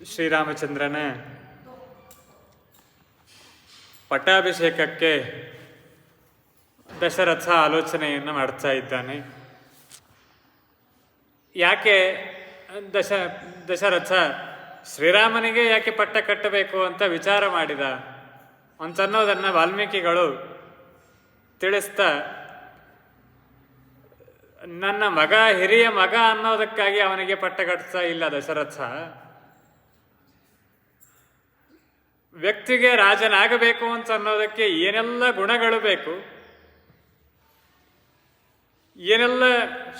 ಶ್ರೀರಾಮಚಂದ್ರನ ಪಟ್ಟಾಭಿಷೇಕಕ್ಕೆ ದಶರಥ ಆಲೋಚನೆಯನ್ನು ಮಾಡ್ತಾ ಇದ್ದಾನೆ. ಯಾಕೆ ದಶರಥ ಶ್ರೀರಾಮನಿಗೆ ಯಾಕೆ ಪಟ್ಟ ಕಟ್ಟಬೇಕು ಅಂತ ವಿಚಾರ ಮಾಡಿದ ಅಂತನ್ನೋದನ್ನು ವಾಲ್ಮೀಕಿಗಳು ತಿಳಿಸ್ತಾ, ನನ್ನ ಮಗ ಹಿರಿಯ ಮಗ ಅನ್ನೋದಕ್ಕಾಗಿ ಅವನಿಗೆ ಪಟ್ಟ ಕಟ್ಟಿಸ್ತಾ ಇಲ್ಲ ದಶರಥ. ವ್ಯಕ್ತಿಗೆ ರಾಜನಾಗಬೇಕು ಅಂತ ಅನ್ನೋದಕ್ಕೆ ಏನೆಲ್ಲ ಗುಣಗಳು ಬೇಕು, ಏನೆಲ್ಲ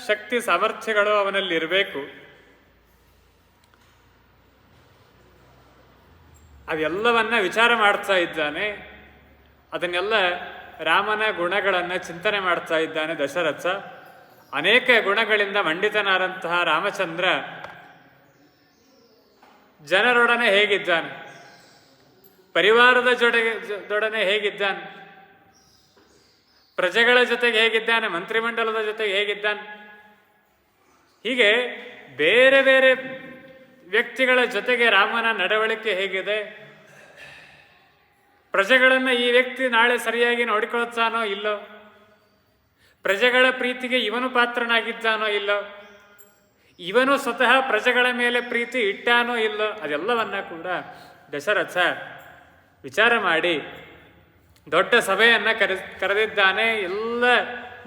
ಶಕ್ತಿ ಸಾಮರ್ಥ್ಯಗಳು ಅವನಲ್ಲಿ ಇರಬೇಕು, ಅವೆಲ್ಲವನ್ನ ವಿಚಾರ ಮಾಡ್ತಾ ಇದ್ದಾನೆ. ಅದನ್ನೆಲ್ಲ ರಾಮನ ಗುಣಗಳನ್ನು ಚಿಂತನೆ ಮಾಡ್ತಾ ಇದ್ದಾನೆ ದಶರಥ. ಅನೇಕ ಗುಣಗಳಿಂದ ಮಂಡಿತನಾದಂತಹ ರಾಮಚಂದ್ರ ಜನರೊಡನೆ ಹೇಗಿದ್ದಾನೆ, ಪರಿವಾರದ ಜೊಡನೆ ಹೇಗಿದ್ದಾನೆ, ಪ್ರಜೆಗಳ ಜೊತೆಗೆ ಹೇಗಿದ್ದಾನೆ, ಮಂತ್ರಿಮಂಡಲದ ಜೊತೆಗೆ ಹೇಗಿದ್ದಾನೆ, ಹೀಗೆ ಬೇರೆ ಬೇರೆ ವ್ಯಕ್ತಿಗಳ ಜೊತೆಗೆ ರಾಮನ ನಡವಳಿಕೆ ಹೇಗಿದೆ, ಪ್ರಜೆಗಳನ್ನು ಈ ವ್ಯಕ್ತಿ ನಾಳೆ ಸರಿಯಾಗಿ ನೋಡಿಕೊಳ್ತಾನೋ ಇಲ್ಲೋ, ಪ್ರಜೆಗಳ ಪ್ರೀತಿಗೆ ಇವನು ಪಾತ್ರನಾಗಿದ್ದಾನೋ ಇಲ್ಲೋ, ಇವನು ಸ್ವತಃ ಪ್ರಜೆಗಳ ಮೇಲೆ ಪ್ರೀತಿ ಇಟ್ಟಾನೋ ಇಲ್ಲೋ, ಅದೆಲ್ಲವನ್ನ ಕೂಡ ದಶರಥ ವಿಚಾರ ಮಾಡಿ ದೊಡ್ಡ ಸಭೆಯನ್ನು ಕರೆದಿದ್ದಾನೆ. ಎಲ್ಲ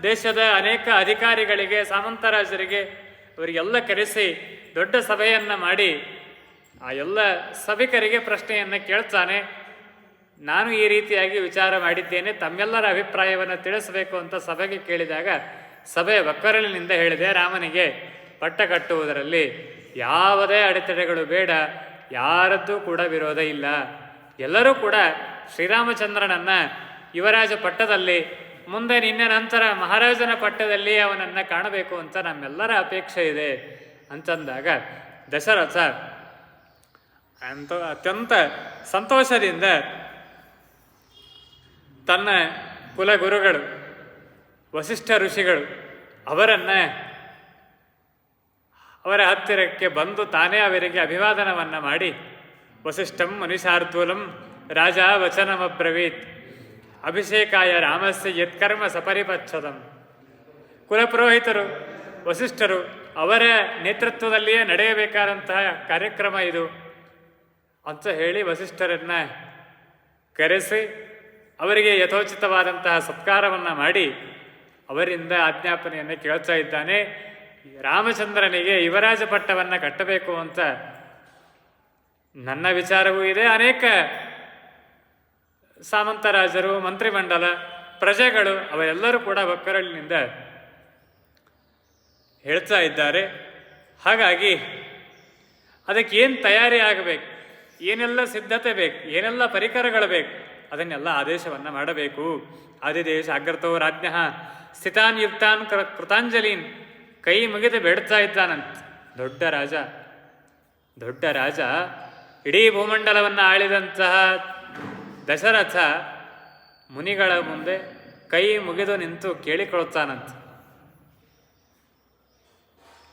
ದೇಶದ ಅನೇಕ ಅಧಿಕಾರಿಗಳಿಗೆ, ಸಾಮಂತರಾಜರಿಗೆ ಅವರಿಗೆಲ್ಲ ಕರೆಸಿ ದೊಡ್ಡ ಸಭೆಯನ್ನು ಮಾಡಿ ಆ ಎಲ್ಲ ಸಭಿಕರಿಗೆ ಪ್ರಶ್ನೆಯನ್ನು ಕೇಳ್ತಾನೆ. ನಾನು ಈ ರೀತಿಯಾಗಿ ವಿಚಾರ ಮಾಡಿದ್ದೇನೆ, ತಮ್ಮೆಲ್ಲರ ಅಭಿಪ್ರಾಯವನ್ನು ತಿಳಿಸಬೇಕು ಅಂತ ಸಭೆಗೆ ಕೇಳಿದಾಗ ಸಭೆ ಒಕ್ಕೊರಲಿನಿಂದ ಹೇಳಿದೆ, ರಾಮನಿಗೆ ಪಟ್ಟ ಕಟ್ಟುವುದರಲ್ಲಿ ಯಾವುದೇ ಅಡೆತಡೆಗಳು ಬೇಡ, ಯಾರದ್ದೂ ಕೂಡ ವಿರೋಧ ಇಲ್ಲ, ಎಲ್ಲರೂ ಕೂಡ ಶ್ರೀರಾಮಚಂದ್ರನನ್ನ ಯುವರಾಜ ಪಟ್ಟದಲ್ಲಿ, ಮುಂದೆ ನಿನ್ನೆ ನಂತರ ಮಹಾರಾಜನ ಪಟ್ಟದಲ್ಲಿ ಅವನನ್ನು ಕಾಣಬೇಕು ಅಂತ ನಮ್ಮೆಲ್ಲರ ಅಪೇಕ್ಷೆ ಇದೆ ಅಂತಂದಾಗ ದಶರಥ ಅತ್ಯಂತ ಸಂತೋಷದಿಂದ ತನ್ನ ಕುಲಗುರುಗಳು ವಸಿಷ್ಠ ಋಷಿಗಳು ಅವರ ಹತ್ತಿರಕ್ಕೆ ಬಂದು ತಾನೇ ಅವರಿಗೆ ಅಭಿವಾದನವನ್ನು ಮಾಡಿ, ವಸಿಷ್ಠಂ ಮನುಷಾರ್ಥೂಲಂ ರಾಜ ವಚನಮಬ್ರವೀತ್ ಅಭಿಷೇಕಾಯ ರಾಮಸ್ಯ ಯತ್ಕರ್ಮ ಸಪರಿಪಚ್ಛದಂ. ಕುಲಪುರೋಹಿತರು ವಸಿಷ್ಠರು ಅವರ ನೇತೃತ್ವದಲ್ಲಿಯೇ ನಡೆಯಬೇಕಾದಂತಹ ಕಾರ್ಯಕ್ರಮ ಇದು ಅಂತ ಹೇಳಿ ವಸಿಷ್ಠರನ್ನ ಕರೆಸಿ ಅವರಿಗೆ ಯಥೋಚಿತವಾದಂತಹ ಸತ್ಕಾರವನ್ನು ಮಾಡಿ ಅವರಿಂದ ಆಜ್ಞಾಪನೆಯನ್ನು ಕೇಳ್ತಾ ಇದ್ದಾನೆ. ರಾಮಚಂದ್ರನಿಗೆ ಯುವರಾಜ ಪಟ್ಟವನ್ನು ಕಟ್ಟಬೇಕು ಅಂತ ನನ್ನ ವಿಚಾರವೂ ಇದೆ, ಅನೇಕ ಸಾಮಂತರಾಜರು, ಮಂತ್ರಿಮಂಡಲ, ಪ್ರಜೆಗಳು ಅವರೆಲ್ಲರೂ ಕೂಡ ಒಕ್ಕರಳಿನಿಂದ ಹೇಳ್ತಾ ಇದ್ದಾರೆ. ಹಾಗಾಗಿ ಅದಕ್ಕೆ ಏನು ತಯಾರಿ ಆಗಬೇಕು, ಏನೆಲ್ಲ ಸಿದ್ಧತೆ ಬೇಕು, ಏನೆಲ್ಲ ಪರಿಕರಗಳು ಬೇಕು, ಅದನ್ನೆಲ್ಲ ಆದೇಶವನ್ನು ಮಾಡಬೇಕು. ಆದಿದೇಶ ಅಗ್ರತೋ ರಾಜ್ಞ ಸ್ಥಿತಾನ್ ಯುಕ್ತಾನ್ ಕೃತಾಂಜಲೀನ್, ಕೈ ಮುಗಿದು ಬೇಡ್ತಾ ಇದ್ದಾನಂತ. ದೊಡ್ಡ ರಾಜ ಇಡೀ ಭೂಮಂಡಲವನ್ನು ಆಳಿದಂತಹ ದಶರಥ ಮುನಿಗಳ ಮುಂದೆ ಕೈ ಮುಗಿದು ನಿಂತು ಕೇಳಿಕೊಳ್ತಾನಂತ.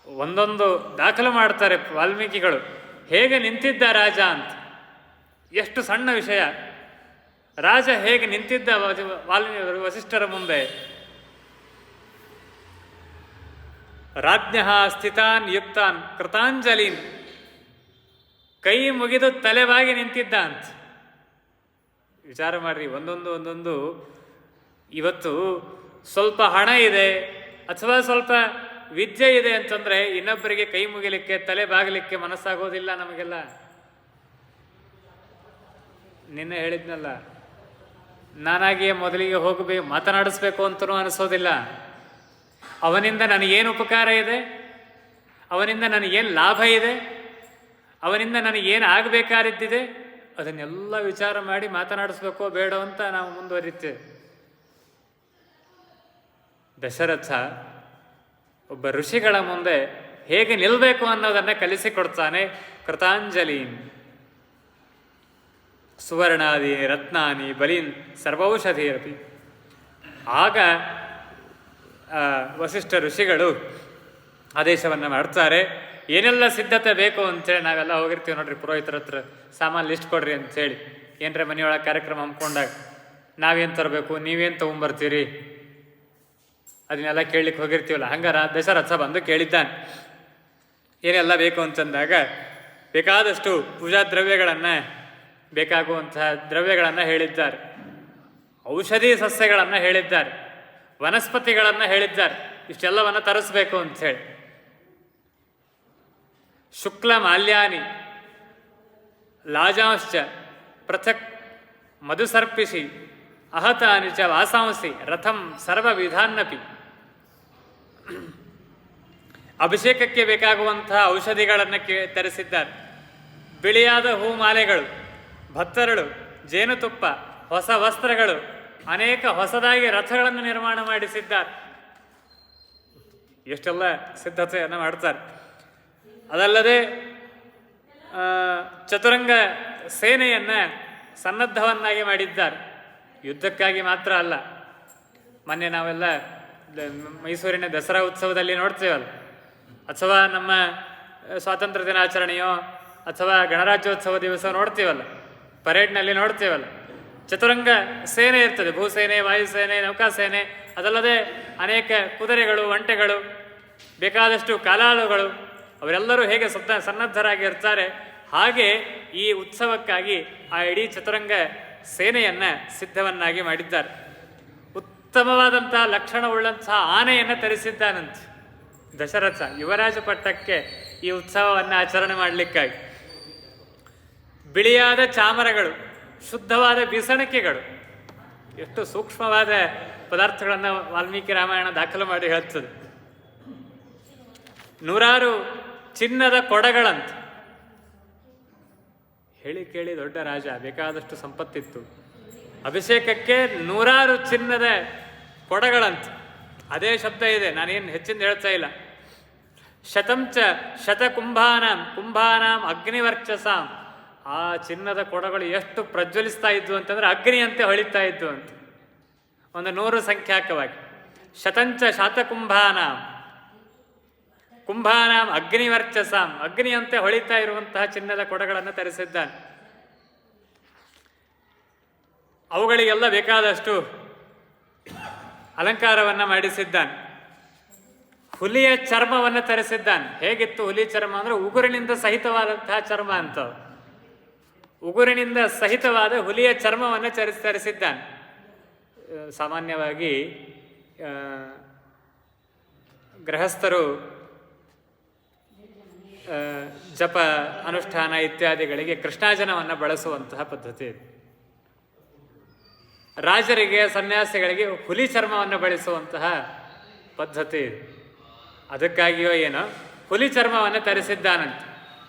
ಒಂದೊಂದು ದಾಖಲು ಮಾಡ್ತಾರೆ ವಾಲ್ಮೀಕಿಗಳು, ಹೇಗೆ ನಿಂತಿದ್ದ ರಾಜ ಅಂತ. ಎಷ್ಟು ಸಣ್ಣ ವಿಷಯ, ರಾಜ ಹೇಗೆ ನಿಂತಿದ್ದ ವಸಿಷ್ಠರ ಮುಂದೆ. ರಾಜ್ಞ ಸ್ಥಿತಾನ್ ಯುಕ್ತಾನ್ ಕೃತಾಂಜಲೀನ್, ಕೈ ಮುಗಿದು ತಲೆಬಾಗಿ ನಿಂತಿದ್ದ ಅಂತ. ವಿಚಾರ ಮಾಡ್ರಿ, ಒಂದೊಂದು ಇವತ್ತು ಸ್ವಲ್ಪ ಹಣ ಇದೆ ಅಥವಾ ಸ್ವಲ್ಪ ವಿದ್ಯೆ ಇದೆ ಅಂತಂದ್ರೆ ಇನ್ನೊಬ್ಬರಿಗೆ ಕೈ ಮುಗಿಲಿಕ್ಕೆ, ತಲೆ ಬಾಗಲಿಕ್ಕೆ ಮನಸ್ಸಾಗೋದಿಲ್ಲ ನಮಗೆಲ್ಲ. ನಿನ್ನೆ ಹೇಳಿದ್ನಲ್ಲ, ನಾನಾಗಿಯೇ ಮೊದಲಿಗೆ ಹೋಗಬೇಕು, ಮಾತನಾಡಿಸ್ಬೇಕು ಅಂತನೂ ಅನಿಸೋದಿಲ್ಲ. ಅವನಿಂದ ನನಗೇನು ಉಪಕಾರ ಇದೆ, ಅವನಿಂದ ನನಗೇನು ಲಾಭ ಇದೆ, ಅವನಿಂದ ನನಗೇನು ಆಗಬೇಕಾಗಿದ್ದಿದೆ, ಅದನ್ನೆಲ್ಲ ವಿಚಾರ ಮಾಡಿ ಮಾತನಾಡಿಸ್ಬೇಕೋ ಬೇಡೋ ಅಂತ ನಾವು ಮುಂದುವರಿತೇವೆ. ದಶರಥ ಒಬ್ಬ ಋಷಿಗಳ ಮುಂದೆ ಹೇಗೆ ನಿಲ್ಲಬೇಕು ಅನ್ನೋದನ್ನು ಕಲಿಸಿಕೊಡ್ತಾನೆ. ಕೃತಾಂಜಲೀನ್ ಸುವರ್ಣಾದಿ ರತ್ನಾನಿ ಬಲೀನ್ ಸರ್ವೌಷಧಿರಪಿ. ಆಗ ವಸಿಷ್ಠ ಋಷಿಗಳು ಆದೇಶವನ್ನು ಮಾಡ್ತಾರೆ, ಏನೆಲ್ಲ ಸಿದ್ಧತೆ ಬೇಕು ಅಂತೇಳಿ ನಾವೆಲ್ಲ ಹೋಗಿರ್ತೀವಿ ನೋಡ್ರಿ ಪುರೋಹಿತರ ಹತ್ರ, ಸಾಮಾನು ಲಿಸ್ಟ್ ಕೊಡ್ರಿ ಅಂಥೇಳಿ. ಏನರ ಮನೆಯೊಳಗೆ ಕಾರ್ಯಕ್ರಮ ಹಮ್ಮಿಕೊಂಡಾಗ ನಾವೇನು ತರಬೇಕು, ನೀವೇನು ತೊಗೊಂಬರ್ತೀರಿ, ಅದನ್ನೆಲ್ಲ ಕೇಳಲಿಕ್ಕೆ ಹೋಗಿರ್ತೀವಲ್ಲ. ಹಂಗಾರ ದಶರಥ ಬಂದು ಕೇಳಿದ್ದಾನೆ ಏನೆಲ್ಲ ಬೇಕು ಅಂತಂದಾಗ ಬೇಕಾದಷ್ಟು ಪೂಜಾ ದ್ರವ್ಯಗಳನ್ನು, ಬೇಕಾಗುವಂತಹ ದ್ರವ್ಯಗಳನ್ನು ಹೇಳಿದ್ದಾರೆ. ಔಷಧಿ ಸಸ್ಯಗಳನ್ನು ಹೇಳಿದ್ದಾರೆ, ವನಸ್ಪತಿಗಳನ್ನು ಹೇಳಿದ್ದಾರೆ. ಇಷ್ಟೆಲ್ಲವನ್ನು ತರಿಸ್ಬೇಕು ಅಂಥೇಳಿ. ಶುಕ್ಲ ಮಾಲ್ಯಾನಿ ಲಾಜಾಂಶ್ಚ ಪೃಥಕ್ ಮಧುಸರ್ಪಿಸಿ ಅಹತಾನಿ ಚ ವಾಸಾಂಸಿ ರಥಂ ಸರ್ವವಿಧಾನ್ನಪಿ. ಅಭಿಷೇಕಕ್ಕೆ ಬೇಕಾಗುವಂತಹ ಔಷಧಿಗಳನ್ನು ತರಿಸಿದ್ದಾರೆ. ಬಿಳಿಯಾದ ಹೂಮಾಲೆಗಳು, ಭತ್ತರಳು, ಜೇನುತುಪ್ಪ, ಹೊಸ ವಸ್ತ್ರಗಳು, ಅನೇಕ ಹೊಸದಾಗಿ ರಥಗಳನ್ನು ನಿರ್ಮಾಣ ಮಾಡಿಸಿದ್ದಾರೆ. ಎಷ್ಟೆಲ್ಲ ಸಿದ್ಧತೆಯನ್ನು ಮಾಡ್ತಾರೆ. ಅದಲ್ಲದೆ ಚತುರಂಗ ಸೇನೆಯನ್ನು ಸನ್ನದ್ಧವನ್ನಾಗಿ ಮಾಡಿದ್ದಾರೆ. ಯುದ್ಧಕ್ಕಾಗಿ ಮಾತ್ರ ಅಲ್ಲ. ಮೊನ್ನೆ ನಾವೆಲ್ಲ ಮೈಸೂರಿನ ದಸರಾ ಉತ್ಸವದಲ್ಲಿ ನೋಡ್ತೇವಲ್ಲ, ಅಥವಾ ನಮ್ಮ ಸ್ವಾತಂತ್ರ್ಯ ದಿನಾಚರಣೆಯೋ ಅಥವಾ ಗಣರಾಜ್ಯೋತ್ಸವ ದಿವಸ ನೋಡ್ತೀವಲ್ಲ, ಪರೇಡ್ನಲ್ಲಿ ನೋಡ್ತೀವಲ್ಲ, ಚತುರಂಗ ಸೇನೆ ಇರ್ತದೆ. ಭೂಸೇನೆ, ವಾಯುಸೇನೆ, ನೌಕಾಸೇನೆ, ಅದಲ್ಲದೆ ಅನೇಕ ಕುದುರೆಗಳು, ಒಂಟೆಗಳು, ಬೇಕಾದಷ್ಟು ಕಾಲಾಳುಗಳು, ಅವರೆಲ್ಲರೂ ಹೇಗೆ ಸನ್ನದ್ಧರಾಗಿರ್ತಾರೆ, ಹಾಗೆ ಈ ಉತ್ಸವಕ್ಕಾಗಿ ಆ ಇಡೀ ಚತುರಂಗ ಸೇನೆಯನ್ನು ಸಿದ್ಧವನ್ನಾಗಿ ಮಾಡಿದ್ದಾರೆ. ಉತ್ತಮವಾದಂತಹ ಲಕ್ಷಣವುಳ್ಳಂತಹ ಆನೆಯನ್ನು ತರಿಸಿದ್ದಾನಂತೆ ದಶರಥ ಯುವರಾಜ ಪಟ್ಟಕ್ಕೆ ಈ ಉತ್ಸವವನ್ನು ಆಚರಣೆ ಮಾಡಲಿಕ್ಕಾಗಿ. ಬಿಳಿಯಾದ ಚಾಮರಗಳು, ಶುದ್ಧವಾದ ಬೀಸಣಿಕೆಗಳು, ಎಷ್ಟು ಸೂಕ್ಷ್ಮವಾದ ಪದಾರ್ಥಗಳನ್ನು ವಾಲ್ಮೀಕಿ ರಾಮಾಯಣ ದಾಖಲು ಮಾಡಿ ಹೇಳ್ತದೆ. 100 ಚಿನ್ನದ ಕೊಡಗಳಂತ. ಹೇಳಿ ಕೇಳಿ ದೊಡ್ಡ ರಾಜ, ಬೇಕಾದಷ್ಟು ಸಂಪತ್ತಿತ್ತು. ಅಭಿಷೇಕಕ್ಕೆ 100 ಚಿನ್ನದ ಕೊಡಗಳಂತ. ಅದೇ ಶಬ್ದ ಇದೆ, ನಾನೇನು ಹೆಚ್ಚಿಂದ ಹೇಳ್ತಾ ಇಲ್ಲ. ಶತಂಚ ಶತಕುಂಭಾನಾಂ ಕುಂಭಾನಾಂ ಅಗ್ನಿವರ್ಚಸಾಂ. ಆ ಚಿನ್ನದ ಕೊಡಗಳು ಎಷ್ಟು ಪ್ರಜ್ವಲಿಸ್ತಾ ಇದ್ವು ಅಂತಂದ್ರೆ ಅಗ್ನಿಯಂತೆ ಹೊಳಿತಾ ಇದ್ವು ಅಂತ. ಒಂದು 100 ಸಂಖ್ಯಾಕವಾಗಿ. ಶತಂಚ ಶತಕುಂಭಾನಾಂ ಕುಂಭಾನಾಂ ಅಗ್ನಿವರ್ಚಸಾಂ. ಅಗ್ನಿಯಂತೆ ಹೊಳಿತಾ ಇರುವಂತಹ ಚಿನ್ನದ ಕೊಡಗಳನ್ನು ತರಿಸಿದ್ದಾನೆ. ಅವುಗಳಿಗೆಲ್ಲ ಬೇಕಾದಷ್ಟು ಅಲಂಕಾರವನ್ನು ಮಾಡಿಸಿದ್ದಾನೆ. ಹುಲಿಯ ಚರ್ಮವನ್ನು ತರಿಸಿದ್ದಾನೆ. ಹೇಗಿತ್ತು ಹುಲಿ ಚರ್ಮ ಅಂದರೆ ಉಗುರಿನಿಂದ ಸಹಿತವಾದಂತಹ ಚರ್ಮ ಅಂತ. ಉಗುರಿನಿಂದ ಸಹಿತವಾದ ಹುಲಿಯ ಚರ್ಮವನ್ನು ತರಿಸಿದ್ದಾನೆ. ಸಾಮಾನ್ಯವಾಗಿ ಗೃಹಸ್ಥರು ಜಪ ಅನುಷ್ಠಾನ ಇತ್ಯಾದಿಗಳಿಗೆ ಕೃಷ್ಣಾಜನವನ್ನು ಬಳಸುವಂತಹ ಪದ್ಧತಿ ಇದೆ. ರಾಜರಿಗೆ, ಸನ್ಯಾಸಿಗಳಿಗೆ ಹುಲಿ ಚರ್ಮವನ್ನು ಬಳಸುವಂತಹ ಪದ್ಧತಿ ಇದೆ. ಅದಕ್ಕಾಗಿಯೋ ಏನೋ ಹುಲಿ ಚರ್ಮವನ್ನು ತರಿಸಿದ್ದಾನಂತೆ.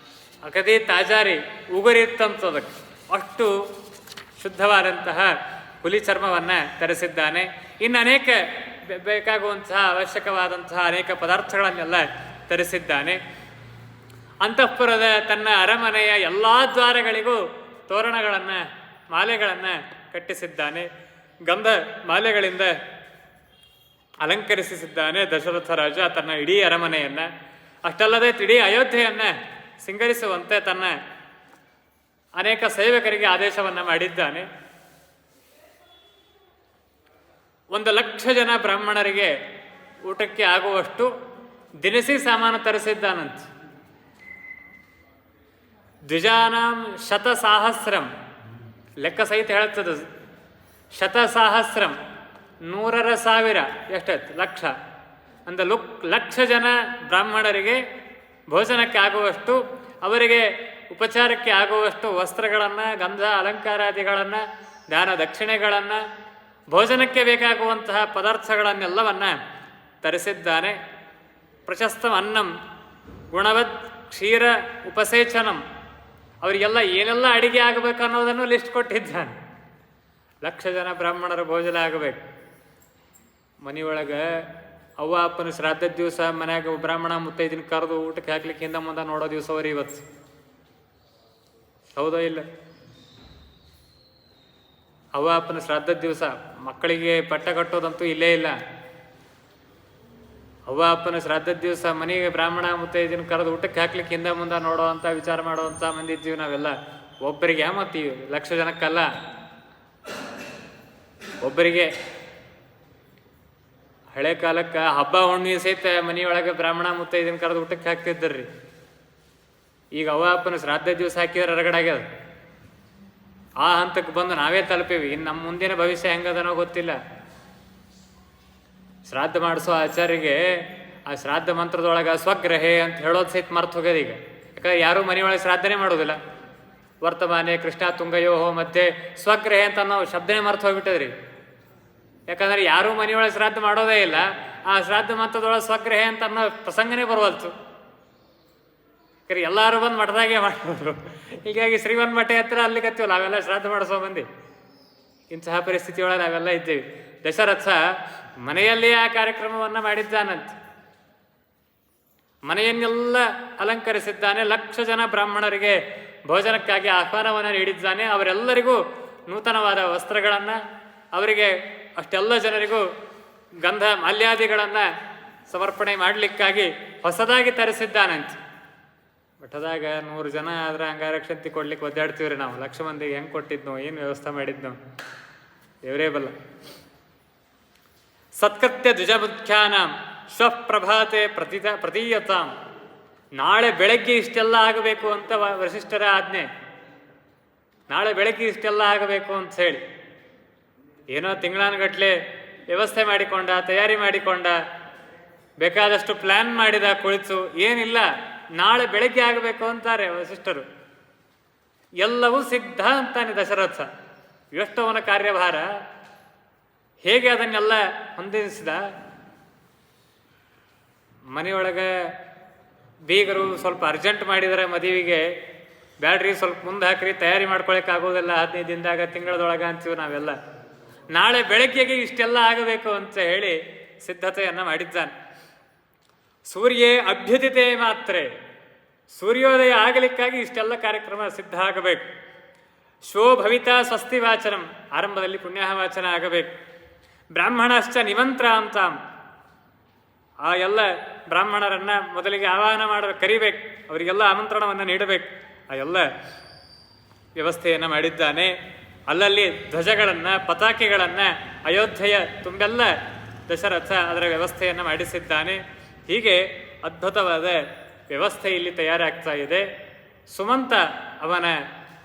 ಅಗದಿ ತಾಜಾರಿ ಉಗುರಿತ್ತಂತದಕ್ಕೆ ಅಷ್ಟು ಶುದ್ಧವಾದಂತಹ ಹುಲಿ ಚರ್ಮವನ್ನು ತರಿಸಿದ್ದಾನೆ. ಇನ್ನು ಅನೇಕ ಬೇಕಾಗುವಂತಹ ಅವಶ್ಯಕವಾದಂತಹ ಅನೇಕ ಪದಾರ್ಥಗಳನ್ನೆಲ್ಲ ತರಿಸಿದ್ದಾನೆ. ಅಂತಃಪುರದ ತನ್ನ ಅರಮನೆಯ ಎಲ್ಲ ದ್ವಾರಗಳಿಗೂ ತೋರಣಗಳನ್ನು, ಮಾಲೆಗಳನ್ನು ಕಟ್ಟಿಸಿದ್ದಾನೆ. ಗಂಧ ಮಾಲೆಗಳಿಂದ ಅಲಂಕರಿಸಿದ್ದಾನೆ ದಶರಥ ರಾಜ ತನ್ನ ಇಡೀ ಅರಮನೆಯನ್ನು. ಅಷ್ಟಲ್ಲದೆ ಇಡೀ ಅಯೋಧ್ಯೆಯನ್ನು ಸಿಂಗರಿಸುವಂತೆ ತನ್ನ ಅನೇಕ ಸೇವಕರಿಗೆ ಆದೇಶವನ್ನು ಮಾಡಿದ್ದಾನೆ. 1,00,000 ಜನ ಬ್ರಾಹ್ಮಣರಿಗೆ ಊಟಕ್ಕೆ ಆಗುವಷ್ಟು ದಿನಸಿ ಸಾಮಾನು ತರಿಸಿದ್ದಾನಂತೆ. ದ್ವಿಜಾನಾಂ 100,000 ಲೆಕ್ಕ ಸಹಿತ ಹೇಳ್ತದೆ. 100,000 100,000 ಎಷ್ಟಾಯ್ತು? 1,00,000. ಒಂದು 1,00,000 ಜನ ಬ್ರಾಹ್ಮಣರಿಗೆ ಭೋಜನಕ್ಕೆ ಆಗುವಷ್ಟು, ಅವರಿಗೆ ಉಪಚಾರಕ್ಕೆ ಆಗುವಷ್ಟು ವಸ್ತ್ರಗಳನ್ನು, ಗಂಧ ಅಲಂಕಾರಾದಿಗಳನ್ನು, ದಾನ ದಕ್ಷಿಣೆಗಳನ್ನು, ಭೋಜನಕ್ಕೆ ಬೇಕಾಗುವಂತಹ ಪದಾರ್ಥಗಳನ್ನೆಲ್ಲವನ್ನು ತರಿಸಿದ್ದಾನೆ. ಪ್ರಶಸ್ತಂ ಅನ್ನಂ ಗುಣವದ್ ಕ್ಷೀರ ಉಪಸೇಚನಂ. ಅವರಿಗೆಲ್ಲ ಏನೆಲ್ಲ ಅಡಿಗೆ ಆಗಬೇಕು ಅನ್ನೋದನ್ನು ಲಿಸ್ಟ್ ಕೊಟ್ಟಿದ್ದಾನೆ. 1,00,000 ಜನ ಬ್ರಾಹ್ಮಣರ ಭೋಜನ ಆಗಬೇಕು. ಮನೆಯೊಳಗೆ ಅವ್ವ ಅಪ್ಪನ ಶ್ರಾದ್ದದ ದಿವಸ ಮನ್ಯಾಗ ಬ್ರಾಹ್ಮಣ ಮುತ್ತೈದಿನ ಕರೆದು ಊಟಕ್ಕೆ ಹಾಕ್ಲಿಕ್ಕೆ ಹಿಂದೆ ಮುಂದೆ ನೋಡೋ ದಿವಸವರಿ ಇವತ್ತು. ಹೌದೋ ಇಲ್ಲ? ಅವ್ವ ಅಪ್ಪನ ಶ್ರಾದ್ದದ ದಿವಸ ಮಕ್ಕಳಿಗೆ ಪಟ್ಟ ಕಟ್ಟೋದಂತೂ ಇಲ್ಲೇ ಇಲ್ಲ. ಅವ್ವ ಅಪ್ಪನ ಶ್ರಾದ್ದದ ದಿವಸ ಮನೆಗೆ ಬ್ರಾಹ್ಮಣ ಮುತ್ತೈದೆನ ಕರೆದು ಊಟಕ್ಕೆ ಹಾಕ್ಲಿಕ್ಕೆ ಹಿಂದೆ ಮುಂದೆ ನೋಡೋ ಅಂತ ವಿಚಾರ ಮಾಡೋವಂಥ ಮಂದಿ ಇದ್ದೀವಿ ನಾವೆಲ್ಲ. ಒಬ್ಬರಿಗೆ ಮತ್ತೀವಿ, ಲಕ್ಷ ಜನಕ್ಕಲ್ಲ, ಒಬ್ಬರಿಗೆ. ಹಳೆ ಕಾಲಕ್ಕೆ ಹಬ್ಬ ಹುಣ್ಣಿಮೆ ಸಹಿತ ಮನೆಯೊಳಗೆ ಬ್ರಾಹ್ಮಣ ಮುತ್ತೈದೆನ ಕರೆದು ಊಟಕ್ಕೆ ಹಾಕ್ತಿದ್ದರ್ರಿ. ಈಗ ಅವ್ವ ಅಪ್ಪನ ಶ್ರಾದ್ದ ದಿವಸ ಹಾಕಿದ್ರೆ ರಗಡಾಗ್ಯದ. ಆ ಹಂತಕ್ಕೆ ಬಂದು ನಾವೇ ತಲುಪೇವಿ. ಇನ್ನು ನಮ್ಮ ಮುಂದಿನ ಭವಿಷ್ಯ ಹೆಂಗದನೋ ಗೊತ್ತಿಲ್ಲ. ಶ್ರಾದ್ದ ಮಾಡಿಸೋ ಆಚಾರ್ಯಗೆ ಆ ಶ್ರಾದ್ದ ಮಂತ್ರದೊಳಗೆ ಸ್ವಗ್ರಹೆ ಅಂತ ಹೇಳೋದು ಸಹಿತ ಮರ್ತು ಹೋಗ್ಯದ ಈಗ. ಯಾಕಂದ್ರೆ ಯಾರೂ ಮನೆಯೊಳಗೆ ಶ್ರಾದ್ದನೇ ಮಾಡೋದಿಲ್ಲ. ವರ್ತಮಾನೆ ಕೃಷ್ಣ ತುಂಗಯೋಹೋ ಮಧ್ಯೆ ಸ್ವಗ್ರಹೆ ಅಂತ ಅನ್ನೋ ಶಬ್ದನೇ ಮರ್ತು ಹೋಗ್ಬಿಟ್ಟದ್ರಿ. ಯಾಕಂದ್ರೆ ಯಾರೂ ಮನೆಯೊಳಗೆ ಶ್ರಾದ್ದ ಮಾಡೋದೇ ಇಲ್ಲ. ಆ ಶ್ರಾದ್ದ ಮಂತ್ರದೊಳಗೆ ಸ್ವಗ್ರಹೆ ಅಂತ ಅನ್ನೋ ಪ್ರಸಂಗನೇ ಬರುವಲ್ತು. ಯಾಕಂದ್ರೆ ಎಲ್ಲರೂ ಬಂದು ಮಠದಾಗೆ ಮಾಡೋರು. ಹೀಗಾಗಿ ಶ್ರೀವನ್ ಮಠ ಹತ್ರ ಅಲ್ಲಿಗೆ ಹತ್ತೀವಲ್ಲ, ನಾವೆಲ್ಲ ಶ್ರಾದ್ದ ಮಾಡಿಸೋ ಮಂದಿ. ಇಂತಹ ಪರಿಸ್ಥಿತಿಯೊಳಗೆ ನಾವೆಲ್ಲ ಇದ್ದೀವಿ. ದಶರಥ ಮನೆಯಲ್ಲಿಯೇ ಆ ಕಾರ್ಯಕ್ರಮವನ್ನು ಮಾಡಿದ್ದಾನಂತೆ. ಮನೆಯನ್ನೆಲ್ಲ ಅಲಂಕರಿಸಿದ್ದಾನೆ. ಲಕ್ಷ ಜನ ಬ್ರಾಹ್ಮಣರಿಗೆ ಭೋಜನಕ್ಕಾಗಿ ಆಹ್ವಾನವನ್ನು ನೀಡಿದ್ದಾನೆ. ಅವರೆಲ್ಲರಿಗೂ ನೂತನವಾದ ವಸ್ತ್ರಗಳನ್ನು, ಅವರಿಗೆ ಅಷ್ಟೆಲ್ಲ ಜನರಿಗೂ ಗಂಧ ಮಾಲ್ಯಾದಿಗಳನ್ನು ಸಮರ್ಪಣೆ ಮಾಡಲಿಕ್ಕಾಗಿ ಹೊಸದಾಗಿ ತರಿಸಿದ್ದಾನಂತೆ. ಮಠದಾಗ 100 ಜನ ಆದ್ರೆ ಅಂಗಾರಕ್ಷಂತಿ ಕೊಡ್ಲಿಕ್ಕೆ ಒದ್ದಾಡ್ತೀವ್ರಿ ನಾವು. ಲಕ್ಷ ಮಂದಿಗೆ ಹೆಂಗೆ ಕೊಟ್ಟಿದ್ನೋ, ಏನು ವ್ಯವಸ್ಥೆ ಮಾಡಿದ್ನೋ ದೇವರೇ ಬಲ್ಲ. ಸತ್ಕೃತ್ಯ ದ್ವಿಜಬುದ್ಖ್ಯಾನಾಂ ಸ್ವಪ್ರಭಾತೆ ಪ್ರತೀಯತಾಂ. ನಾಳೆ ಬೆಳಗ್ಗೆ ಇಷ್ಟೆಲ್ಲ ಆಗಬೇಕು ಅಂತ ವಸಿಷ್ಠರ ಆಜ್ಞೆ. ನಾಳೆ ಬೆಳಗ್ಗೆ ಇಷ್ಟೆಲ್ಲ ಆಗಬೇಕು ಅಂತ ಹೇಳಿ ಏನೋ ತಿಂಗಳಾನುಗಟ್ಲೆ ವ್ಯವಸ್ಥೆ ಮಾಡಿಕೊಂಡ, ತಯಾರಿ ಮಾಡಿಕೊಂಡ, ಬೇಕಾದಷ್ಟು ಪ್ಲ್ಯಾನ್ ಮಾಡಿದ, ಕುಳಿತು ಏನಿಲ್ಲ, ನಾಳೆ ಬೆಳಗ್ಗೆ ಆಗಬೇಕು ಅಂತಾರೆ ವಸಿಷ್ಠರು. ಎಲ್ಲವೂ ಸಿದ್ಧ ಅಂತಾನೆ ದಶರಥ. ಎಷ್ಟವನ ಕಾರ್ಯಭಾರ, ಹೇಗೆ ಅದನ್ನೆಲ್ಲ ಹೊಂದಿಸಿದ. ಮನೆಯೊಳಗೆ ಬೀಗರು ಸ್ವಲ್ಪ ಅರ್ಜೆಂಟ್ ಮಾಡಿದರೆ ಮದುವೆಗೆ, ಬ್ಯಾಡ್ರಿ ಸ್ವಲ್ಪ ಮುಂದೆ ಹಾಕ್ರಿ, ತಯಾರಿ ಮಾಡ್ಕೊಳಕ್ಕಾಗೋದಿಲ್ಲ 15 ದಿನದಾಗ, ತಿಂಗಳದೊಳಗೆ ಅಂತೀವಿ ನಾವೆಲ್ಲ. ನಾಳೆ ಬೆಳಗ್ಗೆಗೆ ಇಷ್ಟೆಲ್ಲ ಆಗಬೇಕು ಅಂತ ಹೇಳಿ ಸಿದ್ಧತೆಯನ್ನು ಮಾಡಿದ್ದಾನೆ. ಸೂರ್ಯೇ ಅಭ್ಯುದಿತೆ ಮಾತ್ರ, ಸೂರ್ಯೋದಯ ಆಗಲಿಕ್ಕಾಗಿ ಇಷ್ಟೆಲ್ಲ ಕಾರ್ಯಕ್ರಮ ಸಿದ್ಧ ಆಗಬೇಕು. ಶೋಭವಿತ ಸ್ವಸ್ತಿ ವಾಚನಂ, ಆರಂಭದಲ್ಲಿ ಪುಣ್ಯಾಹ ವಾಚನ ಆಗಬೇಕು. ಬ್ರಾಹ್ಮಣಶ್ಚ ನಿಮಂತ್ರಾಂತಾಂ, ಆ ಎಲ್ಲ ಬ್ರಾಹ್ಮಣರನ್ನು ಮೊದಲಿಗೆ ಆಹ್ವಾನ ಮಾಡಲು ಕರಿಬೇಕು, ಅವರಿಗೆಲ್ಲ ಆಮಂತ್ರಣವನ್ನು ನೀಡಬೇಕು. ಆ ಎಲ್ಲ ವ್ಯವಸ್ಥೆಯನ್ನು ಮಾಡಿದ್ದಾನೆ. ಅಲ್ಲಲ್ಲಿ ಧ್ವಜಗಳನ್ನು, ಪತಾಕೆಗಳನ್ನು ಅಯೋಧ್ಯೆಯ ತುಂಬೆಲ್ಲ ದಶರಥ ಅದರ ವ್ಯವಸ್ಥೆಯನ್ನು ಮಾಡಿಸಿದ್ದಾನೆ. ಹೀಗೆ ಅದ್ಭುತವಾದ ವ್ಯವಸ್ಥೆ ಇಲ್ಲಿ ತಯಾರಾಗ್ತಾ ಇದೆ. ಸುಮಂತ ಅವನ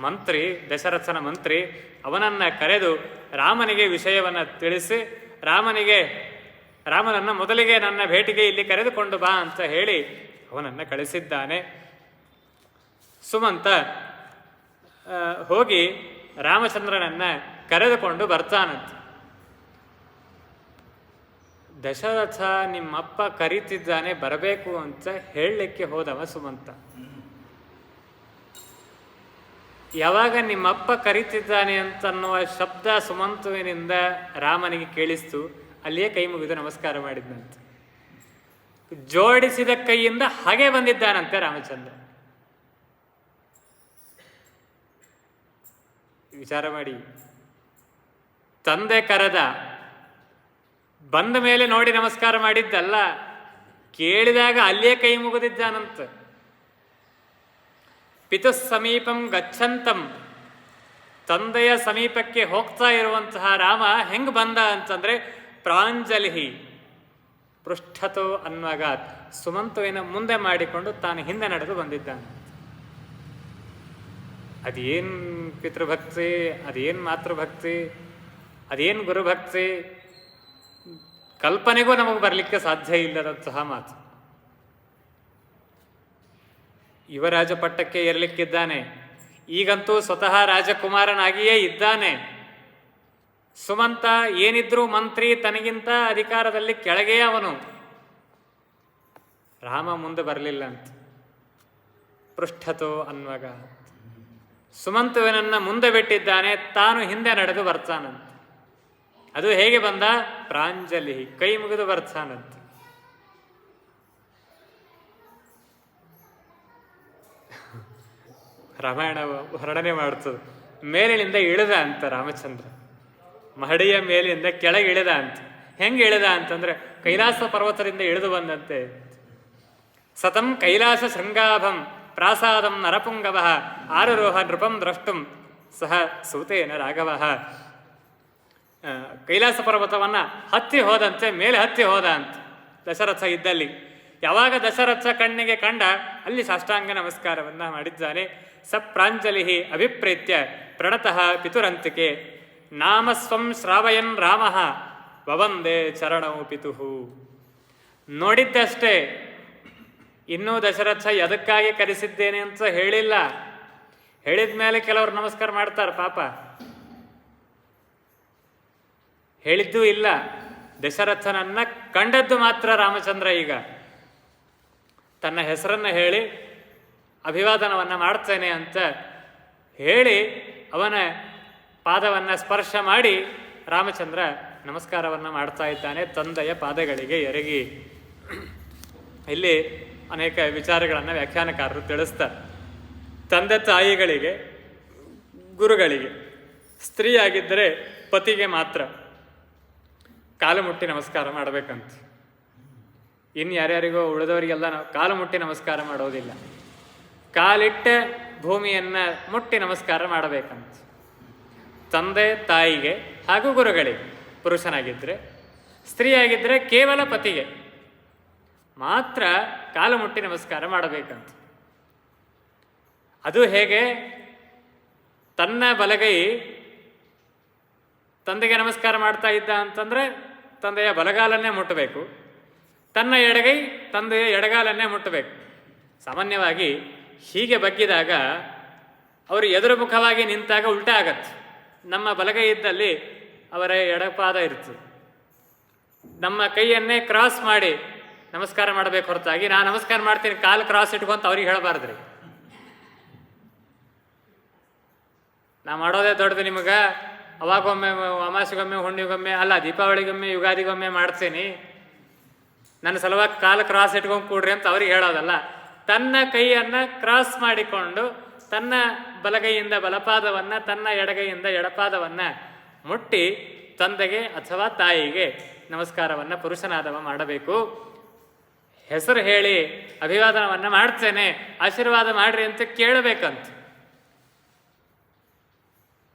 ಮಂತ್ರಿ, ದಶರಥನ ಮಂತ್ರಿ, ಅವನನ್ನು ಕರೆದು ರಾಮನಿಗೆ ವಿಷಯವನ್ನು ತಿಳಿಸಿ, ರಾಮನನ್ನು ಮೊದಲಿಗೆ ನನ್ನ ಭೇಟಿಗೆ ಇಲ್ಲಿ ಕರೆದುಕೊಂಡು ಬಾ ಅಂತ ಹೇಳಿ ಅವನನ್ನು ಕಳಿಸಿದ್ದಾನೆ. ಸುಮಂತ ಹೋಗಿ ರಾಮಚಂದ್ರನನ್ನು ಕರೆದುಕೊಂಡು ಬರ್ತಾನಂತೆ. ದಶರಥ ನಿಮ್ಮಪ್ಪ ಕರೀತಿದ್ದಾನೆ ಬರಬೇಕು ಅಂತ ಹೇಳಲಿಕ್ಕೆ ಹೋದವ ಸುಮಂತ. ಯಾವಾಗ ನಿಮ್ಮಪ್ಪ ಕರೀತಿದ್ದಾನೆ ಅಂತನ್ನುವ ಶಬ್ದ ಸುಮಂತುವಿನಿಂದ ರಾಮನಿಗೆ ಕೇಳಿಸ್ತು, ಅಲ್ಲಿಯೇ ಕೈ ಮುಗಿದು ನಮಸ್ಕಾರ ಮಾಡಿದ್ನಂತೆ. ಜೋಡಿಸಿದ ಕೈಯಿಂದ ಹಾಗೆ ಬಂದಿದ್ದಾನಂತೆ ರಾಮಚಂದ್ರ. ವಿಚಾರ ಮಾಡಿ, ತಂದೆ ಕರೆದ, ಬಂದ ಮೇಲೆ ನೋಡಿ ನಮಸ್ಕಾರ ಮಾಡಿದ್ದಲ್ಲ, ಕೇಳಿದಾಗ ಅಲ್ಲಿಯೇ ಕೈ ಮುಗಿದಿದ್ದಾನಂತ. ಪಿತು ಸಮೀಪಂ ಗಚ್ಚಂತಂ, ತಂದೆಯ ಸಮೀಪಕ್ಕೆ ಹೋಗ್ತಾ ಇರುವಂತಹ ರಾಮ ಹೆಂಗ್ ಬಂದ ಅಂತಂದ್ರೆ ಪ್ರಾಂಜಲಿ ಪೃಷ್ಠತೋ ಅನ್ವಗಾತ್, ಸುಮಂತುವಿನ ಮುಂದೆ ಮಾಡಿಕೊಂಡು ತಾನು ಹಿಂದೆ ನಡೆದು ಬಂದಿದ್ದಾನೆ. ಅದೇನು ಪಿತೃಭಕ್ತಿ, ಅದೇನು ಮಾತೃಭಕ್ತಿ, ಅದೇನು ಗುರುಭಕ್ತಿ, ಕಲ್ಪನೆಗೂ ನಮಗೆ ಬರಲಿಕ್ಕೆ ಸಾಧ್ಯ ಇಲ್ಲದಂತಹ ಮಾತು. ಯುವರಾಜ ಪಟ್ಟಕ್ಕೆ ಏರಲಿಕ್ಕಿದ್ದಾನೆ. ಈಗಂತೂ ಸ್ವತಃ ರಾಜಕುಮಾರನಾಗಿಯೇ ಇದ್ದಾನೆ. ಸುಮಂತ ಏನಿದ್ರೂ ಮಂತ್ರಿ, ತನಗಿಂತ ಅಧಿಕಾರದಲ್ಲಿ ಕೆಳಗೆ ಅವನು. ರಾಮ ಮುಂದೆ ಬರಲಿಲ್ಲ ಅಂತ. ಪೃಷ್ಠತೋ ಅನ್ವಗ, ಸುಮಂತುವಿನನ್ನ ಮುಂದೆ ಬಿಟ್ಟಿದ್ದಾನೆ, ತಾನು ಹಿಂದೆ ನಡೆದು ಬರ್ತಾನಂತ. ಅದು ಹೇಗೆ ಬಂದ? ಪ್ರಾಂಜಲಿ, ಕೈ ಮುಗಿದು ಬರ್ತಾನಂತ. ರಾಮಾಯಣ ವರ್ಣನೆ ಮಾಡ್ತದೆ. ಮೇಲಿನಿಂದ ಇಳಿದ ಅಂತ ರಾಮಚಂದ್ರ, ಮಹಡಿಯ ಮೇಲಿಂದ ಕೆಳಗೆ ಇಳಿದ ಅಂತ. ಹೆಂಗೆ ಇಳಿದ ಅಂತಂದರೆ ಕೈಲಾಸ ಪರ್ವತದಿಂದ ಇಳಿದು ಬಂದಂತೆ. ಸತಂ ಕೈಲಾಸ ಶೃಂಗಾಭಂ ಪ್ರಾಸಾದಂ ನರಪುಂಗವ ಆರುರೋಹ ನೃಪಂ ದ್ರಷ್ಟುಂ ಸಹ ಸೂತೇನ ರಾಘವ. ಕೈಲಾಸ ಪರ್ವತವನ್ನು ಹತ್ತಿ ಹೋದಂತೆ, ಮೇಲೆ ಹತ್ತಿ ಹೋದ ಅಂತ ದಶರಥ ಇದ್ದಲ್ಲಿ. ಯಾವಾಗ ದಶರಥ ಕಣ್ಣಿಗೆ ಕಂಡ ಅಲ್ಲಿ ಸಾಷ್ಟಾಂಗ ನಮಸ್ಕಾರವನ್ನು ಮಾಡಿದ್ದಾನೆ. ಸಪ್ರಾಂಜಲಿ ಅಭಿಪ್ರೇತ್ಯ ಪ್ರಣತಃ ಪಿತುರಂತಿಕೆ ನಾಮಸ್ವಂ ಶ್ರಾವಯನ್ ರಾಮ ವವಂದೇ ಚರಣವು ಪಿತುಹು. ನೋಡಿದ್ದಷ್ಟೇ, ಇನ್ನೂ ದಶರಥ ಎದಕ್ಕಾಗಿ ಕರೆಸಿದ್ದೇನೆ ಅಂತ ಹೇಳಿಲ್ಲ. ಹೇಳಿದ ಮೇಲೆ ಕೆಲವರು ನಮಸ್ಕಾರ ಮಾಡ್ತಾರೆ ಪಾಪ, ಹೇಳಿದ್ದೂ ಇಲ್ಲ. ದಶರಥನನ್ನ ಕಂಡದ್ದು ಮಾತ್ರ ರಾಮಚಂದ್ರ ಈಗ ತನ್ನ ಹೆಸರನ್ನು ಹೇಳಿ ಅಭಿವಾದನವನ್ನು ಮಾಡ್ತೇನೆ ಅಂತ ಹೇಳಿ ಅವನ ಪಾದವನ್ನು ಸ್ಪರ್ಶ ಮಾಡಿ ರಾಮಚಂದ್ರ ನಮಸ್ಕಾರವನ್ನು ಮಾಡ್ತಾ ಇದ್ದಾನೆ ತಂದೆಯ ಪಾದಗಳಿಗೆ ಎರಗಿ. ಇಲ್ಲಿ ಅನೇಕ ವಿಚಾರಗಳನ್ನು ವ್ಯಾಖ್ಯಾನಕಾರರು ತಿಳಿಸ್ತಾರೆ. ತಂದೆ ತಾಯಿಗಳಿಗೆ, ಗುರುಗಳಿಗೆ, ಸ್ತ್ರೀಯಾಗಿದ್ದರೆ ಪತಿಗೆ ಮಾತ್ರ ಕಾಲು ಮುಟ್ಟಿ ನಮಸ್ಕಾರ ಮಾಡಬೇಕಂತ. ಇನ್ನು ಯಾರ್ಯಾರಿಗೋ ಉಳಿದವರಿಗೆಲ್ಲ ನಾವು ಕಾಲು ಮುಟ್ಟಿ ನಮಸ್ಕಾರ ಮಾಡೋದಿಲ್ಲ. ಕಾಲಿಟ್ಟ ಭೂಮಿಯನ್ನು ಮುಟ್ಟಿ ನಮಸ್ಕಾರ ಮಾಡಬೇಕಂತ. ತಂದೆ ತಾಯಿಗೆ ಹಾಗೂ ಗುರುಗಳಿಗೆ ಪುರುಷನಾಗಿದ್ದರೆ, ಸ್ತ್ರೀಯಾಗಿದ್ದರೆ ಕೇವಲ ಪತಿಗೆ ಮಾತ್ರ ಕಾಲು ಮುಟ್ಟಿ ನಮಸ್ಕಾರ ಮಾಡಬೇಕಂತ. ಅದು ಹೇಗೆ? ತನ್ನ ಬಲಗೈ ತಂದೆಗೆ ನಮಸ್ಕಾರ ಮಾಡ್ತಾ ಇದ್ದ ಅಂತಂದರೆ ತಂದೆಯ ಬಲಗಾಲನ್ನೇ ಮುಟ್ಟಬೇಕು, ತನ್ನ ಎಡಗೈ ತಂದೆಯ ಎಡಗಾಲನ್ನೇ ಮುಟ್ಟಬೇಕು. ಸಾಮಾನ್ಯವಾಗಿ ಹೀಗೆ ಬಗ್ಗಿದಾಗ ಅವರು ಎದುರು ಮುಖವಾಗಿ ನಿಂತಾಗ ಉಲ್ಟಾ ಆಗತ್ತೆ. ನಮ್ಮ ಬಲಗೈ ಇದ್ದಲ್ಲಿ ಅವರ ಎಡಪಾದ ಇರ್ತದೆ. ನಮ್ಮ ಕೈಯನ್ನೇ ಕ್ರಾಸ್ ಮಾಡಿ ನಮಸ್ಕಾರ ಮಾಡಬೇಕು ಹೊರತಾಗಿ ನಾನು ನಮಸ್ಕಾರ ಮಾಡ್ತೀನಿ ಕಾಲು ಕ್ರಾಸ್ ಇಟ್ಕೊಂತ ಅವ್ರಿಗೆ ಹೇಳಬಾರ್ದ್ರಿ. ನಾ ಮಾಡೋದೇ ದೊಡ್ಡದು ನಿಮಗೆ, ಅವಾಗೊಮ್ಮೆ ಅಮಾಸೆಗೊಮ್ಮೆ ಹುಣ್ಣಿಗೊಮ್ಮೆ ಅಲ್ಲ ದೀಪಾವಳಿಗೊಮ್ಮೆ ಯುಗಾದಿಗೊಮ್ಮೆ ಮಾಡ್ತೀನಿ, ನನ್ನ ಸಲುವಾಗಿ ಕಾಲು ಕ್ರಾಸ್ ಇಟ್ಕೊಂಡು ಕೂಡ್ರಿ ಅಂತ ಅವ್ರಿಗೆ ಹೇಳೋದಲ್ಲ. ತನ್ನ ಕೈಯನ್ನು ಕ್ರಾಸ್ ಮಾಡಿಕೊಂಡು ತನ್ನ ಬಲಗೈಯಿಂದ ಬಲಪಾದವನ್ನು, ತನ್ನ ಎಡಗೈಯಿಂದ ಎಡಪಾದವನ್ನು ಮುಟ್ಟಿ ತಂದೆಗೆ ಅಥವಾ ತಾಯಿಗೆ ನಮಸ್ಕಾರವನ್ನು ಪುರುಷನಾದವ ಮಾಡಬೇಕು. ಹೆಸರು ಹೇಳಿ ಅಭಿವಾದನವನ್ನು ಮಾಡ್ತೇನೆ, ಆಶೀರ್ವಾದ ಮಾಡ್ರಿ ಅಂತ ಕೇಳಬೇಕಂತ.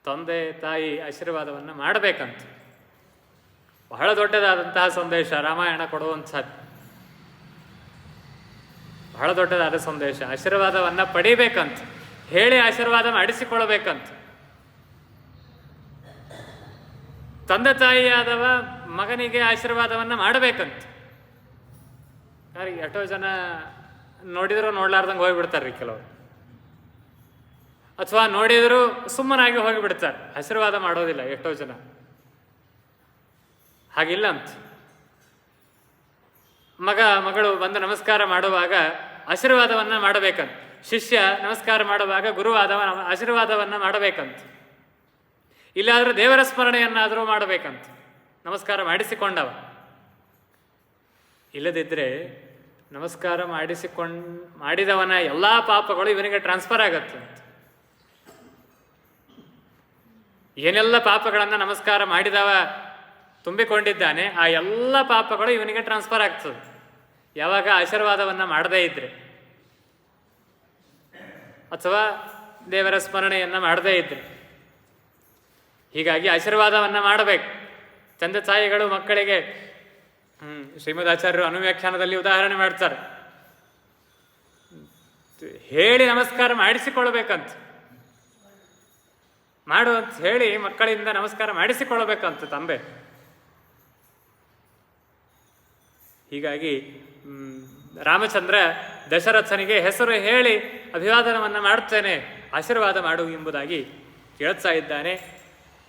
ತಂದೆ ತಾಯಿ ಆಶೀರ್ವಾದವನ್ನು ಮಾಡಬೇಕಂತ. ಬಹಳ ದೊಡ್ಡದಾದಂತಹ ಸಂದೇಶ ರಾಮಾಯಣ ಕೊಡುವಂಥದ್ದು. ಬಹಳ ದೊಡ್ಡದಾದ ಸಂದೇಶ. ಆಶೀರ್ವಾದವನ್ನು ಪಡಿಬೇಕಂತ ಹೇಳಿ ಆಶೀರ್ವಾದ ಮಾಡಿಸಿಕೊಳ್ಬೇಕಂತ. ತಂದೆ ತಾಯಿಯಾದವ ಮಗನಿಗೆ ಆಶೀರ್ವಾದವನ್ನು ಮಾಡಬೇಕಂತ. ಎಷ್ಟೋ ಜನ ನೋಡಿದ್ರು ನೋಡ್ಲಾರ್ದಂಗೆ ಹೋಗಿಬಿಡ್ತಾರೆ ರೀ ಕೆಲವರು, ಅಥವಾ ನೋಡಿದ್ರು ಸುಮ್ಮನಾಗಿ ಹೋಗಿಬಿಡ್ತಾರೆ, ಆಶೀರ್ವಾದ ಮಾಡೋದಿಲ್ಲ ಎಷ್ಟೋ ಜನ. ಹಾಗಿಲ್ಲ ಅಂತ. ಮಗಳು ಬಂದು ನಮಸ್ಕಾರ ಮಾಡುವಾಗ ಆಶೀರ್ವಾದವನ್ನು ಮಾಡಬೇಕಂತ. ಶಿಷ್ಯ ನಮಸ್ಕಾರ ಮಾಡುವಾಗ ಗುರುವಾದವ ಆಶೀರ್ವಾದವನ್ನು ಮಾಡಬೇಕಂತ. ಇಲ್ಲಾದರೂ ದೇವರ ಸ್ಮರಣೆಯನ್ನಾದರೂ ಮಾಡಬೇಕಂತ ನಮಸ್ಕಾರ ಮಾಡಿಸಿಕೊಂಡವ. ಇಲ್ಲದಿದ್ದರೆ ನಮಸ್ಕಾರ ಮಾಡಿದವನ ಎಲ್ಲ ಪಾಪಗಳು ಇವನಿಗೆ ಟ್ರಾನ್ಸ್ಫರ್ ಆಗತ್ತೆ ಅಂತ. ಏನೆಲ್ಲ ಪಾಪಗಳನ್ನು ನಮಸ್ಕಾರ ಮಾಡಿದವ ತುಂಬಿಕೊಂಡಿದ್ದಾನೆ ಆ ಎಲ್ಲ ಪಾಪಗಳು ಇವನಿಗೆ ಟ್ರಾನ್ಸ್ಫರ್ ಆಗ್ತದೆ ಯಾವಾಗ ಆಶೀರ್ವಾದವನ್ನು ಮಾಡದೇ ಇದ್ರೆ, ಅಥವಾ ದೇವರ ಸ್ಮರಣೆಯನ್ನು ಮಾಡದೇ ಇದ್ರೆ. ಹೀಗಾಗಿ ಆಶೀರ್ವಾದವನ್ನು ಮಾಡಬೇಕು. ತಂದೆ ತಾಯಿಗಳು ಮಕ್ಕಳಿಗೆ ಶ್ರೀಮದಾಚಾರ್ಯರು ಅನುವ್ಯಾಖ್ಯಾನದಲ್ಲಿ ಉದಾಹರಣೆ ಮಾಡ್ತಾರೆ. ಹೇಳಿ ನಮಸ್ಕಾರ ಮಾಡಿಸಿಕೊಳ್ಬೇಕಂತ, ಮಾಡು ಅಂತ ಹೇಳಿ ಮಕ್ಕಳಿಂದ ನಮಸ್ಕಾರ ಮಾಡಿಸಿಕೊಳ್ಬೇಕಂತ ತಂದೆ. ಹೀಗಾಗಿ ರಾಮಚಂದ್ರ ದಶರಥನಿಗೆ ಹೆಸರು ಹೇಳಿ ಅಭಿವಾದನವನ್ನು ಮಾಡುತ್ತೇನೆ, ಆಶೀರ್ವಾದ ಮಾಡು ಎಂಬುದಾಗಿ ಕೇಳ್ತಾ ಇದ್ದಾನೆ.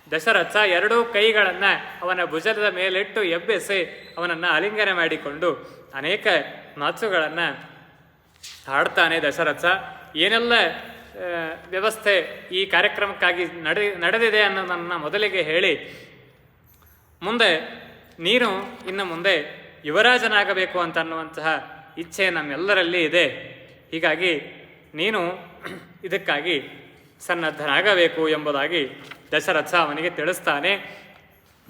ದಶರಥ ಎರಡೂ ಕೈಗಳನ್ನು ಅವನ ಭುಜದ ಮೇಲಿಟ್ಟು ಎಬ್ಬೆಸಿ ಅವನನ್ನು ಆಲಿಂಗನ ಮಾಡಿಕೊಂಡು ಅನೇಕ ಮಾತುಗಳನ್ನು ಹಾಡ್ತಾನೆ ದಶರಥ. ಏನೆಲ್ಲ ವ್ಯವಸ್ಥೆ ಈ ಕಾರ್ಯಕ್ರಮಕ್ಕಾಗಿ ನಡೆದಿದೆ ಅನ್ನೋದನ್ನು ಮೊದಲಿಗೆ ಹೇಳಿ, ಮುಂದೆ ನೀನು ಇನ್ನು ಮುಂದೆ ಯುವರಾಜನಾಗಬೇಕು ಅಂತ ಅನ್ನುವಂತಹ ಇಚ್ಛೆ ನಮ್ಮೆಲ್ಲರಲ್ಲಿ ಇದೆ. ಹೀಗಾಗಿ ನೀನು ಇದಕ್ಕಾಗಿ ಸನ್ನದ್ಧನಾಗಬೇಕು ಎಂಬುದಾಗಿ ದಶರಥ ಅವನಿಗೆ ತಿಳಿಸ್ತಾನೆ.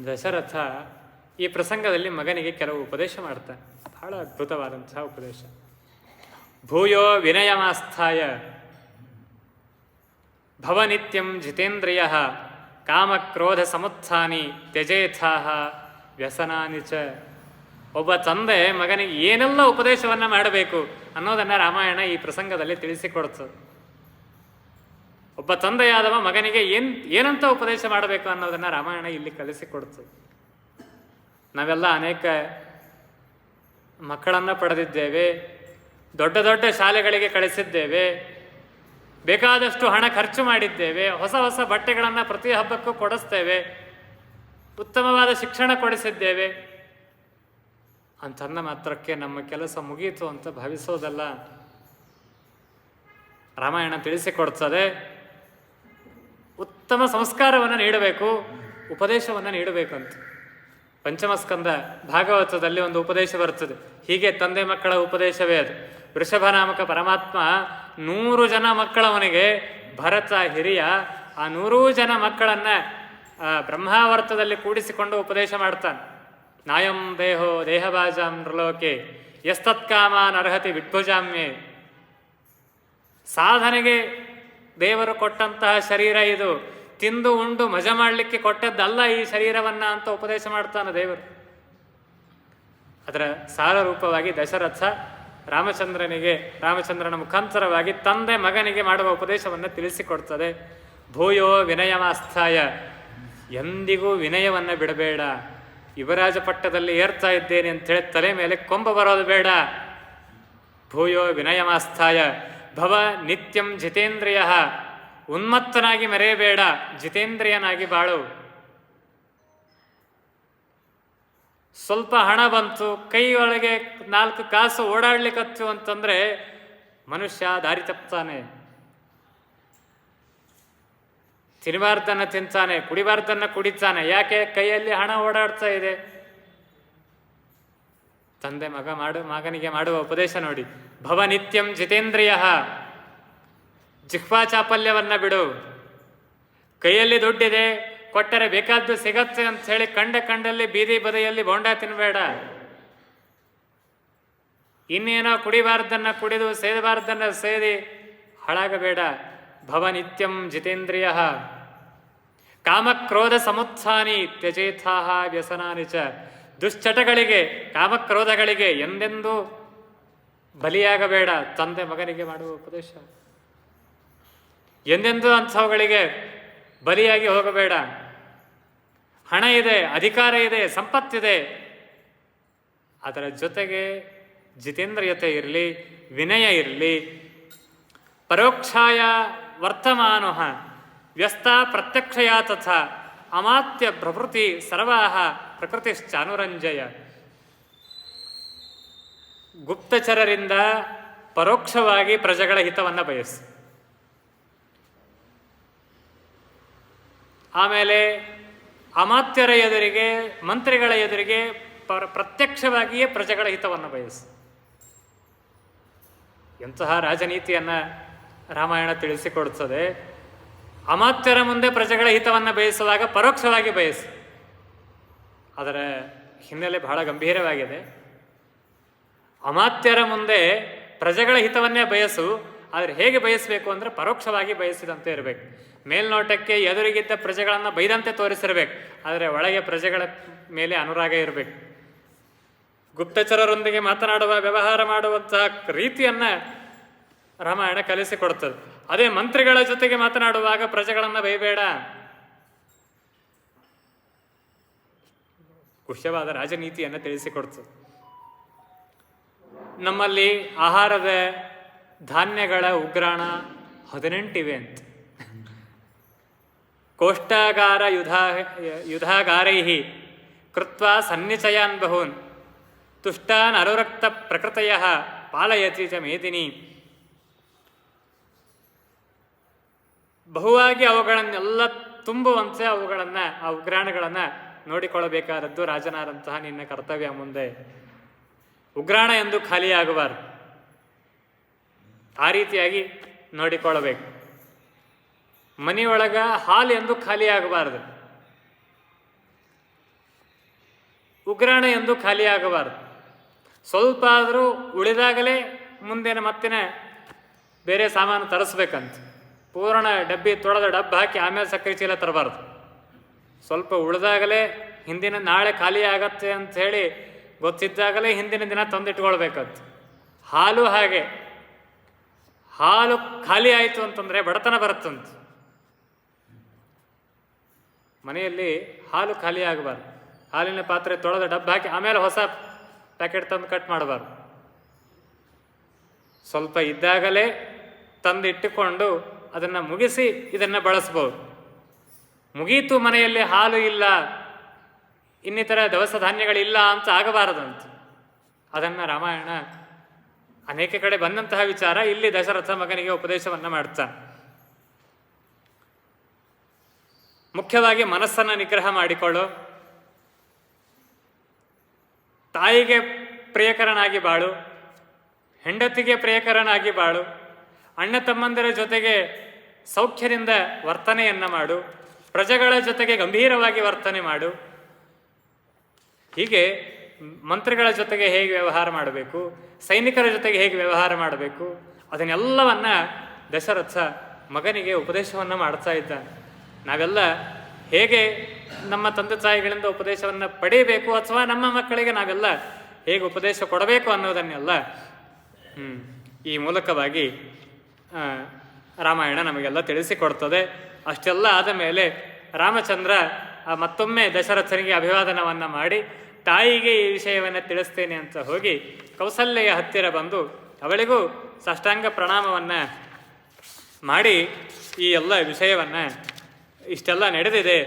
ದಶರಥ ಈ ಪ್ರಸಂಗದಲ್ಲಿ ಮಗನಿಗೆ ಕೆಲವು ಉಪದೇಶ ಮಾಡ್ತಾನೆ, ಬಹಳ ಅದ್ಭುತವಾದಂತಹ ಉಪದೇಶ. ಭೂಯೋ ವಿನಯಮಾಸ್ಥಾಯ ಭವನಿತ್ಯಂ ಜಿತೇಂದ್ರಿಯ ಕಾಮಕ್ರೋಧ ಸಮುತ್ಥಾನಿ ತ್ಯಜೇಥಾಹ ವ್ಯಸನಾನಿ ಚ. ಒಬ್ಬ ತಂದೆ ಮಗನಿಗೆ ಏನೆಲ್ಲ ಉಪದೇಶವನ್ನು ಮಾಡಬೇಕು ಅನ್ನೋದನ್ನು ರಾಮಾಯಣ ಈ ಪ್ರಸಂಗದಲ್ಲಿ ತಿಳಿಸಿಕೊಡ್ತದೆ. ಒಬ್ಬ ತಂದೆಯಾದವ ಮಗನಿಗೆ ಏನಂತ ಉಪದೇಶ ಮಾಡಬೇಕು ಅನ್ನೋದನ್ನು ರಾಮಾಯಣ ಇಲ್ಲಿ ಕಲಿಸಿಕೊಡ್ತದೆ. ನಾವೆಲ್ಲ ಅನೇಕ ಮಕ್ಕಳನ್ನು ಪಡೆದಿದ್ದೇವೆ, ದೊಡ್ಡ ದೊಡ್ಡ ಶಾಲೆಗಳಿಗೆ ಕಳಿಸಿದ್ದೇವೆ, ಬೇಕಾದಷ್ಟು ಹಣ ಖರ್ಚು ಮಾಡಿದ್ದೇವೆ, ಹೊಸ ಹೊಸ ಬಟ್ಟೆಗಳನ್ನು ಪ್ರತಿ ಹಬ್ಬಕ್ಕೂ ಕೊಡಿಸ್ತೇವೆ, ಉತ್ತಮವಾದ ಶಿಕ್ಷಣ ಕೊಡಿಸಿದ್ದೇವೆ. ಅಂತಂದ ಮಾತ್ರಕ್ಕೆ ನಮ್ಮ ಕೆಲಸ ಮುಗೀತು ಅಂತ ಭಾವಿಸೋದಲ್ಲ. ರಾಮಾಯಣ ತಿಳಿಸಿಕೊಡ್ತದೆ, ಉತ್ತಮ ಸಂಸ್ಕಾರವನ್ನು ನೀಡಬೇಕು, ಉಪದೇಶವನ್ನು ನೀಡಬೇಕಂತ. ಪಂಚಮಸ್ಕಂದ ಭಾಗವತದಲ್ಲಿ ಒಂದು ಉಪದೇಶ ಬರ್ತದೆ. ಹೀಗೆ ತಂದೆ ಮಕ್ಕಳ ಉಪದೇಶವೇ ಅದು. ವೃಷಭ ನಾಮಕ ಪರಮಾತ್ಮ 100 ಜನ ಮಕ್ಕಳವನಿಗೆ, ಭರತ ಹಿರಿಯ, ಆ 100 ಜನ ಮಕ್ಕಳನ್ನು ಬ್ರಹ್ಮಾವರ್ತದಲ್ಲಿ ಕೂಡಿಸಿಕೊಂಡು ಉಪದೇಶ ಮಾಡ್ತಾನೆ. ನಾಯಂ ದೇಹೋ ದೇಹಭಾಜಾಂ ನೃಲೋಕೆ ಯಸ್ತತ್ಕಾಮಾನ್ ಅರ್ಹತಿ ವಿಟ್ಭುಜಾಮ್ಯೆ. ಸಾಧನೆಗೆ ದೇವರು ಕೊಟ್ಟಂತಹ ಶರೀರ ಇದು, ತಿಂದು ಉಂಡು ಮಜಾ ಮಾಡಲಿಕ್ಕೆ ಕೊಟ್ಟದ್ದಲ್ಲ ಈ ಶರೀರವನ್ನ ಅಂತ ಉಪದೇಶ ಮಾಡ್ತಾನೆ ದೇವರು. ಅದರ ಸಾರರೂಪವಾಗಿ ದಶರಥ ರಾಮಚಂದ್ರನ ಮುಖಾಂತರವಾಗಿ ತಂದೆ ಮಗನಿಗೆ ಮಾಡುವ ಉಪದೇಶವನ್ನು ತಿಳಿಸಿಕೊಡ್ತದೆ. ಭೂಯೋ ವಿನಯಮಾಸ್ಥಾಯ, ಎಂದಿಗೂ ವಿನಯವನ್ನು ಬಿಡಬೇಡ. ಯುವರಾಜ ಪಟ್ಟದಲ್ಲಿ ಏರ್ತಾ ಇದ್ದೇನೆ ಅಂಥೇಳಿ ತಲೆ ಮೇಲೆ ಕೊಂಬ ಬರೋದು ಬೇಡ. ಭೂಯೋ ವಿನಯಮಾಸ್ಥಾಯ ಭವ ನಿತ್ಯಂ ಜಿತೇಂದ್ರಿಯ, ಉನ್ಮತ್ತನಾಗಿ ಮರೆಯಬೇಡ, ಜಿತೇಂದ್ರಿಯನಾಗಿ ಬಾಳು. ಸ್ವಲ್ಪ ಹಣ ಬಂತು, ಕೈ ಒಳಗೆ 4 ಕಾಸು ಓಡಾಡ್ಲಿಕ್ಕತ್ತು ಅಂತಂದ್ರೆ ಮನುಷ್ಯ ದಾರಿ ತಪ್ತಾನೆ. ತಿನ್ನಬಾರ್ದನ್ನ ತಿಂತಾನೆ, ಕುಡಿಬಾರ್ದನ್ನ ಕುಡಿತಾನೆ. ಯಾಕೆ? ಕೈಯಲ್ಲಿ ಹಣ ಓಡಾಡ್ತಾ ಇದೆ. ತಂದೆ ಮಗನಿಗೆ ಮಾಡುವ ಉಪದೇಶ ನೋಡಿ. ಭವ ನಿತ್ಯಂ ಜಿತೇಂದ್ರಿಯ, ಜಿಹ್ವಾ ಚಾಪಲ್ಯವನ್ನ ಬಿಡು. ಕೈಯಲ್ಲಿ ದುಡ್ಡಿದೆ, ಕೊಟ್ಟರೆ ಬೇಕಾದ್ದು ಸಿಗತ್ತೆ ಅಂತ ಹೇಳಿ ಕಂಡಲ್ಲಿ ಬೀದಿ ಬದಿಯಲ್ಲಿ ಬೋಂಡ ತಿನ್ನಬೇಡ. ಇನ್ನೇನೋ ಕುಡಿಬಾರ್ದನ್ನ ಕುಡಿದು ಸೇದಬಾರ್ದನ್ನ ಸೇದಿ ಹಾಳಾಗಬೇಡ. ಭವ ನಿತ್ಯಂ ಜಿತೇಂದ್ರಿಯ ಕಾಮಕ್ರೋಧ ಸಮುತ್ಥಾನಿ ತ್ಯಜೇಥಾಹ ವ್ಯಸನಾನಿ ಚ. ದುಶ್ಚಟಗಳಿಗೆ, ಕಾಮಕ್ರೋಧಗಳಿಗೆ ಎಂದೆಂದೂ ಬಲಿಯಾಗಬೇಡ. ತಂದೆ ಮಗನಿಗೆ ಮಾಡುವ ಉಪದೇಶ. ಎಂದೆಂದೂ ಅಂಥವುಗಳಿಗೆ ಬಲಿಯಾಗಿ ಹೋಗಬೇಡ. ಹಣ ಇದೆ, ಅಧಿಕಾರ ಇದೆ, ಸಂಪತ್ತಿದೆ, ಅದರ ಜೊತೆಗೆ ಜಿತೇಂದ್ರಿಯತೆ ಇರಲಿ, ವಿನಯ ಇರಲಿ. ಪರೋಕ್ಷಾಯ ವರ್ತಮಾನಃ ವ್ಯಸ್ತ ಪ್ರತ್ಯಕ್ಷಯ ತಥಾ ಅಮಾತ್ಯ ಪ್ರವೃತ್ತಿ ಸರ್ವಾಹ ಪ್ರಕೃತಿಶ್ಚಾನುರಂಜಯ. ಗುಪ್ತಚರರಿಂದ ಪರೋಕ್ಷವಾಗಿ ಪ್ರಜೆಗಳ ಹಿತವನ್ನು ಬಯಸು. ಆಮೇಲೆ ಅಮಾತ್ಯರ ಎದುರಿಗೆ, ಮಂತ್ರಿಗಳ ಎದುರಿಗೆ ಪ್ರತ್ಯಕ್ಷವಾಗಿಯೇ ಪ್ರಜೆಗಳ ಹಿತವನ್ನು ಬಯಸು. ಎಂತಹ ರಾಜನೀತಿಯನ್ನು ರಾಮಾಯಣ ತಿಳಿಸಿಕೊಡುತ್ತದೆ. ಅಮಾತ್ಯರ ಮುಂದೆ ಪ್ರಜೆಗಳ ಹಿತವನ್ನು ಬಯಸುವಾಗ ಪರೋಕ್ಷವಾಗಿ ಬಯಸು. ಅದರ ಹಿನ್ನೆಲೆ ಬಹಳ ಗಂಭೀರವಾಗಿದೆ. ಅಮಾತ್ಯರ ಮುಂದೆ ಪ್ರಜೆಗಳ ಹಿತವನ್ನೇ ಬಯಸು, ಆದರೆ ಹೇಗೆ ಬಯಸಬೇಕು ಅಂದರೆ ಪರೋಕ್ಷವಾಗಿ ಬಯಸಿದಂತೆ ಇರಬೇಕು. ಮೇಲ್ನೋಟಕ್ಕೆ ಎದುರಿಗಿದ್ದ ಪ್ರಜೆಗಳನ್ನು ಬೈದಂತೆ ತೋರಿಸಿರಬೇಕು, ಆದರೆ ಒಳಗೆ ಪ್ರಜೆಗಳ ಮೇಲೆ ಅನುರಾಗ ಇರಬೇಕು. ಗುಪ್ತಚರರೊಂದಿಗೆ ಮಾತನಾಡುವ, ವ್ಯವಹಾರ ಮಾಡುವಂತಹ ರೀತಿಯನ್ನು ರಾಮಾಯಣ ಕಲಿಸಿಕೊಡುತ್ತದೆ. ಅದೇ ಮಂತ್ರಿಗಳ ಜೊತೆಗೆ ಮಾತನಾಡುವಾಗ ಪ್ರಜೆಗಳನ್ನು ಬೈಬೇಡ. ಕುಶವಾದ ರಾಜನೀತಿಯನ್ನು ತಿಳಿಸಿಕೊಡ್ತದೆ. ನಮ್ಮಲ್ಲಿ ಆಹಾರದ ಧಾನ್ಯಗಳ ಉಗ್ರಾಣ 18 ಇವೆ ಅಂತ. ಕೋಷ್ಟಾಗಾರ ಯುಧಾಗಾರೈ ಕೃತ್ವಾ ಸನ್ನಿಚಯಾನ್ ಬಹೂನ್ ತುಷ್ಟಾನ್ ಅನುರಕ್ತ ಪ್ರಕೃತಯ ಪಾಲಯತಿ ಚ ಮೇದಿನಿ. ಬಹುವಾಗಿ ಅವುಗಳನ್ನೆಲ್ಲ ತುಂಬುವಂತೆ ಆ ಉಗ್ರಾಣಗಳನ್ನು ನೋಡಿಕೊಳ್ಳಬೇಕಾದದ್ದು ರಾಜನಾದಂತಹ ನಿನ್ನ ಕರ್ತವ್ಯ. ಮುಂದೆ ಉಗ್ರಾಣ ಎಂದು ಖಾಲಿಯಾಗಬಾರದು, ಆ ರೀತಿಯಾಗಿ ನೋಡಿಕೊಳ್ಳಬೇಕು. ಮನೆಯೊಳಗ ಹಾಲು ಎಂದು ಖಾಲಿಯಾಗಬಾರದು. ಉಗ್ರಾಣ ಎಂದು ಖಾಲಿಯಾಗಬಾರದು. ಸ್ವಲ್ಪ ಆದರೂ ಉಳಿದಾಗಲೇ ಮುಂದಿನ ಮತ್ತಿನ ಬೇರೆ ಸಾಮಾನು ತರಿಸ್ಬೇಕಂತ. ಪೂರ್ಣ ಡಬ್ಬಿ ತೊಳೆದ ಡಬ್ಬ ಹಾಕಿ ಆಮೇಲೆ ಸಕ್ಕರೆ ಚೀಲ ತರಬಾರ್ದು. ಸ್ವಲ್ಪ ಉಳಿದಾಗಲೇ ಹಿಂದಿನ ನಾಳೆ ಖಾಲಿ ಆಗತ್ತೆ ಅಂತ ಹೇಳಿ ಗೊತ್ತಿದ್ದಾಗಲೇ ಹಿಂದಿನ ದಿನ ತಂದಿಟ್ಕೊಳ್ಬೇಕಂತ. ಹಾಲು ಹಾಗೆ, ಹಾಲು ಖಾಲಿ ಆಯಿತು ಅಂತಂದರೆ ಬಡತನ ಬರುತ್ತಂತ. ಮನೆಯಲ್ಲಿ ಹಾಲು ಖಾಲಿ ಆಗಬಾರ್ದು. ಹಾಲಿನ ಪಾತ್ರೆ ತೊಳೆದ ಡಬ್ಬ ಹಾಕಿ ಆಮೇಲೆ ಹೊಸ ಪ್ಯಾಕೆಟ್ ತಂದು ಕಟ್ ಮಾಡಬಾರ್ದು. ಸ್ವಲ್ಪ ಇದ್ದಾಗಲೇ ತಂದಿಟ್ಟುಕೊಂಡು ಅದನ್ನು ಮುಗಿಸಿ ಇದನ್ನು ಬಳಸ್ಬೋದು. ಮುಗೀತು ಮನೆಯಲ್ಲಿ ಹಾಲು ಇಲ್ಲ, ಇನ್ನಿತರ ದವಸ ಧಾನ್ಯಗಳಿಲ್ಲ ಅಂತ ಆಗಬಾರದಂತ. ಅದನ್ನು ರಾಮಾಯಣ ಅನೇಕ ಕಡೆ ಬಂದಂತಹ ವಿಚಾರ ಇಲ್ಲಿ ದಶರಥ ಮಗನಿಗೆ ಉಪದೇಶವನ್ನು ಮಾಡ್ತಾನೆ. ಮುಖ್ಯವಾಗಿ ಮನಸ್ಸನ್ನು ನಿಗ್ರಹ ಮಾಡಿಕೊಳ್ಳು, ತಾಯಿಗೆ ಪ್ರಿಯಕರನಾಗಿ ಬಾಳು, ಹೆಂಡತಿಗೆ ಪ್ರಿಯಕರನಾಗಿ ಬಾಳು, ಅಣ್ಣ ತಮ್ಮಂದಿರ ಜೊತೆಗೆ ಸೌಖ್ಯದಿಂದ ವರ್ತನೆಯನ್ನು ಮಾಡು, ಪ್ರಜೆಗಳ ಜೊತೆಗೆ ಗಂಭೀರವಾಗಿ ವರ್ತನೆ ಮಾಡು. ಹೀಗೆ ಮಂತ್ರಿಗಳ ಜೊತೆಗೆ ಹೇಗೆ ವ್ಯವಹಾರ ಮಾಡಬೇಕು, ಸೈನಿಕರ ಜೊತೆಗೆ ಹೇಗೆ ವ್ಯವಹಾರ ಮಾಡಬೇಕು, ಅದನ್ನೆಲ್ಲವನ್ನ ದಶರಥ ಮಗನಿಗೆ ಉಪದೇಶವನ್ನು ಮಾಡ್ತಾ ಇದ್ದಾನೆ. ನಾವೆಲ್ಲ ಹೇಗೆ ನಮ್ಮ ತಂದೆ ತಾಯಿಗಳಿಂದ ಉಪದೇಶವನ್ನು ಪಡೆಯಬೇಕು ಅಥವಾ ನಮ್ಮ ಮಕ್ಕಳಿಗೆ ನಾವೆಲ್ಲ ಹೇಗೆ ಉಪದೇಶ ಕೊಡಬೇಕು ಅನ್ನೋದನ್ನೆಲ್ಲ ಈ ಮೂಲಕವಾಗಿ ರಾಮಾಯಣ ನಮಗೆಲ್ಲ ತಿಳಿಸಿಕೊಡ್ತದೆ. ಅಷ್ಟೆಲ್ಲ ಆದ ಮೇಲೆ ರಾಮಚಂದ್ರ ಮತ್ತೊಮ್ಮೆ ದಶರಥನಿಗೆ ಅಭಿವಾದನವನ್ನು ಮಾಡಿ ತಾಯಿಗೆ ಈ ವಿಷಯವನ್ನು ತಿಳಿಸ್ತೇನೆ ಅಂತ ಹೋಗಿ ಕೌಸಲ್ಯೆಯ ಹತ್ತಿರ ಬಂದು ಅವಳಿಗೂ ಸಾಷ್ಟಾಂಗ ಪ್ರಣಾಮವನ್ನು ಮಾಡಿ ಈ ಎಲ್ಲ ವಿಷಯವನ್ನು ಇಷ್ಟೆಲ್ಲ ನಡೆದಿದೆ,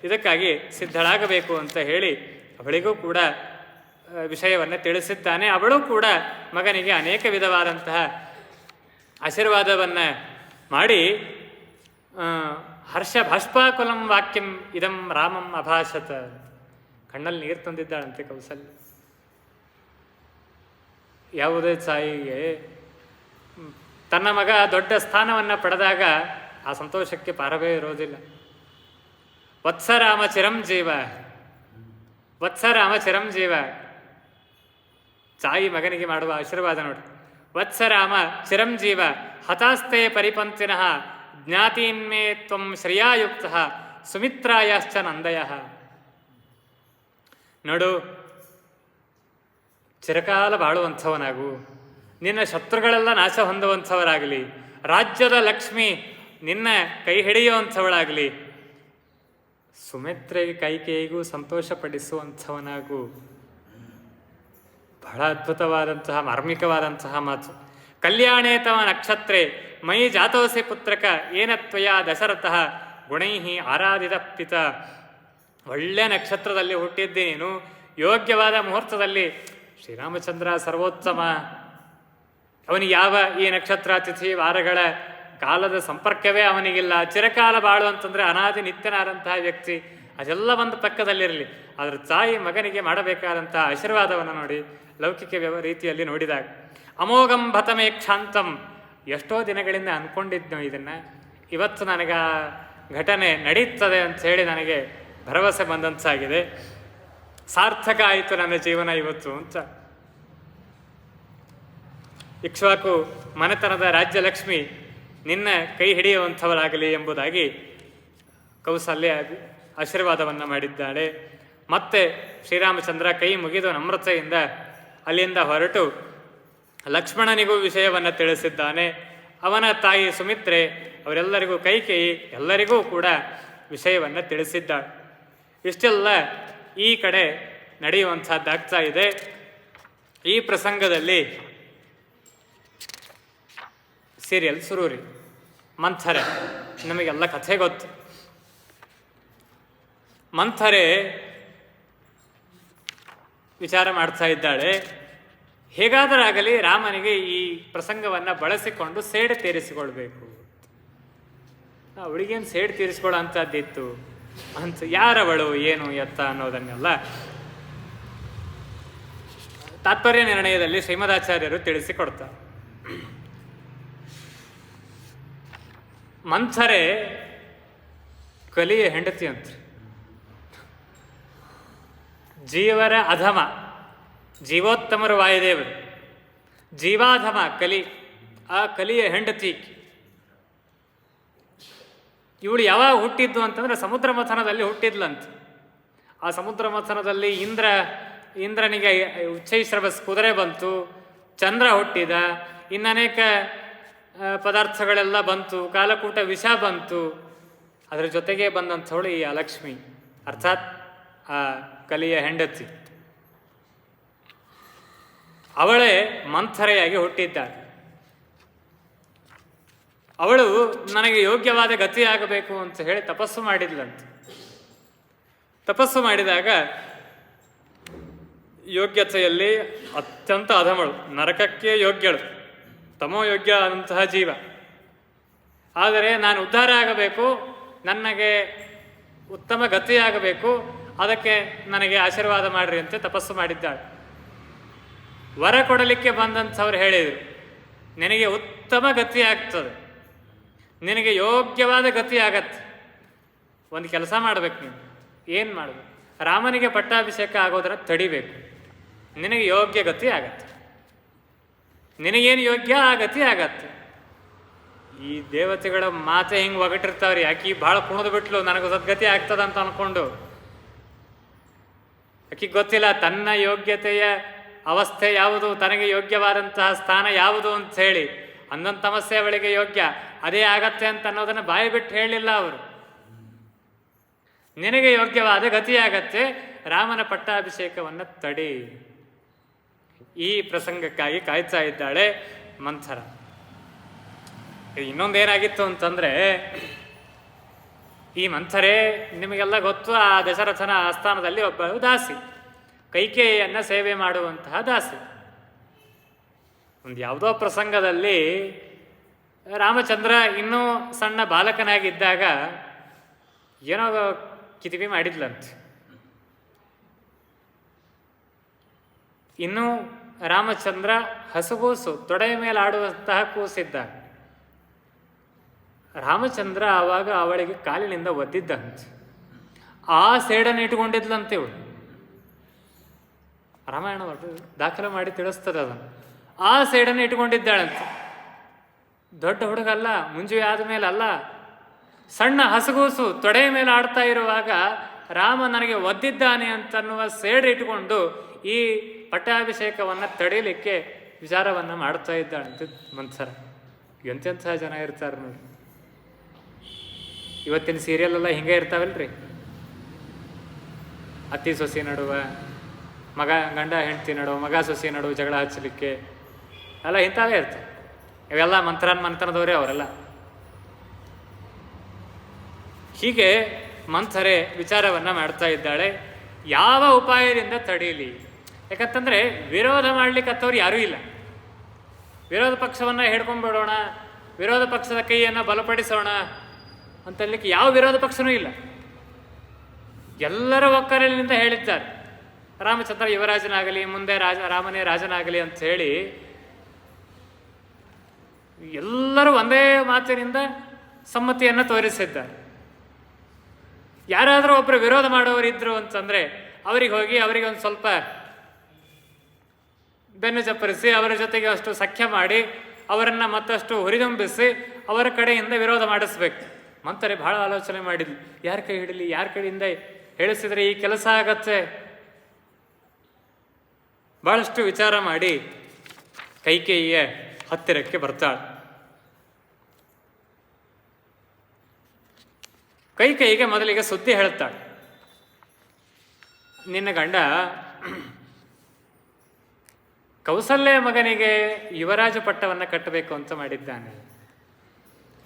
ಇದಕ್ಕಾಗಿ ಸಿದ್ಧಳಾಗಬೇಕು ಅಂತ ಹೇಳಿ ಅವಳಿಗೂ ಕೂಡ ವಿಷಯವನ್ನು ತಿಳಿಸಿದ್ದಾನೆ. ಅವಳು ಕೂಡ ಮಗನಿಗೆ ಅನೇಕ ವಿಧವಾದಂತಹ ಆಶೀರ್ವಾದವನ್ನು ಮಾಡಿ ಹರ್ಷ ಭಾಷ್ಪಾಕುಲಂ ವಾಕ್ಯಂ ಇದಂ ರಾಮಂ ಅಭಾಷತ, ಕಣ್ಣಲ್ಲಿ ನೀರು ತಂದಿದ್ದಾಳಂತೆ ಕೌಸಲ್ಯ. ಯಾವುದೇ ತಾಯಿಗೆ ತನ್ನ ಮಗ ದೊಡ್ಡ ಸ್ಥಾನವನ್ನು ಪಡೆದಾಗ ಆ ಸಂತೋಷಕ್ಕೆ ಪಾರವೇ ಇರೋದಿಲ್ಲ. ವತ್ಸರಾಮ ಚಿರಂಜೀವ, ವತ್ಸರಾಮ ಚಿರಂಜೀವ, ತಾಯಿ ಮಗನಿಗೆ ಮಾಡುವ ಆಶೀರ್ವಾದ ನೋಡಿ. ವತ್ಸರಾಮ ಚಿರಂಜೀವ ಹತಾಸ್ತೆ ಪರಿಪಂಥಿನಃ ಜ್ಞಾತೀನ್ಮೇ ತ್ವಂ ಶ್ರೇಯಾಯುಕ್ತ ಸುಮಿತ್ರಾಯಾಶ್ಚ ನಂದಯ. ನೋಡು, ಚಿರಕಾಲ ಬಾಳುವಂಥವನಾಗು, ನಿನ್ನ ಶತ್ರುಗಳೆಲ್ಲ ನಾಶ ಹೊಂದುವಂಥವರಾಗಲಿ, ರಾಜ್ಯದ ಲಕ್ಷ್ಮಿ ನಿನ್ನ ಕೈ ಹಿಡಿಯುವಂಥವಳಾಗಲಿ, ಸುಮಿತ್ರೆಗೆ ಕೈಕೇಯಿಗೂ ಸಂತೋಷಪಡಿಸುವಂಥವನಾಗು. ಬಹಳ ಅದ್ಭುತವಾದಂತಹ ಮಾರ್ಮಿಕವಾದಂತಹ ಮಾತು. ಕಲ್ಯಾಣೇ ತವ ನಕ್ಷತ್ರೇ ಮಯಿ ಜಾತೋಸಿ ಪುತ್ರಕ ಏನ ತ್ವಯ ದಶರಥಃ ಗುಣೈಹಿ ಆರಾಧಿತ ಪಿತ. ಒಳ್ಳೆಯ ನಕ್ಷತ್ರದಲ್ಲಿ ಹುಟ್ಟಿದ್ದೆ ನೀನು, ಯೋಗ್ಯವಾದ ಮುಹೂರ್ತದಲ್ಲಿ. ಶ್ರೀರಾಮಚಂದ್ರ ಸರ್ವೋತ್ತಮ, ಅವನಿಗೆ ಯಾವ ಈ ನಕ್ಷತ್ರ ತಿಥಿ ವಾರಗಳ ಕಾಲದ ಸಂಪರ್ಕವೇ ಅವನಿಗಿಲ್ಲ. ಚಿರಕಾಲ ಬಾಳು ಅಂತಂದರೆ ಅನಾದಿ ನಿತ್ಯನಾದಂತಹ ವ್ಯಕ್ತಿ. ಅದೆಲ್ಲ ಒಂದು ಪಕ್ಕದಲ್ಲಿರಲಿ, ಅದರ ತಾಯಿ ಮಗನಿಗೆ ಮಾಡಬೇಕಾದಂತಹ ಆಶೀರ್ವಾದವನ್ನು ನೋಡಿ ಲೌಕಿಕ ರೀತಿಯಲ್ಲಿ ನೋಡಿದಾಗ ಅಮೋಘಂ ಭತಮೇ ಕ್ಷಾಂತಂ. ಎಷ್ಟೋ ದಿನಗಳಿಂದ ಅಂದ್ಕೊಂಡಿದ್ನು ಇದನ್ನು, ಇವತ್ತು ನನಗೆ ಆ ಘಟನೆ ನಡೀತದೆ ಅಂತ ಹೇಳಿ ನನಗೆ ಭರವಸೆ ಬಂದಂತಾಗಿದೆ. ಸಾರ್ಥಕ ಆಯಿತು ನನ್ನ ಜೀವನ ಇವತ್ತು ಅಂತ. ಇಕ್ಷ್ವಾಕು ಮನೆತನದ ರಾಜ್ಯಲಕ್ಷ್ಮಿ ನಿನ್ನ ಕೈ ಹಿಡಿಯುವಂಥವರಾಗಲಿ ಎಂಬುದಾಗಿ ಕೌಸಲ್ಯ ಆಶೀರ್ವಾದವನ್ನು ಮಾಡಿದ್ದಾಳೆ. ಮತ್ತೆ ಶ್ರೀರಾಮಚಂದ್ರ ಕೈ ಮುಗಿದು ನಮ್ರತೆಯಿಂದ ಅಲ್ಲಿಂದ ಹೊರಟು ಲಕ್ಷ್ಮಣನಿಗೂ ವಿಷಯವನ್ನು ತಿಳಿಸಿದ್ದಾನೆ. ಅವನ ತಾಯಿ ಸುಮಿತ್ರೆ, ಅವರೆಲ್ಲರಿಗೂ ಕೈಕೇಯಿ, ಎಲ್ಲರಿಗೂ ಕೂಡ ವಿಷಯವನ್ನು ತಿಳಿಸಿದ್ದಾಳೆ. ಇಷ್ಟೆಲ್ಲ ಈ ಕಡೆ ನಡೆಯುವಂಥದ್ದಾಗ್ತಾ ಇದೆ. ಈ ಪ್ರಸಂಗದಲ್ಲಿ ಸೀರಿಯಲ್ ಸುರೂರಿ ಮಂಥರೆ, ನಮಗೆಲ್ಲ ಕಥೆ ಗೊತ್ತು. ಮಂಥರೆ ವಿಚಾರ ಮಾಡ್ತಾ ಇದ್ದಾಳೆ, ಹೇಗಾದರಾಗಲಿ ರಾಮನಿಗೆ ಈ ಪ್ರಸಂಗವನ್ನು ಬಳಸಿಕೊಂಡು ಸೇಡು ತೀರಿಸಿಕೊಳ್ಬೇಕು. ಅವಳಿಗೇನು ಸೇಡು ತೀರಿಸ್ಕೊಳ್ಳೋ ಅಂಥದ್ದಿತ್ತು ಅಂತ, ಯಾರವಳು ಏನು ಎತ್ತ ಅನ್ನೋದನ್ನೆಲ್ಲ ತಾತ್ಪರ್ಯ ನಿರ್ಣಯದಲ್ಲಿ ಶ್ರೀಮದಾಚಾರ್ಯರು ತಿಳಿಸಿಕೊಡ್ತಾರೆ. ಮಂಥರೆ ಕಲಿಯ ಹೆಂಡತಿ ಅಂತ, ಜೀವರ ಅಧಮ, ಜೀವೋತ್ತಮರು ವಾಯುದೇವರು, ಜೀವಾಧಮ ಕಲಿ, ಆ ಕಲಿಯ ಹೆಂಡತಿ. ಇವಳು ಯಾವಾಗ ಹುಟ್ಟಿದ್ದು ಅಂತಂದರೆ ಸಮುದ್ರ ಮಥನದಲ್ಲಿ ಹುಟ್ಟಿದ್ಲಂತ. ಆ ಸಮುದ್ರ ಮಥನದಲ್ಲಿ ಇಂದ್ರನಿಗೆ ಉಚ್ಚೈಶ್ರವಸ್ ಕುದುರೆ ಬಂತು, ಚಂದ್ರ ಹುಟ್ಟಿದ, ಇನ್ನನೇಕ ಪದಾರ್ಥಗಳೆಲ್ಲ ಬಂತು, ಕಾಲಕೂಟ ವಿಷ ಬಂತು. ಅದರ ಜೊತೆಗೆ ಬಂದಂಥವಳು ಈ ಅಲಕ್ಷ್ಮಿ, ಅರ್ಥಾತ್ ಆ ಕಲಿಯ ಹೆಂಡತಿ. ಅವಳೇ ಮಂಥರೆಯಾಗಿ ಹುಟ್ಟಿದ್ದಾಳೆ. ಅವಳು ನನಗೆ ಯೋಗ್ಯವಾದ ಗತಿಯಾಗಬೇಕು ಅಂತ ಹೇಳಿ ತಪಸ್ಸು ಮಾಡಿದ್ಲಂತೆ. ತಪಸ್ಸು ಮಾಡಿದಾಗ ಯೋಗ್ಯತೆಯಲ್ಲಿ ಅತ್ಯಂತ ಅಧಮಳು, ನರಕಕ್ಕೆ ಯೋಗ್ಯಳು, ತಮೋಯೋಗ್ಯ ಆದಂತಹ ಜೀವ. ಆದರೆ ನಾನು ಉದ್ಧಾರ ಆಗಬೇಕು, ನನಗೆ ಉತ್ತಮ ಗತಿಯಾಗಬೇಕು, ಅದಕ್ಕೆ ನನಗೆ ಆಶೀರ್ವಾದ ಮಾಡ್ರಿ ಅಂತ ತಪಸ್ಸು ಮಾಡಿದ್ದಾಳೆ. ವರ ಕೊಡಲಿಕ್ಕೆ ಬಂದಂಥವ್ರು ಹೇಳಿದರು, ನಿನಗೆ ಉತ್ತಮ ಗತಿ ಆಗ್ತದೆ, ನಿನಗೆ ಯೋಗ್ಯವಾದ ಗತಿ ಆಗತ್ತೆ. ಒಂದು ಕೆಲಸ ಮಾಡಬೇಕು, ನೀನು ಏನು ಮಾಡಬೇಕು? ರಾಮನಿಗೆ ಪಟ್ಟಾಭಿಷೇಕ ಆಗೋದನ್ನು ತಡಿಬೇಕು, ನಿನಗೆ ಯೋಗ್ಯ ಗತಿ ಆಗತ್ತೆ. ನಿನಗೇನು ಯೋಗ್ಯ ಆ ಗತಿ ಆಗತ್ತೆ. ಈ ದೇವತೆಗಳ ಮಾತೆ ಹಿಂಗೆ ಒಗಟಿರ್ತಾವ್ರಿ, ಆಕಿ ಭಾಳ ಕುಣಿದು ಬಿಟ್ಲು, ನನಗೆ ಸದ್ಗತಿ ಆಗ್ತದಂತ ಅಂದ್ಕೊಂಡು. ಆಕಿಗೆ ಗೊತ್ತಿಲ್ಲ ತನ್ನ ಯೋಗ್ಯತೆಯ ಅವಸ್ಥೆ ಯಾವುದು, ತನಗೆ ಯೋಗ್ಯವಾದಂತಹ ಸ್ಥಾನ ಯಾವುದು ಅಂತ ಹೇಳಿ. ಅಂದೊಂದು ತಮಸ್ಸೆ ಅವಳಿಗೆ ಯೋಗ್ಯ, ಅದೇ ಆಗತ್ತೆ ಅಂತ ಅನ್ನೋದನ್ನು ಬಾಯಿ ಬಿಟ್ಟು ಹೇಳಲಿಲ್ಲ ಅವರು. ನಿನಗೆ ಯೋಗ್ಯವಾದ ಗತಿಯಾಗತ್ತೆ, ರಾಮನ ಪಟ್ಟಾಭಿಷೇಕವನ್ನು ತಡಿ. ಈ ಪ್ರಸಂಗಕ್ಕಾಗಿ ಕಾಯ್ತಾ ಇದ್ದಾಳೆ ಮಂಥರ. ಇನ್ನೊಂದೇನಾಗಿತ್ತು ಅಂತಂದರೆ, ಈ ಮಂಥರೆ ನಿಮಗೆಲ್ಲ ಗೊತ್ತು, ಆ ದಶರಥನ ಆಸ್ಥಾನದಲ್ಲಿ ಒಬ್ಬಳು ದಾಸಿ, ಕೈಕೇಯಿಯನ್ನು ಸೇವೆ ಮಾಡುವಂತಹ ದಾಸಿ. ಒಂದು ಯಾವುದೋ ಪ್ರಸಂಗದಲ್ಲಿ ರಾಮಚಂದ್ರ ಇನ್ನೂ ಸಣ್ಣ ಬಾಲಕನಾಗಿದ್ದಾಗ ಏನೋ ಕಿತಿಬಿ ಮಾಡಿದ್ಲಂತೆ. ಇನ್ನೂ ರಾಮಚಂದ್ರ ಹಸುಗೂಸು, ತೊಡೆಯ ಮೇಲೆ ಆಡುವಂತಹ ಕೂಸಿದ್ದ. ರಾಮಚಂದ್ರ ಆವಾಗ ಅವಳಿಗೆ ಕಾಲಿನಿಂದ ಒದ್ದಿದ್ದಂತೆ. ಆ ಸೇಡನ್ನು ಇಟ್ಕೊಂಡಿದ್ಲಂತೆ ಇವಳು. ರಾಮಾಯಣ ದಾಖಲೆ ಮಾಡಿ ತಿಳಿಸ್ತದೆ ಅದನ್ನು. ಆ ಸೇಡನ್ನು ಇಟ್ಕೊಂಡಿದ್ದಾಳಂತೆ. ದೊಡ್ಡ ಹುಡುಗ ಅಲ್ಲ, ಮುಂಜುವೆ ಆದ ಮೇಲೆ ಅಲ್ಲ, ಸಣ್ಣ ಹಸುಗೂಸು ತೊಡೆಯ ಮೇಲೆ ಆಡ್ತಾ ಇರುವಾಗ ರಾಮ ನನಗೆ ಒದ್ದಿದ್ದಾನೆ ಅಂತನ್ನುವ ಸೇಡು ಇಟ್ಕೊಂಡು ಈ ಪಟ್ಟಾಭಿಷೇಕವನ್ನು ತಡೀಲಿಕ್ಕೆ ವಿಚಾರವನ್ನು ಮಾಡ್ತಾ ಇದ್ದಾಳಂತೆ ಮಂಥರ. ಎಂತೆಂಥ ಜನ ಇರ್ತಾರೆ ನೋಡಿ. ಇವತ್ತಿನ ಸೀರಿಯಲೆಲ್ಲ ಹಿಂಗೆ ಇರ್ತಾವಲ್ರಿ, ಅತ್ತಿ ಸೊಸೆ ನಡುವ, ಗಂಡ ಹೆಂಡತಿ ನಡುವ, ಮಗ ಸೊಸೆ ನಡುವ ಜಗಳ ಹಚ್ಚಲಿಕ್ಕೆ ಎಲ್ಲ ಇಂಥವೇ ಇರ್ತವೆ. ಇವೆಲ್ಲ ಮಂಥನದವರೇ ಅವರೆಲ್ಲ. ಹೀಗೆ ಮಂಥರೆ ವಿಚಾರವನ್ನು ಮಾಡ್ತಾ ಇದ್ದಾಳೆ, ಯಾವ ಉಪಾಯದಿಂದ ತಡೀಲಿ. ಯಾಕಂತಂದರೆ ವಿರೋಧ ಮಾಡ್ಲಿಕ್ಕತ್ತವ್ರು ಯಾರೂ ಇಲ್ಲ. ವಿರೋಧ ಪಕ್ಷವನ್ನು ಹಿಡ್ಕೊಂಡ್ಬಿಡೋಣ, ವಿರೋಧ ಪಕ್ಷದ ಕೈಯನ್ನು ಬಲಪಡಿಸೋಣ ಅಂತಲಿಕ್ಕೆ ಯಾವ ವಿರೋಧ ಪಕ್ಷನೂ ಇಲ್ಲ. ಎಲ್ಲರ ಒಕ್ಕಲಿನಿಂದ ಹೇಳಿದ್ದಾರೆ, ರಾಮಚಂದ್ರ ಯುವರಾಜನಾಗಲಿ, ಮುಂದೆ ರಾಮನೇ ರಾಜನಾಗಲಿ ಅಂತ ಹೇಳಿ ಎಲ್ಲರೂ ಒಂದೇ ಮಾತಿನಿಂದ ಸಮ್ಮತಿಯನ್ನು ತೋರಿಸಿದ್ದಾರೆ. ಯಾರಾದರೂ ಒಬ್ಬರು ವಿರೋಧ ಮಾಡೋರಿದ್ರು ಅಂತಂದರೆ ಅವರಿಗೆ ಹೋಗಿ ಅವರಿಗೆ ಒಂದು ಸ್ವಲ್ಪ ಬೆನ್ನು ಚಪ್ಪರಿಸಿ ಅವರ ಜೊತೆಗೆ ಅಷ್ಟು ಸಖ್ಯ ಮಾಡಿ ಅವರನ್ನು ಮತ್ತಷ್ಟು ಹುರಿದುಂಬಿಸಿ ಅವರ ಕಡೆಯಿಂದ ವಿರೋಧ ಮಾಡಿಸ್ಬೇಕು. ಮಂಥರೆ ಭಾಳ ಆಲೋಚನೆ ಮಾಡಿದ್ಲು, ಯಾರ ಕೈ ಹಿಡಲಿ, ಯಾರ ಕಡೆಯಿಂದ ಹೇಳಿಸಿದರೆ ಈ ಕೆಲಸ ಆಗತ್ತೆ. ಭಾಳಷ್ಟು ವಿಚಾರ ಮಾಡಿ ಕೈಕೇಯಿಯ ಹತ್ತಿರಕ್ಕೆ ಬರ್ತಾಳೆ. ಕೈಕೇಯಿಗೆ ಮೊದಲಿಗೆ ಸುದ್ದಿ ಹೇಳ್ತಾಳೆ, ನಿನ್ನ ಗಂಡ ಕೌಸಲ್ಯ ಮಗನಿಗೆ ಯುವರಾಜ ಪಟ್ಟವನ್ನು ಕಟ್ಟಬೇಕು ಅಂತ ಮಾಡಿದ್ದಾನೆ.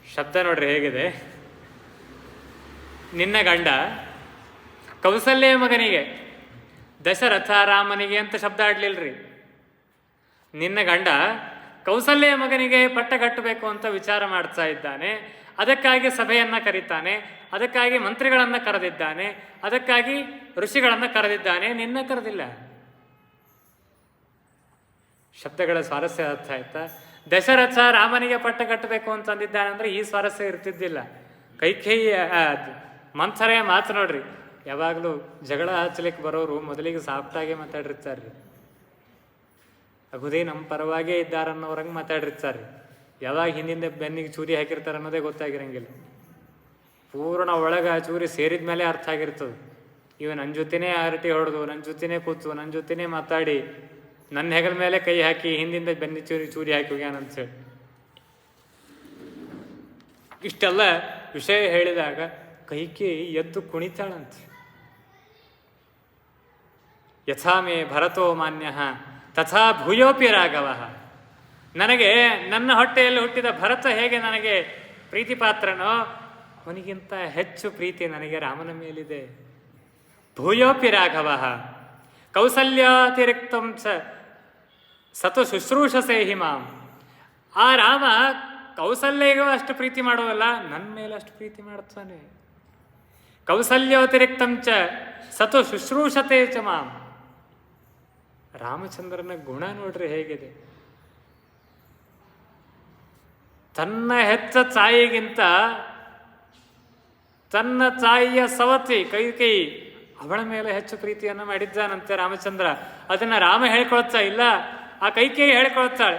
ಶಬ್ದ ನೋಡ್ರಿ ಹೇಗಿದೆ. ನಿನ್ನ ಗಂಡ ಕೌಸಲ್ಯ ಮಗನಿಗೆ, ದಶರಥ ರಾಮನಿಗೆ ಅಂತ ಶಬ್ದ ಆಡ್ಲಿಲ್ರಿ. ನಿನ್ನ ಗಂಡ ಕೌಸಲ್ಯ ಮಗನಿಗೆ ಪಟ್ಟ ಕಟ್ಟಬೇಕು ಅಂತ ವಿಚಾರ ಮಾಡ್ತಾ ಇದ್ದಾನೆ. ಅದಕ್ಕಾಗಿ ಸಭೆಯನ್ನು ಕರೀತಾನೆ, ಅದಕ್ಕಾಗಿ ಮಂತ್ರಿಗಳನ್ನು ಕರೆದಿದ್ದಾನೆ, ಅದಕ್ಕಾಗಿ ಋಷಿಗಳನ್ನು ಕರೆದಿದ್ದಾನೆ, ನಿನ್ನ ಕರೆದಿಲ್ಲ. ಶಬ್ದಗಳ ಸ್ವಾರಸ್ಯ ಅರ್ಥ ಆಯ್ತಾ? ದಶರಥ ರಾಮನಿಗೆ ಪಟ್ಟ ಕಟ್ಟಬೇಕು ಅಂತಂದಿದ್ದಾನೆ ಅಂದರೆ ಈ ಸ್ವಾರಸ್ಯ ಇರ್ತಿದ್ದಿಲ್ಲ. ಕೈಕೇಯಿಯ ಮಂಥರೆಯ ಮಾತು ನೋಡ್ರಿ, ಯಾವಾಗಲೂ ಜಗಳ ಹಚ್ಚಲಿಕ್ಕೆ ಬರೋರು ಮೊದಲಿಗೆ ಸಾಫ್ಟಾಗೆ ಮಾತಾಡಿರ್ತಾರೆ ರೀ. ಅಗುದೇ ನಮ್ಮ ಪರವಾಗೇ ಇದ್ದಾರನ್ನೋರಂಗೆ ಮಾತಾಡಿರ್ತಾರೆ. ಯಾವಾಗ ಹಿಂದಿಂದ ಬೆನ್ನಿಗೆ ಚೂರಿ ಹಾಕಿರ್ತಾರೆ ಅನ್ನೋದೇ ಗೊತ್ತಾಗಿರಂಗಿಲ್ಲ. ಪೂರ್ಣ ಒಳಗೆ ಆ ಚೂರಿ ಸೇರಿದ ಮೇಲೆ ಅರ್ಥ ಆಗಿರ್ತದೆ. ಇವ ನನ್ನ ಜೊತೆನೇ ಹರಟಿ ಹೊಡೆದು, ನನ್ನ ಜೊತೆನೇ ಕೂತು, ನನ್ನ ಜೊತೆನೇ ಮಾತಾಡಿ, ನನ್ನ ಹೆಗಲ ಮೇಲೆ ಕೈ ಹಾಕಿ ಹಿಂದಿಂದ ಬೆನ್ನಿ ಚೂರಿ ಹಾಕಿ ಹೋಗ್ಯಾನಂತೇಳಿ. ಇಷ್ಟೆಲ್ಲ ವಿಷಯ ಹೇಳಿದಾಗ ಕೈಕೇಯಿ ಎದ್ದು ಕುಣಿತಾಳಂತೆ. ಯಥಾ ಮೇ ಭರತೋ ಮಾನ್ಯ ತಥಾ ಭೂಯೋಪಿ ರಾಘವ. ನನಗೆ ನನ್ನ ಹೊಟ್ಟೆಯಲ್ಲಿ ಹುಟ್ಟಿದ ಭರತ ಹೇಗೆ ನನಗೆ ಪ್ರೀತಿ ಪಾತ್ರನೋ, ಅವನಿಗಿಂತ ಹೆಚ್ಚು ಪ್ರೀತಿ ನನಗೆ ರಾಮನ ಮೇಲಿದೆ. ಭೂಯೋಪಿ ರಾಘವ ಕೌಸಲ್ಯಾತಿರಿಕ್ತಂ ಸತು ಶುಶ್ರೂಷಸೇ ಹಿಮಾಂ. ಆ ರಾಮ ಕೌಸಲ್ಯಗೂ ಅಷ್ಟು ಪ್ರೀತಿ ಮಾಡೋದಲ್ಲ, ನನ್ನ ಮೇಲೆ ಅಷ್ಟು ಪ್ರೀತಿ ಮಾಡ್ತಾನೆ. ಕೌಸಲ್ಯೋತಿರಿಕ್ತಂ ಸತು ಶುಶ್ರೂಷತೆ ಚ ಮಾಂ. ರಾಮಚಂದ್ರನ ಗುಣ ನೋಡ್ರಿ ಹೇಗಿದೆ. ತನ್ನ ಹೆತ್ತ ತಾಯಿಗಿಂತ ತನ್ನ ತಾಯಿಯ ಸವತಿ ಕೈಕೇಯಿ ಅವಳ ಮೇಲೆ ಹೆಚ್ಚು ಪ್ರೀತಿಯನ್ನು ಮಾಡಿದ್ದಾನಂತೆ ರಾಮಚಂದ್ರ. ಅದನ್ನ ರಾಮ ಹೇಳ್ಕೊಳ್ತಾ ಇಲ್ಲ, ಆ ಕೈಕೇಯಿ ಹೇಳ್ಕೊಳ್ತಾಳೆ.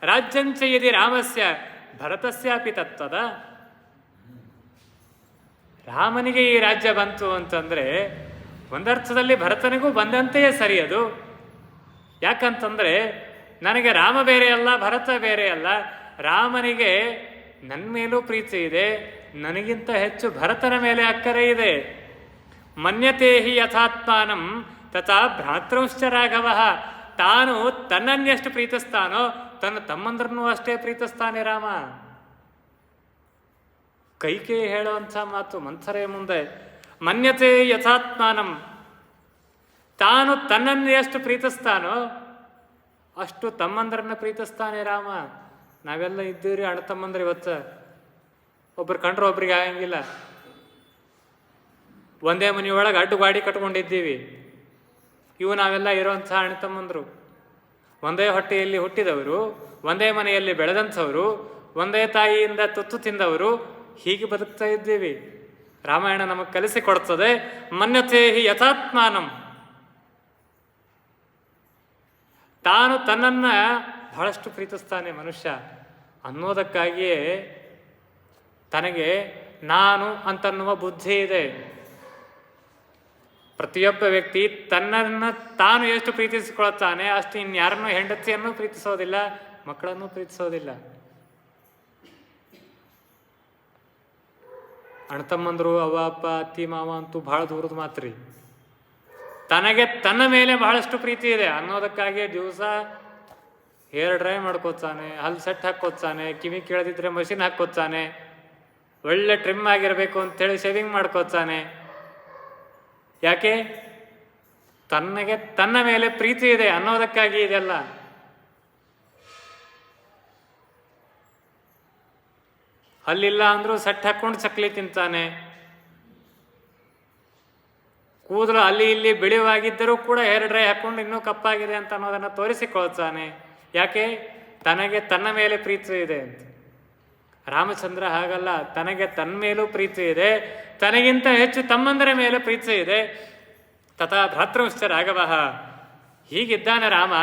ರಾಜ್ಯಂಚ ಯದಿ ರಾಮಸ್ಯ ಭರತಸ್ಯಾಪಿ ತತ್ವದ. ರಾಮನಿಗೆ ಈ ರಾಜ್ಯ ಬಂತು ಅಂತಂದ್ರೆ ಒಂದರ್ಥದಲ್ಲಿ ಭರತನಿಗೂ ಬಂದಂತೆಯೇ ಸರಿ ಅದು. ಯಾಕಂತಂದ್ರೆ ನನಗೆ ರಾಮ ಬೇರೆ ಅಲ್ಲ, ಭರತ ಬೇರೆ ಅಲ್ಲ. ರಾಮನಿಗೆ ನನ್ನ ಮೇಲೂ ಪ್ರೀತಿ ಇದೆ, ನನಗಿಂತ ಹೆಚ್ಚು ಭರತನ ಮೇಲೆ ಅಕ್ಕರೆ ಇದೆ. ಮನ್ಯತೆ ಹಿ ಯಥಾತ್ಮಾನಂ ತಥಾ ಭ್ರಾತೃಂಶ್ಚ ರಾಘವ. ತಾನು ತನ್ನನ್ನೆಷ್ಟು ಪ್ರೀತಿಸ್ತಾನೋ ತನ್ನ ತಮ್ಮಂದ್ರನ್ನೂ ಅಷ್ಟೇ ಪ್ರೀತಿಸ್ತಾನೆ ರಾಮ. ಕೈಕೇಯಿ ಹೇಳುವಂಥ ಮಾತು ಮಂಥರೆ ಮುಂದೆ. ಮನ್ಯತೆ ಯಥಾತ್ಮಾನಂ, ತಾನು ತನ್ನನ್ನು ಎಷ್ಟು ಪ್ರೀತಿಸ್ತಾನೋ ಅಷ್ಟು ತಮ್ಮಂದ್ರನ್ನ ಪ್ರೀತಿಸ್ತಾನೆ ರಾಮ. ನಾವೆಲ್ಲ ಇದ್ದೀವ್ರಿ ಅಣ್ಣ ತಮ್ಮಂದ್ರೆ. ಇವತ್ತು ಒಬ್ರು ಕಂಡ್ರೆ ಒಬ್ರಿಗೆ ಆಗಂಗಿಲ್ಲ. ಒಂದೇ ಮನೆಯೊಳಗೆ ಅಡ್ಡು ಗಾಡಿ ಕಟ್ಕೊಂಡಿದ್ದೀವಿ. ಇವು ನಾವೆಲ್ಲ ಇರೋಂಥ ಅಣ್ಣ ತಮ್ಮಂದ್ರು. ಒಂದೇ ಹೊಟ್ಟೆಯಲ್ಲಿ ಹುಟ್ಟಿದವರು, ಒಂದೇ ಮನೆಯಲ್ಲಿ ಬೆಳೆದಂಥವರು, ಒಂದೇ ತಾಯಿಯಿಂದ ತುತ್ತು ತಿಂದವರು, ಹೀಗೆ ಬದುಕ್ತಾ ಇದ್ದೀವಿ. ರಾಮಾಯಣ ನಮಗೆ ಕಲಿಸಿಕೊಡ್ತದೆ. ಮನ್ಯತೆ ಹಿ ಯಥಾತ್ಮಾನಂ, ತಾನು ತನ್ನನ್ನ ಬಹಳಷ್ಟು ಪ್ರೀತಿಸ್ತಾನೆ ಮನುಷ್ಯ ಅನ್ನೋದಕ್ಕಾಗಿಯೇ ತನಗೆ ನಾನು ಅಂತನ್ನುವ ಬುದ್ಧಿ ಇದೆ. ಪ್ರತಿಯೊಬ್ಬ ವ್ಯಕ್ತಿ ತನ್ನನ್ನು ತಾನು ಎಷ್ಟು ಪ್ರೀತಿಸಿಕೊಳ್ತಾನೆ ಅಷ್ಟು ಇನ್ಯಾರನ್ನೂ, ಹೆಂಡತಿಯನ್ನು ಪ್ರೀತಿಸೋದಿಲ್ಲ, ಮಕ್ಕಳನ್ನು ಪ್ರೀತಿಸೋದಿಲ್ಲ. ಅಣ್ಣತಮ್ಮಂದರು, ಅವ್ವ ಅಪ್ಪ, ಅತ್ತಿ ಮಾವ ಅಂತೂ ಬಹಳ ದೂರದ ಮಾತ್ರಿ. ತನಗೆ ತನ್ನ ಮೇಲೆ ಬಹಳಷ್ಟು ಪ್ರೀತಿ ಇದೆ ಅನ್ನೋದಕ್ಕಾಗಿ ದಿವಸ ಹೇರ್ ಡ್ರೈ ಮಾಡ್ಕೋತಾನೆ, ಹಲ್ಲು ಸೆಟ್ ಹಾಕ್ಕೋತಾನೆ, ಕಿವಿ ಕೇಳದಿದ್ರೆ ಮಷಿನ್ ಹಾಕ್ಕೋತಾನೆ, ಒಳ್ಳೆ ಟ್ರಿಮ್ ಆಗಿರಬೇಕು ಅಂತೇಳಿ ಶೇವಿಂಗ್ ಮಾಡ್ಕೋತಾನೆ. ಯಾಕೆ? ತನ್ನಗೆ ತನ್ನ ಮೇಲೆ ಪ್ರೀತಿ ಇದೆ ಅನ್ನೋದಕ್ಕಾಗಿ ಇದೆಲ್ಲ. ಹಲ್ಲಿಲ್ಲ ಅಂದ್ರೂ ಸೆಟ್ ಹಾಕೊಂಡು ಚಕ್ಲಿ ತಿಂತಾನೆ. ಕೂದಲು ಅಲ್ಲಿ ಇಲ್ಲಿ ಬಿಳಿವಾಗಿದ್ದರೂ ಕೂಡ ಹೇರ್ ಡ್ರೈ ಹಾಕೊಂಡು ಇನ್ನೂ ಕಪ್ಪಾಗಿದೆ ಅಂತ ಅನ್ನೋದನ್ನು ತೋರಿಸಿಕೊಳ್ತಾನೆ. ಯಾಕೆ? ತನಗೆ ತನ್ನ ಮೇಲೆ ಪ್ರೀತಿ ಇದೆ ಅಂತ. ರಾಮಚಂದ್ರ ಹಾಗಲ್ಲ, ತನಗೆ ತನ್ನ ಮೇಲೂ ಪ್ರೀತಿ ಇದೆ, ತನಗಿಂತ ಹೆಚ್ಚು ತಮ್ಮಂದರ ಮೇಲೆ ಪ್ರೀತಿ ಇದೆ. ತಥಾ ಭ್ರಾತೃಂಶ್ಚ ರಾಘವ. ಹೀಗಿದ್ದಾನೆ ರಾಮ.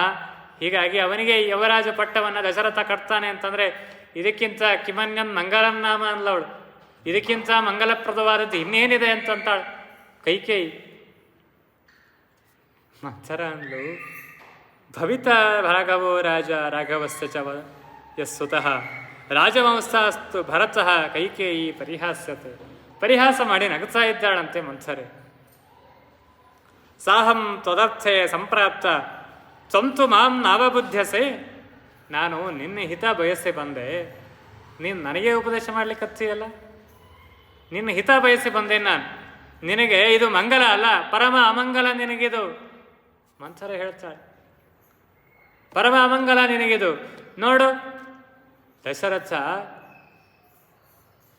ಹೀಗಾಗಿ ಅವನಿಗೆ ಯುವರಾಜ ಪಟ್ಟವನ್ನು ದಶರಥ ಕಟ್ತಾನೆ ಅಂತಂದ್ರೆ ಇದಕ್ಕಿಂತ ಕಿಮನ್ಯನ್ ಮಂಗಲಂ ನಾಮ ಅನ್ಲವಳು. ಇದಕ್ಕಿಂತ ಮಂಗಲಪ್ರದವಾದದ್ದು ಇನ್ನೇನಿದೆ ಅಂತಂತಾಳು ಕೈಕೇಯಿ. ಮಂಥರ ಅಂದ್ಲು, ಭವಿತ ರಾಘವೋ ರಾಜ ರಾಘವಸ್ಯ ಚ ಯಸ್ಸುತಃ ರಾಜವಂಶಾಸ್ತು ಭರತಃ ಕೈಕೇಯಿ ಪರಿಹಾಸ್ಯತೆ. ಪರಿಹಾಸ ಮಾಡಿ ನಗುತ್ತಾ ಇದ್ದಾಳಂತೆ ಮಂಥರೆ. ಸಾಹಂ ತ್ವದರ್ಥೆ ಸಂಪ್ರಾಪ್ತ ತ್ವಂತು ಮಾಂ ನಾವಬುದ್ಧ್ಯಸೆ. ನಾನು ನಿನ್ನ ಹಿತ ಬಯಸಿ ಬಂದೆ, ನೀನು ನನಗೆ ಉಪದೇಶ ಮಾಡ್ಲಿಕ್ಕತ್ತೀಯಲ್ಲ. ನಿನ್ನ ಹಿತ ಬಯಸಿ ಬಂದೆ ನಾನು. ನಿನಗೆ ಇದು ಮಂಗಲ ಅಲ್ಲ, ಪರಮ ಅಮಂಗಲ ನಿನಗಿದು. ಮಂಥರೆ ಹೇಳ್ತಾಳೆ, ಪರಮ ಅಮಂಗಲ ನಿನಗಿದು. ನೋಡು, ದಶರಥ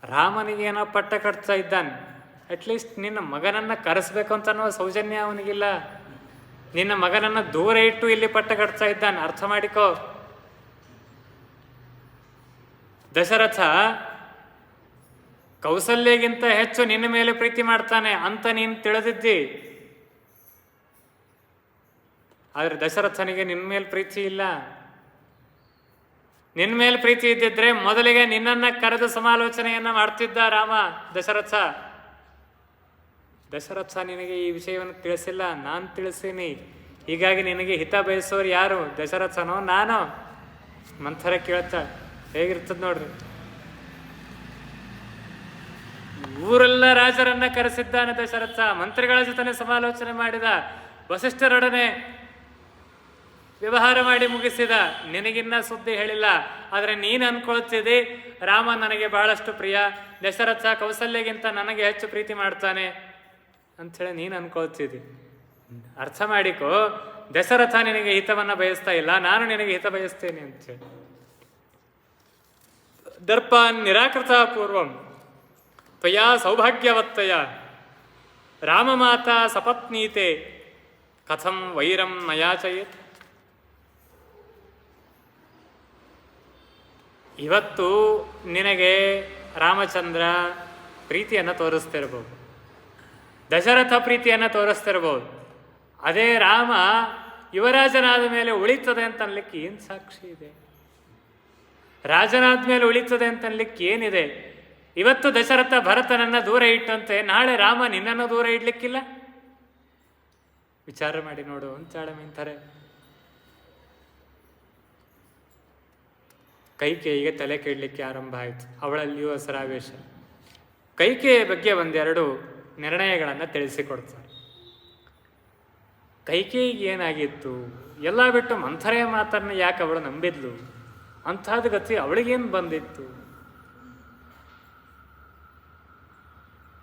ರಾಮನಿಗೇನೋ ಪಟ್ಟ ಕಟ್ತಾ ಇದ್ದಾನೆ. ಅಟ್ಲೀಸ್ಟ್ ನಿನ್ನ ಮಗನನ್ನು ಕರೆಸ್ಬೇಕು ಅಂತ ಅನ್ನೋ ಸೌಜನ್ಯ ಅವನಿಗಿಲ್ಲ. ನಿನ್ನ ಮಗನನ್ನು ದೂರ ಇಟ್ಟು ಇಲ್ಲಿ ಪಟ್ಟ ಕಟ್ತಾ ಇದ್ದಾನೆ. ಅರ್ಥ ಮಾಡಿಕೋ. ದಶರಥ ಕೌಸಲ್ಯಗಿಂತ ಹೆಚ್ಚು ನಿನ್ನ ಮೇಲೆ ಪ್ರೀತಿ ಮಾಡ್ತಾನೆ ಅಂತ ನೀನು ತಿಳಿದಿದ್ದಿ. ಆದರೆ ದಶರಥನಿಗೆ ನಿನ್ನ ಮೇಲೆ ಪ್ರೀತಿ ಇಲ್ಲ. ನಿನ್ನ ಮೇಲೆ ಪ್ರೀತಿ ಇದ್ದಿದ್ರೆ ಮೊದಲಿಗೆ ನಿನ್ನನ್ನು ಕರೆದು ಸಮಾಲೋಚನೆಯನ್ನ ಮಾಡ್ತಿದ್ದ ರಾಮ. ದಶರಥ ನಿನಗೆ ಈ ವಿಷಯವನ್ನು ತಿಳಿಸಿಲ್ಲ, ನಾನು ತಿಳಿಸೀನಿ. ಹೀಗಾಗಿ ನಿನಗೆ ಹಿತ ಬಯಸೋರು ಯಾರು, ದಶರಥನೋ ನಾನೋ? ಮಂಥರ ಕೇಳ್ತಾಳೆ. ಹೇಗಿರ್ತದ ನೋಡ್ರಿ. ಊರೆಲ್ಲ ರಾಜರನ್ನ ಕರೆಸಿದ್ದಾನೆ ದಶರಥ, ಮಂತ್ರಿಗಳ ಜೊತೆ ಸಮಾಲೋಚನೆ ಮಾಡಿದ, ವಸಿಷ್ಠರೊಡನೆ ವ್ಯವಹಾರ ಮಾಡಿ ಮುಗಿಸಿದ. ನಿನಗಿನ್ನ ಸುದ್ದಿ ಹೇಳಿಲ್ಲ. ಆದರೆ ನೀನು ಅನ್ಕೊಳ್ತಿದ್ದಿ ರಾಮ ನನಗೆ ಬಹಳಷ್ಟು ಪ್ರಿಯ, ದಶರಥ ಕೌಸಲ್ಯಗಿಂತ ನನಗೆ ಹೆಚ್ಚು ಪ್ರೀತಿ ಮಾಡ್ತಾನೆ ಅಂಥೇಳಿ ನೀನು ಅನ್ಕೊಳ್ತಿದ್ದಿ. ಅರ್ಥ ಮಾಡಿಕೋ, ದಶರಥ ನಿನಗೆ ಹಿತವನ್ನು ಬಯಸ್ತಾ ಇಲ್ಲ, ನಾನು ನಿನಗೆ ಹಿತ ಬಯಸ್ತೇನೆ ಅಂತೇಳಿ. ದರ್ಪಾನ್ ನಿರಾಕೃತ ಪೂರ್ವಂ ತ್ವಯಾ ಸೌಭಾಗ್ಯವತ್ತಯ ರಾಮಮಾತಾ ಸಪತ್ನೀತೆ ಕಥಂ ವೈರಂ ನಯಾಚಯೇತ್. ಇವತ್ತು ನಿನಗೆ ರಾಮಚಂದ್ರ ಪ್ರೀತಿಯನ್ನು ತೋರಿಸ್ತಿರ್ಬೋದು, ದಶರಥ ಪ್ರೀತಿಯನ್ನು ತೋರಿಸ್ತಿರ್ಬೋದು. ಅದೇ ರಾಮ ಯುವರಾಜನಾದ ಮೇಲೆ ಉಳಿತದೆ ಅಂತ ಅನ್ಲಿಕ್ಕೆ ಏನು ಸಾಕ್ಷಿ ಇದೆ? ರಾಜನಾದ ಮೇಲೆ ಉಳಿತದೆ ಅಂತ ಅನ್ಲಿಕ್ಕೆ ಏನಿದೆ? ಇವತ್ತು ದಶರಥ ಭರತನನ್ನು ದೂರ ಇಟ್ಟಂತೆ ನಾಳೆ ರಾಮ ನಿನ್ನನ್ನು ದೂರ ಇಡ್ಲಿಕ್ಕಿಲ್ಲ. ವಿಚಾರ ಮಾಡಿ ನೋಡು ಅಂತಾಳೆ ಮಿಂತಾರೆ. ಕೈಕೇಯಿಗೆ ತಲೆ ಕೆಡಲಿಕ್ಕೆ ಆರಂಭ ಆಯಿತು. ಅವಳಲ್ಲಿಯೂ ಹಸರಾವೇಶ. ಕೈಕೇಯಿಯ ಬಗ್ಗೆ ಒಂದೆರಡು ನಿರ್ಣಯಗಳನ್ನು ತಿಳಿಸಿಕೊಡ್ತಾರೆ. ಕೈಕೇಯಿಗೆ ಏನಾಗಿತ್ತು, ಎಲ್ಲ ಬಿಟ್ಟು ಮಂಥರೆಯ ಮಾತನ್ನು ಯಾಕೆ ಅವಳು ನಂಬಿದ್ಲು, ಅಂಥದ್ದು ಗತಿ ಅವಳಿಗೇನು ಬಂದಿತ್ತು?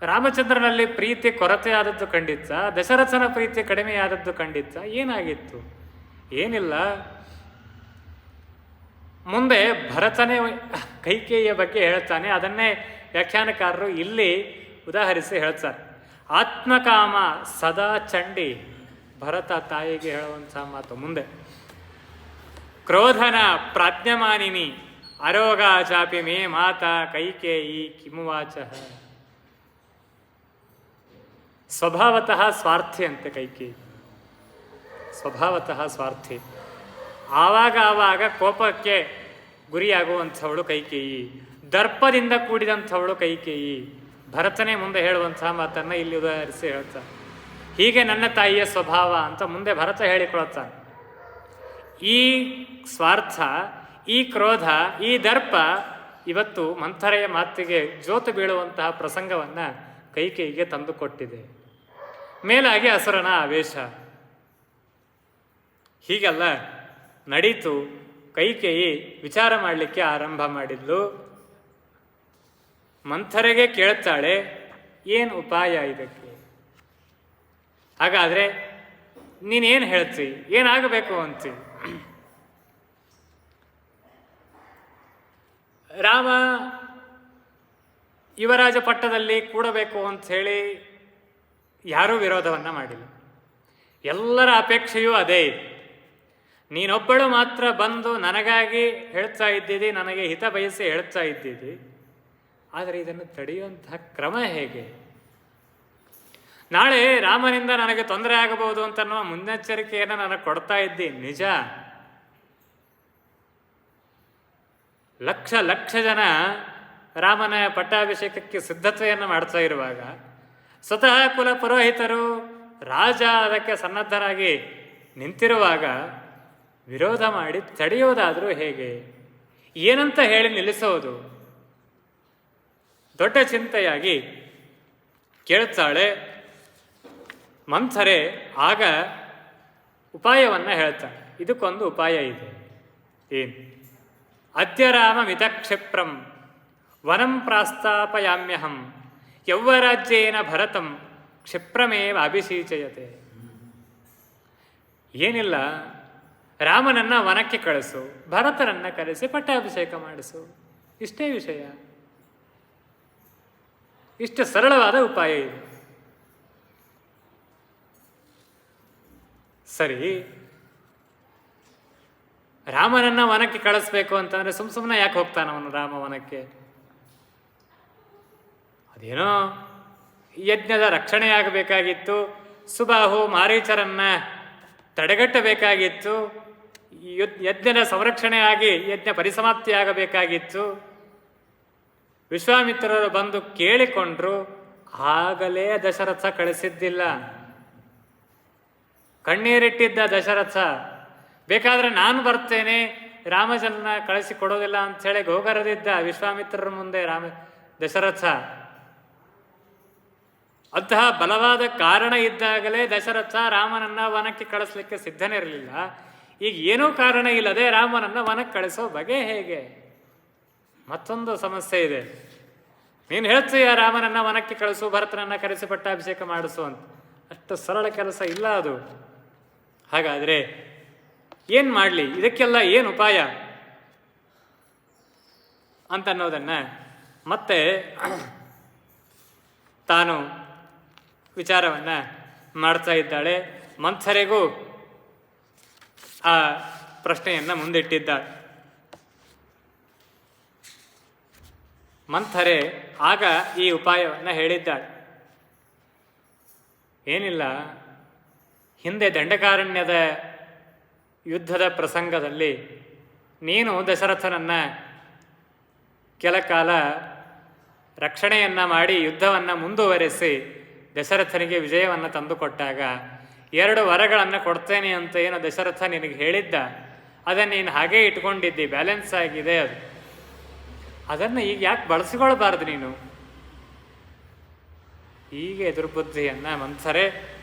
ರಾಮಚಂದ್ರನಲ್ಲಿ ಪ್ರೀತಿ ಕೊರತೆ ಆದದ್ದು ಖಂಡಿತ, ದಶರಥನ ಪ್ರೀತಿ ಕಡಿಮೆಯಾದದ್ದು ಖಂಡಿತ. ಏನಾಗಿತ್ತು? ಏನಿಲ್ಲ. ಮುಂದೆ ಭರತನೇ ಕೈಕೇಯಿಯ ಬಗ್ಗೆ ಹೇಳ್ತಾನೆ. ಅದನ್ನೇ ವ್ಯಾಖ್ಯಾನಕಾರರು ಇಲ್ಲಿ ಉದಾಹರಿಸಿ ಹೇಳ್ತಾರೆ. ಆತ್ಮಕಾಮ ಸದಾ ಚಂಡಿ, ಭರತ ತಾಯಿಗೆ ಹೇಳುವಂಥ ಮಾತು. ಮುಂದೆ ಕ್ರೋಧನ ಪ್ರಾಜ್ಞಮಾನಿನಿ ಅರೋಗ ಚಾಪಿ ಮೇ ಮಾತಾ ಕೈಕೇಯಿ ಕಿಮುವಾಚ. ಸ್ವಭಾವತಃ ಸ್ವಾರ್ಥಿ ಅಂತೆ ಕೈಕೇಯಿ, ಸ್ವಭಾವತಃ ಸ್ವಾರ್ಥಿ. ಆವಾಗ ಕೋಪಕ್ಕೆ ಗುರಿಯಾಗುವಂಥವಳು ಕೈಕೇಯಿ, ದರ್ಪದಿಂದ ಕೂಡಿದಂಥವಳು ಕೈಕೇಯಿ. ಭರತನೇ ಮುಂದೆ ಹೇಳುವಂತಹ ಮಾತನ್ನು ಇಲ್ಲಿ ಉದಾಹರಿಸಿ ಹೇಳ್ತಾನೆ. ಹೀಗೆ ನನ್ನ ತಾಯಿಯ ಸ್ವಭಾವ ಅಂತ ಮುಂದೆ ಭರತ ಹೇಳಿಕೊಳ್ತಾನೆ. ಈ ಸ್ವಾರ್ಥ, ಈ ಕ್ರೋಧ, ಈ ದರ್ಪ ಇವತ್ತು ಮಂಥರೆಯ ಮಾತಿಗೆ ಜೋತು ಬೀಳುವಂತಹ ಪ್ರಸಂಗವನ್ನು ಕೈಕೇಯಿಗೆ ತಂದುಕೊಟ್ಟಿದೆ. ಮೇಲಾಗಿ ಅಸುರನ ಆವೇಶ. ಹೀಗೆಲ್ಲ ನಡೀತು. ಕೈಕೇಯಿ ವಿಚಾರ ಮಾಡಲಿಕ್ಕೆ ಆರಂಭ ಮಾಡಿದ್ಲು. ಮಂಥರೆಗೆ ಕೇಳ್ತಾಳೆ, ಏನು ಉಪಾಯ ಇದಕ್ಕೆ? ಹಾಗಾದರೆ ನೀನೇನು ಹೇಳ್ತಿ, ಏನಾಗಬೇಕು ಅಂತಿ? ರಾಮ ಯುವರಾಜ ಪಟ್ಟದಲ್ಲಿ ಕೂಡಬೇಕು ಅಂಥೇಳಿ ಯಾರೂ ವಿರೋಧವನ್ನು ಮಾಡಿಲ್ಲ. ಎಲ್ಲರ ಅಪೇಕ್ಷೆಯೂ ಅದೇ ಇದೆ. ನೀನೊಬ್ಬಳು ಮಾತ್ರ ಬಂದು ನನಗಾಗಿ ಹೇಳ್ತಾ ಇದ್ದೀರಿ, ನನಗೆ ಹಿತ ಬಯಸಿ ಹೇಳ್ತಾ ಇದ್ದೀರಿ. ಆದರೆ ಇದನ್ನು ತಡೆಯುವಂತಹ ಕ್ರಮ ಹೇಗೆ? ನಾಳೆ ರಾಮನಿಂದ ನನಗೆ ತೊಂದರೆ ಆಗಬಹುದು ಅಂತನ್ನುವ ಮುನ್ನೆಚ್ಚರಿಕೆಯನ್ನು ನನಗೆ ಕೊಡ್ತಾ ಇದ್ದಿ ನಿಜ. ಲಕ್ಷ ಜನ ರಾಮನ ಪಟ್ಟಾಭಿಷೇಕಕ್ಕೆ ಸಿದ್ಧತೆಯನ್ನು ಮಾಡ್ತಾ ಇರುವಾಗ, ಸ್ವತಃ ಕುಲ ಪುರೋಹಿತರು, ರಾಜ ಅದಕ್ಕೆ ಸನ್ನದ್ಧರಾಗಿ ನಿಂತಿರುವಾಗ ವಿರೋಧ ಮಾಡಿ ತಡೆಯೋದಾದರೂ ಹೇಗೆ? ಏನಂತ ಹೇಳಿ ನಿಲ್ಲಿಸೋದು? ದೊಡ್ಡ ಚಿಂತೆಯಾಗಿ ಕೇಳ್ತಾಳೆ. ಮಂಥರೆ ಆಗ ಉಪಾಯವನ್ನು ಹೇಳ್ತಾಳೆ. ಇದಕ್ಕೊಂದು ಉಪಾಯ ಇದೆ. ಏನು? ಅದ್ಯ ರಾಮ ಮಿತಕ್ಷಿಪ್ರಂ ವನಂ ಪ್ರಾಸ್ತಾಪಯಾಮ್ಯಹಂ ಯೌವರಾಜ್ಯೇನ ಭರತಂ ಕ್ಷಿಪ್ರಮೇವ ಅಭಿಷೀಚಯತೆ. ಏನಿಲ್ಲ, ರಾಮನನ್ನ ವನಕ್ಕೆ ಕಳಿಸು, ಭರತನನ್ನ ಕರೆಸಿ ಪಟ್ಟಾಭಿಷೇಕ ಮಾಡಿಸು. ಇಷ್ಟೇ ವಿಷಯ. ಇಷ್ಟು ಸರಳವಾದ ಉಪಾಯ ಇದೆ. ಸರಿ, ರಾಮನನ್ನ ವನಕ್ಕೆ ಕಳಿಸ್ಬೇಕು ಅಂತಂದ್ರೆ ಸುಮ್ಮನೆ ಯಾಕೆ ಹೋಗ್ತಾನ ಅವನು ರಾಮ ವನಕ್ಕೆ? ಏನೋ ಯಜ್ಞದ ರಕ್ಷಣೆಯಾಗಬೇಕಾಗಿತ್ತು, ಸುಬಾಹು ಮಾರೀಚರನ್ನ ತಡೆಗಟ್ಟಬೇಕಾಗಿತ್ತು, ಯಜ್ಞದ ಸಂರಕ್ಷಣೆ ಆಗಿ ಯಜ್ಞ ಪರಿಸಮಾಪ್ತಿಯಾಗಬೇಕಾಗಿತ್ತು. ವಿಶ್ವಾಮಿತ್ರರು ಬಂದು ಕೇಳಿಕೊಂಡ್ರು, ಆಗಲೇ ದಶರಥ ಕಳಿಸಿದ್ದಿಲ್ಲ. ಕಣ್ಣೀರಿಟ್ಟಿದ್ದ ದಶರಥ, ಬೇಕಾದ್ರೆ ನಾನು ಬರ್ತೇನೆ, ರಾಮಚಂದ್ರನ ಕಳಿಸಿಕೊಡೋದಿಲ್ಲ ಅಂಥೇಳಿ ಗೋಗರದಿದ್ದ ವಿಶ್ವಾಮಿತ್ರರ ಮುಂದೆ ದಶರಥ. ಅಂತಹ ಬಲವಾದ ಕಾರಣ ಇದ್ದಾಗಲೇ ದಶರಥ ರಾಮನನ್ನ ವನಕ್ಕೆ ಕಳಿಸ್ಲಿಕ್ಕೆ ಸಿದ್ಧನಿರಲಿಲ್ಲ. ಈಗ ಏನೂ ಕಾರಣ ಇಲ್ಲದೆ ರಾಮನನ್ನ ವನಕ್ಕೆ ಕಳಿಸೋ ಬಗೆ ಹೇಗೆ? ಮತ್ತೊಂದು ಸಮಸ್ಯೆ ಇದೆ. ನೀನು ಹೇಳ್ತೀಯ ರಾಮನನ್ನ ವನಕ್ಕೆ ಕಳಿಸು, ಭರತನನ್ನ ಕರೆಸಿ ಪಟ್ಟಾಭಿಷೇಕ ಮಾಡಿಸು ಅಂತ. ಅಷ್ಟು ಸರಳ ಕೆಲಸ ಇಲ್ಲ ಅದು. ಹಾಗಾದರೆ ಏನು ಮಾಡಲಿ, ಇದಕ್ಕೆಲ್ಲ ಏನು ಉಪಾಯ ಅಂತನ್ನೋದನ್ನು ಮತ್ತೆ ತಾನು ವಿಚಾರವನ್ನು ಮಾಡ್ತಾ ಇದ್ದಾಳೆ. ಮಂಥರೆಗೂ ಆ ಪ್ರಶ್ನೆಯನ್ನು ಮುಂದಿಟ್ಟಿದ್ದಾಳೆ. ಮಂಥರೆ ಆಗ ಈ ಉಪಾಯವನ್ನು ಹೇಳಿದ್ದಾಳೆ. ಏನಿಲ್ಲ, ಹಿಂದೆ ದಂಡಕಾರಣ್ಯದ ಯುದ್ಧದ ಪ್ರಸಂಗದಲ್ಲಿ ನೀನು ದಶರಥನನ್ನು ಕೆಲ ಕಾಲ ರಕ್ಷಣೆಯನ್ನು ಮಾಡಿ ಯುದ್ಧವನ್ನು ಮುಂದುವರೆಸಿ ದಶರಥನಿಗೆ ವಿಜಯವನ್ನು ತಂದುಕೊಟ್ಟಾಗ 2 ವರಗಳನ್ನು ಕೊಡ್ತೇನೆ ಅಂತ ಏನು ದಶರಥ ನಿನಗೆ ಹೇಳಿದ್ದ, ಅದನ್ನು ನೀನು ಹಾಗೇ ಇಟ್ಕೊಂಡಿದ್ದಿ, ಬ್ಯಾಲೆನ್ಸ್ ಆಗಿದೆ ಅದು. ಅದನ್ನು ಈಗ ಯಾಕೆ ಬಳಸಿಕೊಳ್ಬಾರ್ದು ನೀನು? ಹೀಗೆ ಎದುರುಬುದ್ಧಿಯನ್ನು ಮಂಥರೆ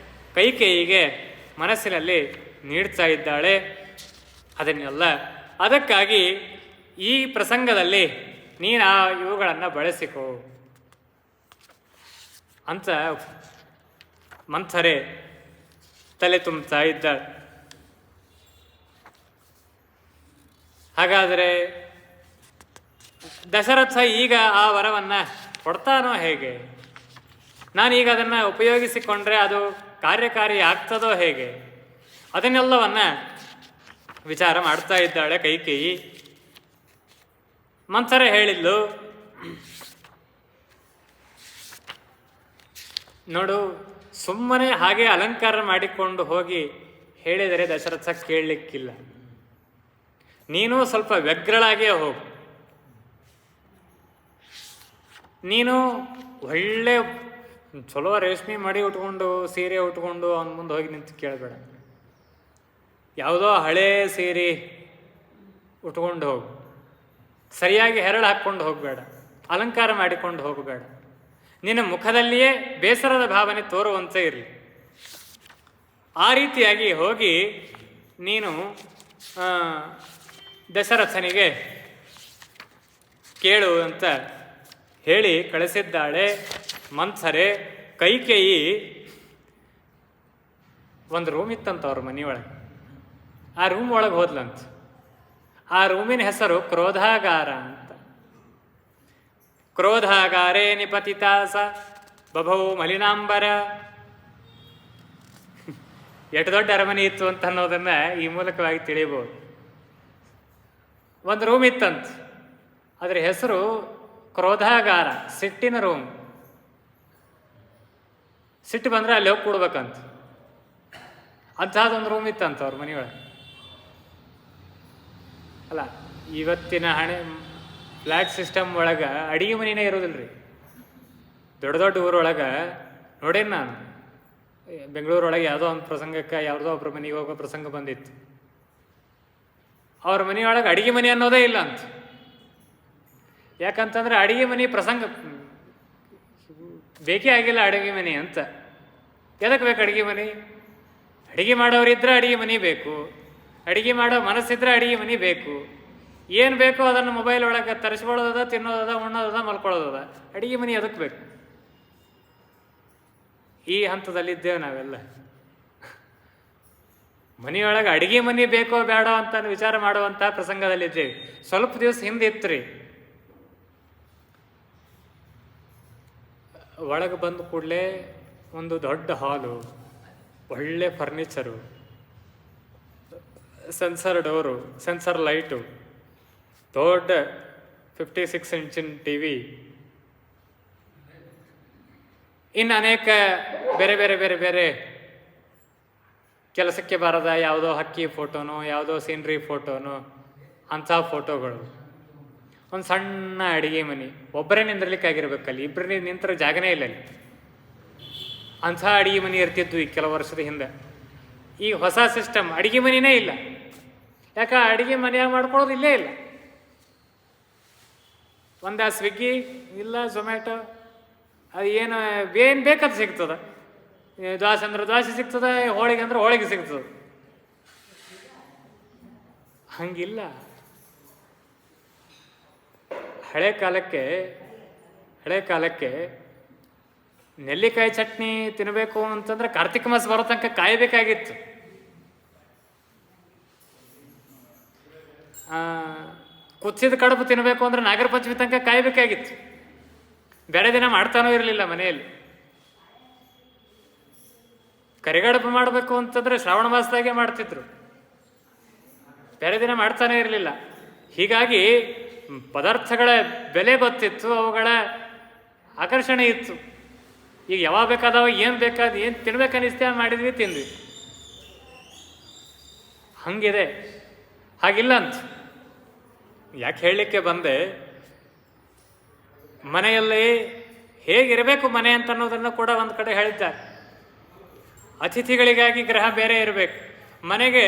ಕೈಕೇಯಿಗೆ ಮನಸ್ಸಿನಲ್ಲಿ ನೀಡ್ತಾ ಇದ್ದಾಳೆ. ಅದನ್ನೆಲ್ಲ ಅದಕ್ಕಾಗಿ ಈ ಪ್ರಸಂಗದಲ್ಲಿ ನೀನು ಇವುಗಳನ್ನು ಬಳಸಿಕೋ ಅಂತ ಮಂಥರೆ ತಲೆ ತುಂಬ್ತಾ ಇದ್ದಾಳೆ. ಹಾಗಾದರೆ ದಶರಥ ಈಗ ಆ ವರವನ್ನು ಕೊಡ್ತಾನೋ ಹೇಗೆ? ನಾನೀಗ ಅದನ್ನು ಉಪಯೋಗಿಸಿಕೊಂಡ್ರೆ ಅದು ಕಾರ್ಯಕಾರಿ ಆಗ್ತದೋ ಹೇಗೆ? ಅದನ್ನೆಲ್ಲವನ್ನ ವಿಚಾರ ಮಾಡ್ತಾ ಇದ್ದಾಳೆ ಕೈಕೇಯಿ. ಮಂಥರೆ ಹೇಳಿದ್ಲು, ನೋಡು, ಸುಮ್ಮನೆ ಹಾಗೆ ಅಲಂಕಾರ ಮಾಡಿಕೊಂಡು ಹೋಗಿ ಹೇಳಿದರೆ ದಶರಥ ಕೇಳಲಿಕ್ಕಿಲ್ಲ. ನೀನು ಸ್ವಲ್ಪ ವ್ಯಗ್ರಳಾಗೇ ಹೋಗು. ನೀನು ಒಳ್ಳೆ ಚಲೋ ರೇಷ್ಮೆ ಮಾಡಿ ಉಟ್ಕೊಂಡು ಸೀರೆ ಉಟ್ಕೊಂಡು ಅವನ ಮುಂದೆ ಹೋಗಿ ನಿಂತು ಕೇಳಬೇಡ. ಯಾವುದೋ ಹಳೇ ಸೀರೆ ಉಟ್ಕೊಂಡು ಹೋಗು. ಸರಿಯಾಗಿ ಹೆರಳು ಹಾಕ್ಕೊಂಡು ಹೋಗಬೇಡ, ಅಲಂಕಾರ ಮಾಡಿಕೊಂಡು ಹೋಗಬೇಡ. ನಿನ್ನ ಮುಖದಲ್ಲಿಯೇ ಬೇಸರದ ಭಾವನೆ ತೋರುವಂತೆ ಇರಲಿ. ಆ ರೀತಿಯಾಗಿ ಹೋಗಿ ನೀನು ದಶರಥನಿಗೆ ಕೇಳು ಅಂತ ಹೇಳಿ ಕಳಿಸಿದ್ದಾಳೆ ಮಂಥರೆ. ಕೈಕೇಯಿ ಒಂದು ರೂಮ್ ಇತ್ತಂತ ಅವ್ರ ಮನೆಯೊಳಗೆ. ಆ ರೂಮ್ ಒಳಗೆ ಹೋದ್ಲಂತ. ಆ ರೂಮಿನ ಹೆಸರು ಕ್ರೋಧಾಗಾರ ಅಂತ. ಕ್ರೋಧಾಗಾರೇ ನಿಪತಿತಾಸ ಬಭೌ ಮಲಿನಾಂಬರ. ಎಷ್ಟು ದೊಡ್ಡ ಅರಮನೆ ಇತ್ತು ಅಂತ ಅನ್ನೋದನ್ನ ಈ ಮೂಲಕವಾಗಿ ತಿಳಿಯಬಹುದು. ಒಂದು ರೂಮ್ ಇತ್ತಂತ, ಅದರ ಹೆಸರು ಕ್ರೋಧಾಗಾರ, ಸಿಟ್ಟಿನ ರೂಮ್. ಸಿಟ್ಟು ಬಂದರೆ ಅಲ್ಲಿ ಹೋಗಿ ಕೂಡ್ಬೇಕಂತ. ಅಂಥದ್ದೊಂದು ರೂಮ್ ಇತ್ತಂತ ಅವ್ರ ಮನೆಯೊಳಗೆ. ಅಲ್ಲ, ಇವತ್ತಿನ ಫ್ಲ್ಯಾಟ್ ಸಿಸ್ಟಮ್ ಒಳಗೆ ಅಡಿಗೆ ಮನೆಯೇ ಇರೋದಿಲ್ಲ ರೀ. ದೊಡ್ಡ ದೊಡ್ಡ ಊರೊಳಗೆ ನೋಡೇನು ನಾನು. ಬೆಂಗಳೂರೊಳಗೆ ಯಾವುದೋ ಒಂದು ಪ್ರಸಂಗಕ್ಕೆ ಯಾವುದೋ ಒಬ್ಬರ ಮನೆಗೆ ಹೋಗೋ ಪ್ರಸಂಗ ಬಂದಿತ್ತು. ಅವ್ರ ಮನೆಯೊಳಗೆ ಅಡಿಗೆ ಮನೆ ಅನ್ನೋದೇ ಇಲ್ಲ ಅಂತ. ಯಾಕಂತಂದ್ರೆ ಅಡಿಗೆ ಮನೆ ಪ್ರಸಂಗ ಬೇಕೇ ಆಗಿಲ್ಲ ಅಡುಗೆ ಮನೆ ಅಂತ. ಎದಕ್ಕೆ ಬೇಕು ಅಡುಗೆ ಮನೆ? ಅಡುಗೆ ಮಾಡೋರಿದ್ರೆ ಅಡುಗೆ ಮನೆ ಬೇಕು, ಅಡುಗೆ ಮಾಡೋ ಮನಸ್ಸಿದ್ರೆ ಅಡುಗೆ ಮನೆ ಬೇಕು. ಏನು ಬೇಕೋ ಅದನ್ನು ಮೊಬೈಲ್ ಒಳಗೆ ತರಿಸ್ಕೊಳ್ಳೋದದ, ತಿನ್ನೋದದ, ಉಣ್ಣೋದದ, ಮಲ್ಕೊಳ್ಳೋದದ. ಅಡುಗೆ ಮನೆ ಅದಕ್ಕೆ ಬೇಕು. ಈ ಹಂತದಲ್ಲಿದ್ದೇವೆ ನಾವೆಲ್ಲ. ಮನೆಯೊಳಗೆ ಅಡುಗೆ ಮನೆ ಬೇಕೋ ಬೇಡೋ ಅಂತ ವಿಚಾರ ಮಾಡುವಂಥ ಪ್ರಸಂಗದಲ್ಲಿದ್ದೇವೆ. ಸ್ವಲ್ಪ ದಿವಸ ಹಿಂದೆ ಇತ್ತು ರೀ. ಒಳಗೆ ಬಂದ ಕೂಡಲೇ ಒಂದು ದೊಡ್ಡ ಹಾಲು, ಒಳ್ಳೆ furniture, sensor door, sensor light, ದೊಡ್ಡ 56 ಇಂಚಿನ TV, ಇನ್ನು ಅನೇಕ ಬೇರೆ ಬೇರೆ ಬೇರೆ ಬೇರೆ ಕೆಲಸಕ್ಕೆ ಬಾರದ ಯಾವುದೋ ಹಕ್ಕಿ ಫೋಟೋನೋ ಯಾವುದೋ ಸೀನ್ರಿ ಫೋಟೋನೋ ಅಂಥ ಫೋಟೋಗಳು. ಒಂದು ಸಣ್ಣ ಅಡಿಗೆ ಮನೆ, ಒಬ್ಬರೇ ನಿಂದಿರ್ಲಿಕ್ಕಾಗಿರ್ಬೇಕಲ್ಲಿ, ಇಬ್ಬರೇ ನಿಂತರ ಜಾಗನೇ ಇಲ್ಲ ಅಲ್ಲಿ. ಅಂಥ ಅಡಿಗೆ ಮನೆ ಇರ್ತಿದ್ವು ಈ ಕೆಲವು ವರ್ಷದ ಹಿಂದೆ. ಈಗ ಹೊಸ ಸಿಸ್ಟಮ್, ಅಡಿಗೆ ಮನೆಯೇ ಇಲ್ಲ. ಯಾಕೆ ಅಡಿಗೆ ಮನೆಯಾಗ ಮಾಡ್ಕೊಳ್ಳೋದು ಇಲ್ಲೇ ಇಲ್ಲ. ಒಂದು ಸ್ವಿಗ್ಗಿ ಇಲ್ಲ, ಝೊಮ್ಯಾಟೊ, ಅದು ಏನು ಬೇಕಾದ ಸಿಗ್ತದೆ. ದ್ವಾಸೆ ಅಂದ್ರೆ ದ್ವಾಸೆ ಸಿಗ್ತದೆ, ಹೋಳಿಗೆ ಅಂದ್ರೆ ಹೋಳಿಗೆ ಸಿಗ್ತದೆ. ಹಂಗಿಲ್ಲ. ಹಳೆ ಕಾಲಕ್ಕೆ ನೆಲ್ಲಿಕಾಯಿ ಚಟ್ನಿ ತಿನ್ನಬೇಕು ಅಂತಂದ್ರೆ ಕಾರ್ತಿಕ ಮಾಸ ಬರೋ ತನಕ ಕಾಯಬೇಕಾಗಿತ್ತು. ಕುದಿಸಿದ ಕಡುಬು ತಿನ್ನಬೇಕು ಅಂದ್ರೆ ನಾಗರ ಪಂಚಮಿ ತನಕ ಕಾಯಬೇಕಾಗಿತ್ತು. ಬೇರೆ ದಿನ ಮಾಡ್ತಾನೂ ಇರಲಿಲ್ಲ ಮನೆಯಲ್ಲಿ. ಕರಿಗಡುಬು ಮಾಡಬೇಕು ಅಂತಂದ್ರೆ ಶ್ರಾವಣ ಮಾಸದಾಗೆ ಮಾಡ್ತಿದ್ರು, ಬೇರೆ ದಿನ ಮಾಡ್ತಾನೆ ಇರಲಿಲ್ಲ. ಹೀಗಾಗಿ ಪದಾರ್ಥಗಳ ಬೆಲೆ ಗೊತ್ತಿತ್ತು, ಅವುಗಳ ಆಕರ್ಷಣೆ ಇತ್ತು. ಈಗ ಯಾವಾಗ ಬೇಕಾದವ ಏನು ತಿನ್ಬೇಕನ್ನಿಸ್ತೇ ಮಾಡಿದ್ವಿ, ತಿಂದ್ವಿ. ಹಂಗಿದೆ. ಹಾಗಿಲ್ಲ ಅಂತ ಯಾಕೆ ಹೇಳಲಿಕ್ಕೆ ಬಂದೆ, ಮನೆಯಲ್ಲಿ ಹೇಗಿರಬೇಕು ಮನೆ ಅಂತ ಅನ್ನೋದನ್ನು ಕೂಡ ಒಂದು ಕಡೆ ಹೇಳಿದ್ದಾರೆ. ಅತಿಥಿಗಳಿಗಾಗಿ ಗೃಹ ಬೇರೆ ಇರಬೇಕು. ಮನೆಗೆ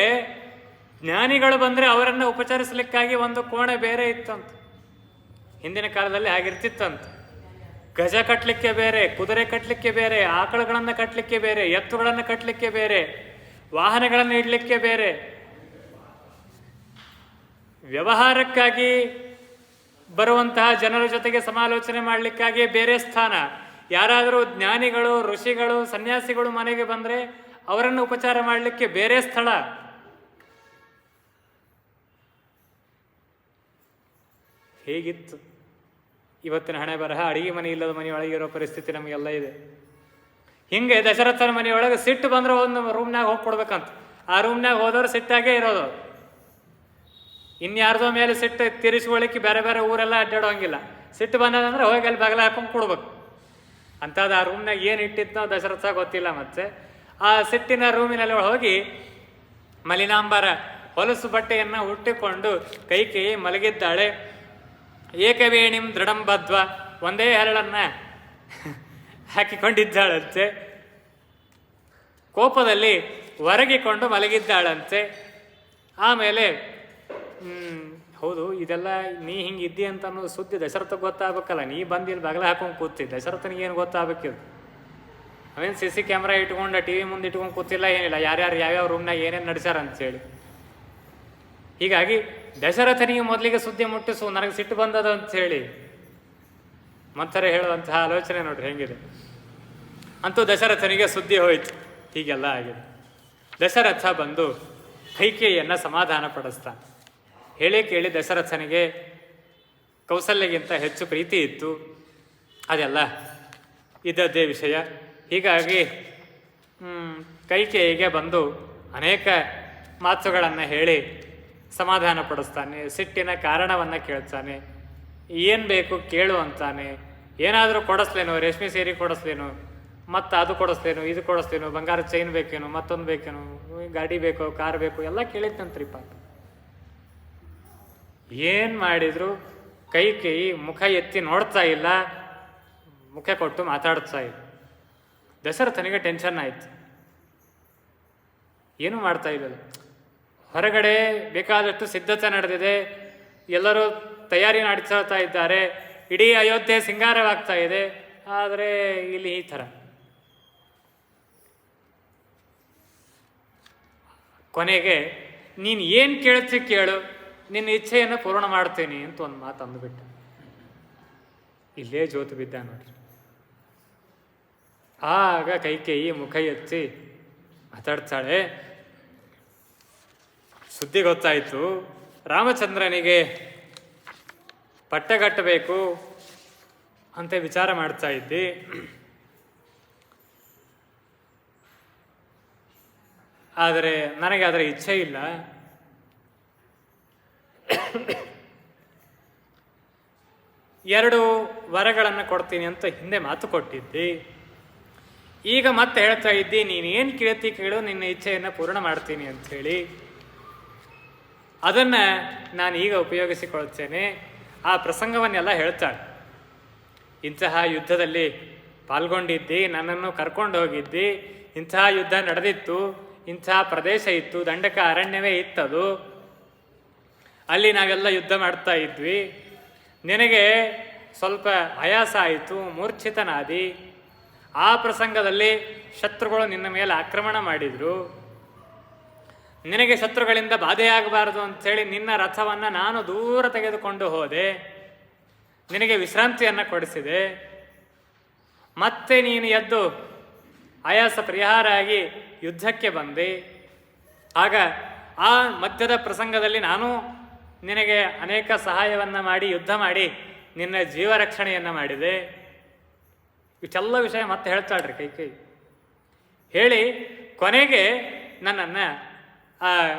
ಜ್ಞಾನಿಗಳು ಬಂದರೆ ಅವರನ್ನು ಉಪಚರಿಸಲಿಕ್ಕಾಗಿ ಒಂದು ಕೋಣೆ ಬೇರೆ ಇತ್ತಂತ. ಹಿಂದಿನ ಕಾಲದಲ್ಲಿ ಹಾಗಿರ್ತಿತ್ತಂತ. ಗಜ ಕಟ್ಟಲಿಕ್ಕೆ ಬೇರೆ, ಕುದುರೆ ಕಟ್ಟಲಿಕ್ಕೆ ಬೇರೆ, ಆಕಳುಗಳನ್ನು ಕಟ್ಟಲಿಕ್ಕೆ ಬೇರೆ, ಎತ್ತುಗಳನ್ನು ಕಟ್ಟಲಿಕ್ಕೆ ಬೇರೆ, ವಾಹನಗಳನ್ನು ಇಡಲಿಕ್ಕೆ ಬೇರೆ, ವ್ಯವಹಾರಕ್ಕಾಗಿ ಬರುವಂತಹ ಜನರ ಜೊತೆಗೆ ಸಮಾಲೋಚನೆ ಮಾಡಲಿಕ್ಕಾಗಿ ಬೇರೆ ಸ್ಥಾನ. ಯಾರಾದರೂ ಜ್ಞಾನಿಗಳು, ಋಷಿಗಳು, ಸನ್ಯಾಸಿಗಳು ಮನೆಗೆ ಬಂದರೆ ಅವರನ್ನು ಉಪಚಾರ ಮಾಡಲಿಕ್ಕೆ ಬೇರೆ ಸ್ಥಳ. ಹೇಗಿತ್ತು ಇವತ್ತಿನ ಹಣೆ ಬರಹ. ಅಡಿಗೆ ಮನೆ ಇಲ್ಲದ ಮನೆಯೊಳಗಿರೋ ಪರಿಸ್ಥಿತಿ ನಮಗೆಲ್ಲ ಇದೆ. ಹಿಂಗೆ ದಶರಥನ ಮನೆಯೊಳಗೆ ಸಿಟ್ಟು ಬಂದ್ರೆ ಒಂದು ರೂಮ್ನಾಗ ಹೋಗಿ ಕೊಡ್ಬೇಕಂತ. ಆ ರೂಮ್ನಾಗ ಹೋದವ್ರು ಸಿಟ್ಟಾಗೇ ಇರೋದು. ಇನ್ಯಾರ್ದೋ ಮೇಲೆ ಸಿಟ್ಟು ತೀರಿಸ್ಕೊಳ್ಳಿಕ್ಕೆ ಬೇರೆ ಬೇರೆ ಊರೆಲ್ಲ ಅಡ್ಡಾಡೋಂಗಿಲ್ಲ. ಸಿಟ್ಟು ಬಂದದಂದ್ರೆ ಹೋಗಿ ಅಲ್ಲಿ ಬಾಗಿಲ ಹಾಕೊಂಡು ಕೊಡ್ಬೇಕು ಅಂಥದ್ದು. ಆ ರೂಮ್ನಾಗ ಏನು ಇಟ್ಟಿದ್ನೋ ದಶರಥ ಗೊತ್ತಿಲ್ಲ. ಮತ್ತೆ ಆ ಸಿಟ್ಟಿನ ರೂಮಿನಲ್ಲಿ ಹೋಗಿ ಮಲಿನಾಂಬರ ಹೊಲಸು ಬಟ್ಟೆಯನ್ನು ಹುಟ್ಟಿಕೊಂಡು ಕೈಕೇಯಿ ಮಲಗಿದ್ದಾಳೆ. ಏಕವೇಣಿಂ ದೃಢಂಬದ್ವ, ಒಂದೇ ಹರಳನ್ನ ಹಾಕಿಕೊಂಡಿದ್ದಾಳಂತೆ. ಕೋಪದಲ್ಲಿ ಒರಗಿಕೊಂಡು ಮಲಗಿದ್ದಾಳಂತೆ. ಆಮೇಲೆ ಹೌದು, ಇದೆಲ್ಲ ನೀ ಹಿಂಗಿದ್ದಿ ಅಂತ ಅನ್ನೋದು ಸುದ್ದಿ ದಶರಥಗೆ ಗೊತ್ತಾಗಬೇಕಲ್ಲ. ನೀ ಬಂದಿಲ್ಲಿ ಬಾಗಿಲ ಹಾಕೊಂಡು ಕೂತಿ, ದಶರಥನಿಗೆ ಏನು ಗೊತ್ತಾಗಬೇಕಿದು? ಅವೇನು CC ಕ್ಯಾಮ್ರಾ ಇಟ್ಕೊಂಡು TV ಮುಂದೆ ಇಟ್ಕೊಂಡು ಕೂತಿಲ್ಲ, ಏನಿಲ್ಲ. ಯಾರ್ಯಾರು ಯಾವ್ಯಾವ ರೂಮ್ನಾಗ ಏನೇನು ನಡೆಸ್ಯಾರ ಅಂತೇಳಿ. ಹೀಗಾಗಿ ದಶರಥನಿಗೆ ಮೊದಲಿಗೆ ಸುದ್ದಿ ಮುಟ್ಟಿಸು, ನನಗೆ ಸಿಟ್ಟು ಬಂದದ ಅಂಥೇಳಿ ಮಂಥರೆ ಹೇಳುವಂತಹ ಆಲೋಚನೆ ನೋಡ್ರಿ ಹೆಂಗಿದೆ. ಅಂತೂ ದಶರಥನಿಗೆ ಸುದ್ದಿ ಹೋಯ್ತು, ಹೀಗೆಲ್ಲ ಆಗಿದೆ. ದಶರಥ ಬಂದು ಕೈಕೇಯಿಯನ್ನು ಸಮಾಧಾನ ಪಡಿಸ್ತಾನೆ. ಹೇಳಿ ಕೇಳಿ ದಶರಥನಿಗೆ ಕೌಸಲ್ಯಗಿಂತ ಹೆಚ್ಚು ಪ್ರೀತಿ ಇತ್ತು. ಅದೆಲ್ಲ ಇದ್ದದ್ದೇ ವಿಷಯ. ಹೀಗಾಗಿ ಕೈಕೇಯಿಗೆ ಬಂದು ಅನೇಕ ಮಾತುಗಳನ್ನು ಹೇಳಿ ಸಮಾಧಾನ ಪಡಿಸ್ತಾನೆ. ಸಿಟ್ಟಿನ ಕಾರಣವನ್ನು ಕೇಳ್ತಾನೆ. ಏನು ಬೇಕು ಕೇಳು ಅಂತಾನೆ. ಏನಾದರೂ ಕೊಡಿಸ್ಲೇನೋ, ರೇಷ್ಮೆ ಸೀರೆ ಕೊಡಿಸ್ಲೇನೋ, ಮತ್ತು ಅದು ಕೊಡಿಸ್ಲೇನೋ, ಇದು ಕೊಡಿಸ್ಲೇನೋ, ಬಂಗಾರ ಚೈನ್ ಬೇಕೇನೋ, ಮತ್ತೊಂದು ಬೇಕೇನೋ, ಗಾಡಿ ಬೇಕೋ, ಕಾರ್ ಬೇಕು, ಎಲ್ಲ ಕೇಳಿದ್ನಂತ್ರಿ ಪಾಪ. ಏನು ಮಾಡಿದ್ರು ಕೈಕೇಯಿ ಮುಖ ಎತ್ತಿ ನೋಡ್ತಾ ಇಲ್ಲ, ಮುಖ ಕೊಟ್ಟು ಮಾತಾಡ್ತಾ ಇಲ್ಲ. ದಶರಥನಿಗೆ ಟೆನ್ಷನ್ ಆಯಿತು. ಏನೂ ಮಾಡ್ತಾ ಇಲ್ಲಲ್ಲ. ಹೊರಗಡೆ ಬೇಕಾದಷ್ಟು ಸಿದ್ಧತೆ ನಡೆದಿದೆ, ಎಲ್ಲರೂ ತಯಾರಿ ನಡೆಸ್ತಾ ಇದ್ದಾರೆ, ಇಡೀ ಅಯೋಧ್ಯೆ ಸಿಂಗಾರವಾಗ್ತಾ ಇದೆ. ಆದರೆ ಇಲ್ಲಿ ಈ ಥರ. ಕೊನೆಗೆ ನೀನು ಏನು ಕೇಳ್ತಿ ಕೇಳು, ನಿನ್ನ ಇಚ್ಛೆಯನ್ನು ಪೂರ್ಣ ಮಾಡ್ತೀನಿ ಅಂತ ಒಂದು ಮಾತು ಅಂದುಬಿಟ್ಟ. ಇಲ್ಲೇ ಜೋತು ಬಿದ್ದ ನೋಡ್ರಿ. ಆಗ ಕೈಕೇಯಿ ಮುಖ ಎತ್ತಿ ಮಾತಾಡ್ತಾಳೆ. ಸುದ್ದಿ ಗೊತ್ತಾಯಿತು, ರಾಮಚಂದ್ರನಿಗೆ ಪಟ್ಟಗಟ್ಟಬೇಕು ಅಂತ ವಿಚಾರ ಮಾಡ್ತಾ ಇದ್ದಿ. ಆದರೆ ನನಗೆ ಅದರ ಇಚ್ಛೆ ಇಲ್ಲ. ಎರಡು ವರಗಳನ್ನು ಕೊಡ್ತೀನಿ ಅಂತ ಹಿಂದೆ ಮಾತು ಕೊಟ್ಟಿದ್ದಿ. ಈಗ ಮತ್ತೆ ಹೇಳ್ತಾ ಇದ್ದಿ, ನೀನೇನು ಕೇಳ್ತಿ ಕೇಳು, ನಿನ್ನ ಇಚ್ಛೆಯನ್ನು ಪೂರ್ಣ ಮಾಡ್ತೀನಿ ಅಂಥೇಳಿ. ಅದನ್ನು ನಾನು ಈಗ ಉಪಯೋಗಿಸಿಕೊಳ್ತೇನೆ. ಆ ಪ್ರಸಂಗವನ್ನೆಲ್ಲ ಹೇಳ್ತಾಳೆ. ಇಂತಹ ಯುದ್ಧದಲ್ಲಿ ಪಾಲ್ಗೊಂಡಿದ್ದಿ, ನನ್ನನ್ನು ಕರ್ಕೊಂಡು ಹೋಗಿದ್ದಿ, ಇಂತಹ ಯುದ್ಧ ನಡೆದಿತ್ತು, ಇಂತಹ ಪ್ರದೇಶ ಇತ್ತು, ದಂಡಕ ಅರಣ್ಯವೇ ಇತ್ತದು, ಅಲ್ಲಿ ನಾವೆಲ್ಲ ಯುದ್ಧ ಮಾಡ್ತಾ ಇದ್ವಿ. ನಿನಗೆ ಸ್ವಲ್ಪ ಆಯಾಸ ಆಯಿತು, ಮೂರ್ಛಿತನಾದಿ. ಆ ಪ್ರಸಂಗದಲ್ಲಿ ಶತ್ರುಗಳು ನಿನ್ನ ಮೇಲೆ ಆಕ್ರಮಣ ಮಾಡಿದರು. ನಿನಗೆ ಶತ್ರುಗಳಿಂದ ಬಾಧೆಯಾಗಬಾರದು ಅಂಥೇಳಿ ನಿನ್ನ ರಥವನ್ನು ನಾನು ದೂರ ತೆಗೆದುಕೊಂಡು ಹೋದೆ, ನಿನಗೆ ವಿಶ್ರಾಂತಿಯನ್ನು ಕೊಡಿಸಿದೆ. ಮತ್ತೆ ನೀನು ಎದ್ದು ಆಯಾಸ ಪರಿಹಾರ ಆಗಿ ಯುದ್ಧಕ್ಕೆ ಬಂದೆ. ಆಗ ಆ ಮಧ್ಯದ ಪ್ರಸಂಗದಲ್ಲಿ ನಾನು ನಿನಗೆ ಅನೇಕ ಸಹಾಯವನ್ನು ಮಾಡಿ ಯುದ್ಧ ಮಾಡಿ ನಿನ್ನ ಜೀವ ರಕ್ಷಣೆಯನ್ನು ಮಾಡಿದೆ. ಇಷ್ಟೆಲ್ಲ ವಿಷಯ ಮತ್ತೆ ಹೇಳ್ತಾಳ್ರಿ ಕೈಕೇಯಿ. ಹೇಳಿ ಕೊನೆಗೆ ನನ್ನನ್ನು ಆ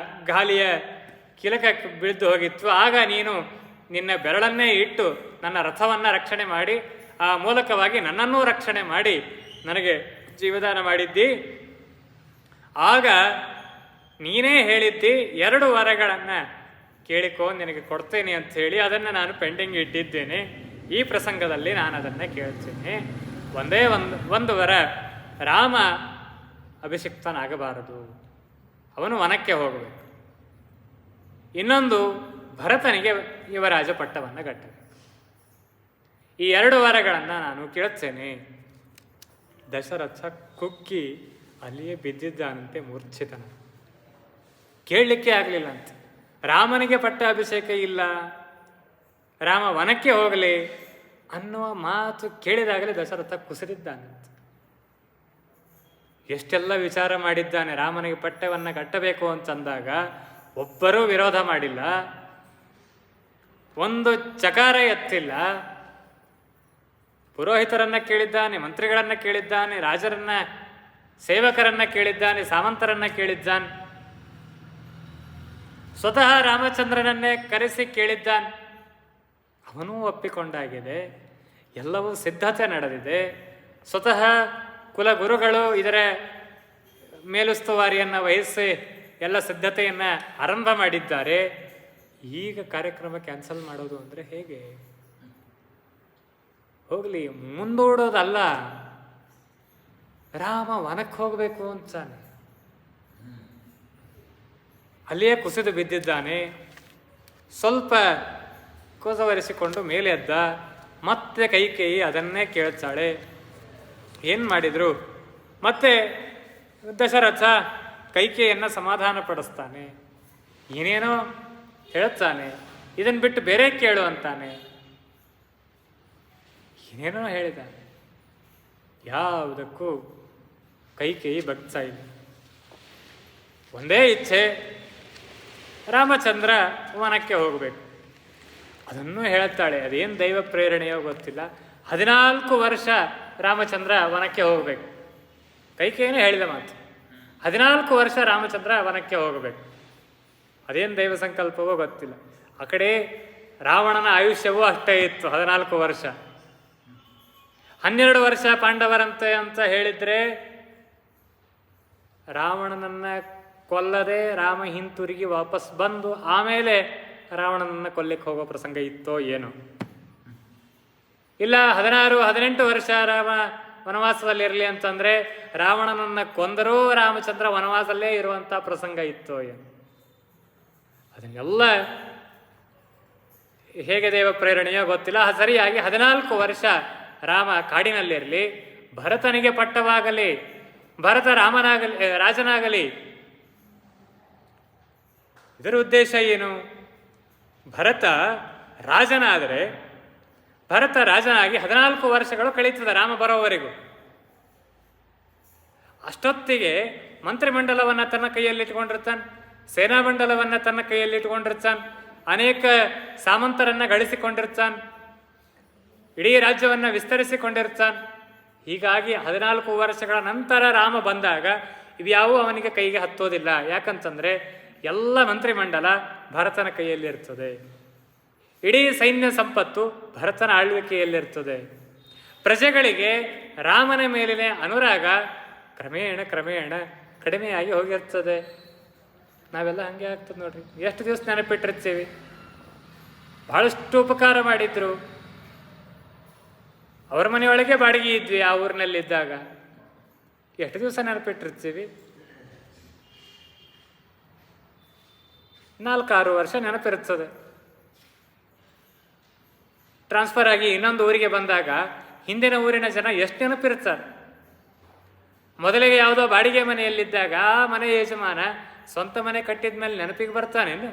ಗಾಲಿಯ ಕಿಲಕಕ್ಕೆ ಬೀಳ್ದು ಹೋಗಿತ್ತು. ಆಗ ನೀನು ನಿನ್ನ ಬೆರಳನ್ನೇ ಇಟ್ಟು ನನ್ನ ರಥವನ್ನು ರಕ್ಷಣೆ ಮಾಡಿ ಆ ಮೂಲಕವಾಗಿ ನನ್ನನ್ನೂ ರಕ್ಷಣೆ ಮಾಡಿ ನನಗೆ ಜೀವದಾನ ಮಾಡಿದ್ದಿ. ಆಗ ನೀನೇ ಹೇಳಿದ್ದಿ 2 ವರಗಳನ್ನು ಕೇಳಿಕೋ, ನಿನಗೆ ಕೊಡ್ತೇನೆ ಅಂತ ಹೇಳಿ. ಅದನ್ನು ನಾನು ಪೆಂಡಿಂಗ್ ಇಟ್ಟಿದ್ದೇನೆ. ಈ ಪ್ರಸಂಗದಲ್ಲಿ ನಾನು ಅದನ್ನು ಕೇಳ್ತೇನೆ. ಒಂದೇ ಒಂದು ವರ, ರಾಮ ಅಭಿಷಿಕ್ತನಾಗಬಾರದು, ಅವನು ವನಕ್ಕೆ ಹೋಗಬೇಕು. ಇನ್ನೊಂದು, ಭರತನಿಗೆ ಯುವರಾಜ ಪಟ್ಟವನ್ನು ಕಟ್ಟಬೇಕು. ಈ 2 ವರಗಳನ್ನು ನಾನು ಕೇಳ್ತೇನೆ. ದಶರಥ ಕುಕ್ಕಿ ಅಲ್ಲಿಯೇ ಬಿದ್ದಿದ್ದಾನಂತೆ, ಮೂರ್ಛಿತನ. ಕೇಳಲಿಕ್ಕೆ ಆಗಲಿಲ್ಲಂತೆ. ರಾಮನಿಗೆ ಪಟ್ಟಾಭಿಷೇಕ ಇಲ್ಲ, ರಾಮ ವನಕ್ಕೆ ಹೋಗಲಿ ಅನ್ನುವ ಮಾತು ಕೇಳಿದಾಗಲೇ ದಶರಥ ಕುಸಿದಿದ್ದಾನಂತೆ. ಎಷ್ಟೆಲ್ಲ ವಿಚಾರ ಮಾಡಿದ್ದಾನೆ. ರಾಮನಿಗೆ ಪಟ್ಟವನ್ನು ಕಟ್ಟಬೇಕು ಅಂತಂದಾಗ ಒಬ್ಬರೂ ವಿರೋಧ ಮಾಡಿಲ್ಲ, ಒಂದು ಚಕಾರ ಎತ್ತಿಲ್ಲ. ಪುರೋಹಿತರನ್ನ ಕೇಳಿದ್ದಾನೆ, ಮಂತ್ರಿಗಳನ್ನ ಕೇಳಿದ್ದಾನೆ, ರಾಜರನ್ನ, ಸೇವಕರನ್ನ ಕೇಳಿದ್ದಾನೆ, ಸಾಮಂತರನ್ನ ಕೇಳಿದ್ದಾನೆ, ಸ್ವತಃ ರಾಮಚಂದ್ರನನ್ನೇ ಕರೆಸಿ ಕೇಳಿದ್ದಾನೆ. ಅವನೂ ಒಪ್ಪಿಕೊಂಡಾಗಿದೆ. ಎಲ್ಲವೂ ಸಿದ್ಧತೆ ನಡೆದಿದೆ. ಸ್ವತಃ ಕುಲಗುರುಗಳು ಇದರ ಮೇಲುಸ್ತುವಾರಿಯನ್ನು ವಹಿಸಿ ಎಲ್ಲ ಸಿದ್ಧತೆಯನ್ನು ಆರಂಭ ಮಾಡಿದ್ದಾರೆ. ಈಗ ಕಾರ್ಯಕ್ರಮ ಕ್ಯಾನ್ಸಲ್ ಮಾಡೋದು ಅಂದರೆ ಹೇಗೆ? ಹೋಗಲಿ, ಮುಂದೂಡೋದಲ್ಲ. ರಾಮ ವನಕ್ಕೆ ಹೋಗಬೇಕು ಅಂತಾನೆ, ಅಲ್ಲಿಯೇ ಕುಸಿದು ಬಿದ್ದಿದ್ದಾನೆ. ಸ್ವಲ್ಪ ಕೋಸವರಿಸಿಕೊಂಡು ಮೇಲೆ ಎದ್ದ. ಮತ್ತೆ ಕೈಕೇಯಿ ಅದನ್ನೇ ಕೇಳ್ತಾಳೆ. ಏನು ಮಾಡಿದ್ರು? ಮತ್ತೆ ದಶರಥ ಕೈಕೇಯಿಯನ್ನು ಸಮಾಧಾನ ಪಡಿಸ್ತಾನೆ, ಏನೇನೋ ಹೇಳ್ತಾನೆ. ಇದನ್ನು ಬಿಟ್ಟು ಬೇರೆ ಕೇಳು ಅಂತಾನೆ. ಏನೇನೋ ಹೇಳಿದಾನೆ. ಯಾವುದಕ್ಕೂ ಕೈಕೇಯಿ ಬಗ್ತಾ ಇಲ್ಲ. ಒಂದೇ ಇಚ್ಛೆ, ರಾಮಚಂದ್ರ ವನಕ್ಕೆ ಹೋಗಬೇಕು. ಅದನ್ನು ಹೇಳ್ತಾಳೆ. ಅದೇನು ದೈವ ಪ್ರೇರಣೆಯೋ ಗೊತ್ತಿಲ್ಲ. 14 ವರ್ಷ ರಾಮಚಂದ್ರ ವನಕ್ಕೆ ಹೋಗಬೇಕು. ಕೈಕೇಯಿನೇ ಹೇಳಿದ ಮಾತು. 14 ವರ್ಷ ರಾಮಚಂದ್ರ ವನಕ್ಕೆ ಹೋಗಬೇಕು. ಅದೇನು ದೈವ ಸಂಕಲ್ಪವೋ ಗೊತ್ತಿಲ್ಲ. ಆ ಕಡೆ ರಾವಣನ ಆಯುಷ್ಯವೂ ಅಷ್ಟೇ ಇತ್ತು, 14 ವರ್ಷ. 12 ವರ್ಷ ಪಾಂಡವರಂತೆ ಅಂತ ಹೇಳಿದ್ರೆ ರಾವಣನನ್ನು ಕೊಲ್ಲದೆ ರಾಮ ಹಿಂತಿರುಗಿ ವಾಪಸ್ ಬಂದು ಆಮೇಲೆ ರಾವಣನನ್ನು ಕೊಲ್ಲಿಕ್ಕೆ ಹೋಗೋ ಪ್ರಸಂಗ ಇತ್ತೋ ಏನೋ. ಇಲ್ಲ 16-18 ವರ್ಷ ರಾಮ ವನವಾಸದಲ್ಲಿರಲಿ ಅಂತಂದರೆ ರಾವಣನನ್ನು ಕೊಂದರೂ ರಾಮಚಂದ್ರ ವನವಾಸಲ್ಲೇ ಇರುವಂಥ ಪ್ರಸಂಗ ಇತ್ತೋ ಏನು. ಅದನ್ನೆಲ್ಲ ಹೇಗೆ ದೇವ ಪ್ರೇರಣೆಯೋ ಗೊತ್ತಿಲ್ಲ. ಸರಿಯಾಗಿ 14 ವರ್ಷ ರಾಮ ಕಾಡಿನಲ್ಲಿರಲಿ, ಭರತನಿಗೆ ಪಟ್ಟವಾಗಲಿ, ಭರತ ರಾಜನಾಗಲಿ. ಇದರ ಉದ್ದೇಶ ಏನು? ಭರತ ರಾಜನಾದರೆ, ಭರತ ರಾಜನಾಗಿ 14 ವರ್ಷಗಳು ಕಳೀತದೆ ರಾಮ ಬರೋವರೆಗೂ. ಅಷ್ಟೊತ್ತಿಗೆ ಮಂತ್ರಿಮಂಡಲವನ್ನು ತನ್ನ ಕೈಯಲ್ಲಿಟ್ಕೊಂಡಿರ್ತಾನೆ, ಸೇನಾಮಂಡಲವನ್ನು ತನ್ನ ಕೈಯಲ್ಲಿಟ್ಕೊಂಡಿರ್ತಾನೆ, ಅನೇಕ ಸಾಮಂತರನ್ನು ಗಳಿಸಿಕೊಂಡಿರ್ತಾನೆ, ಇಡೀ ರಾಜ್ಯವನ್ನು ವಿಸ್ತರಿಸಿಕೊಂಡಿರ್ತಾನೆ. ಹೀಗಾಗಿ 14 ವರ್ಷಗಳ ನಂತರ ರಾಮ ಬಂದಾಗ ಇವ್ಯಾವೂ ಅವನಿಗೆ ಕೈಗೆ ಹತ್ತೋದಿಲ್ಲ. ಯಾಕಂತಂದರೆ ಎಲ್ಲ ಮಂತ್ರಿಮಂಡಲ ಭರತನ ಕೈಯಲ್ಲಿರ್ತದೆ, ಇಡೀ ಸೈನ್ಯ ಸಂಪತ್ತು ಭರತನ ಆಳ್ವಿಕೆಯಲ್ಲಿರ್ತದೆ. ಪ್ರಜೆಗಳಿಗೆ ರಾಮನ ಮೇಲಿನ ಅನುರಾಗ ಕ್ರಮೇಣ ಕ್ರಮೇಣ ಕಡಿಮೆಯಾಗಿ ಹೋಗಿರ್ತದೆ. ನಾವೆಲ್ಲ ಹಂಗೆ ಆಗ್ತದೆ ನೋಡ್ರಿ. ಎಷ್ಟು ದಿವಸ ನೆನಪಿಟ್ಟಿರ್ತೀವಿ. ಬಹಳಷ್ಟು ಉಪಕಾರ ಮಾಡಿದ್ರು. ಅವ್ರ ಮನೆಯೊಳಗೆ ಬಾಡಿಗೆ ಇದ್ವಿ ಆ ಊರಿನಲ್ಲಿದ್ದಾಗ. ಎಷ್ಟು ದಿವಸ ನೆನಪಿಟ್ಟಿರ್ತೀವಿ? 4-6 ವರ್ಷ ನೆನಪಿರುತ್ತದೆ. ಟ್ರಾನ್ಸ್ಫರ್ ಆಗಿ ಇನ್ನೊಂದು ಊರಿಗೆ ಬಂದಾಗ ಹಿಂದಿನ ಊರಿನ ಜನ ಎಷ್ಟು ನೆನಪಿರ್ತಾರೆ. ಮೊದಲಿಗೆ ಯಾವುದೋ ಬಾಡಿಗೆ ಮನೆಯಲ್ಲಿದ್ದಾಗ ಆ ಮನೆ ಯಜಮಾನ ಸ್ವಂತ ಮನೆ ಕಟ್ಟಿದ ಮೇಲೆ ನೆನಪಿಗೆ ಬರ್ತಾನೇನು?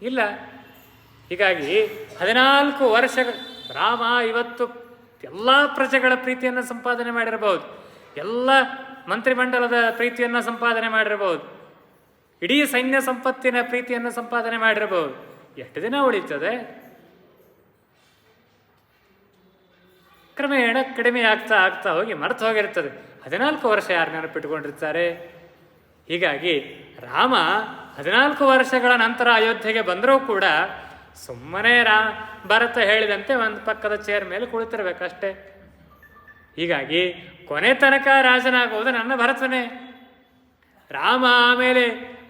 ಇಲ್ಲ. ಹೀಗಾಗಿ 14 ವರ್ಷಗಳು ರಾಮ ಇವತ್ತು ಎಲ್ಲ ಪ್ರಜೆಗಳ ಪ್ರೀತಿಯನ್ನು ಸಂಪಾದನೆ ಮಾಡಿರಬಹುದು, ಎಲ್ಲ ಮಂತ್ರಿಮಂಡಲದ ಪ್ರೀತಿಯನ್ನು ಸಂಪಾದನೆ ಮಾಡಿರಬಹುದು, ಇಡೀ ಸೈನ್ಯ ಸಂಪತ್ತಿನ ಪ್ರೀತಿಯನ್ನು ಸಂಪಾದನೆ ಮಾಡಿರಬಹುದು. ಎಷ್ಟು ದಿನ ಉಳಿತದೆ? ಕ್ರಮೇಣ ಕಡಿಮೆ ಆಗ್ತಾ ಆಗ್ತಾ ಹೋಗಿ ಮರೆತು ಹೋಗಿರ್ತದೆ. 14 ವರ್ಷ ಯಾರು ನೆನಪಿಟ್ಕೊಂಡಿರ್ತಾರೆ? ಹೀಗಾಗಿ ರಾಮ 14 ವರ್ಷಗಳ ನಂತರ ಅಯೋಧ್ಯೆಗೆ ಬಂದರೂ ಕೂಡ ಸುಮ್ಮನೆ ಭರತ ಹೇಳಿದಂತೆ ಒಂದು ಪಕ್ಕದ ಚೇರ್ ಮೇಲೆ ಕುಳಿತಿರ್ಬೇಕಷ್ಟೇ. ಹೀಗಾಗಿ ಕೊನೆ ತನಕ ರಾಜನಾಗುವುದು ನನ್ನ ಭರತನೇ. ರಾಮ ಆಮೇಲೆ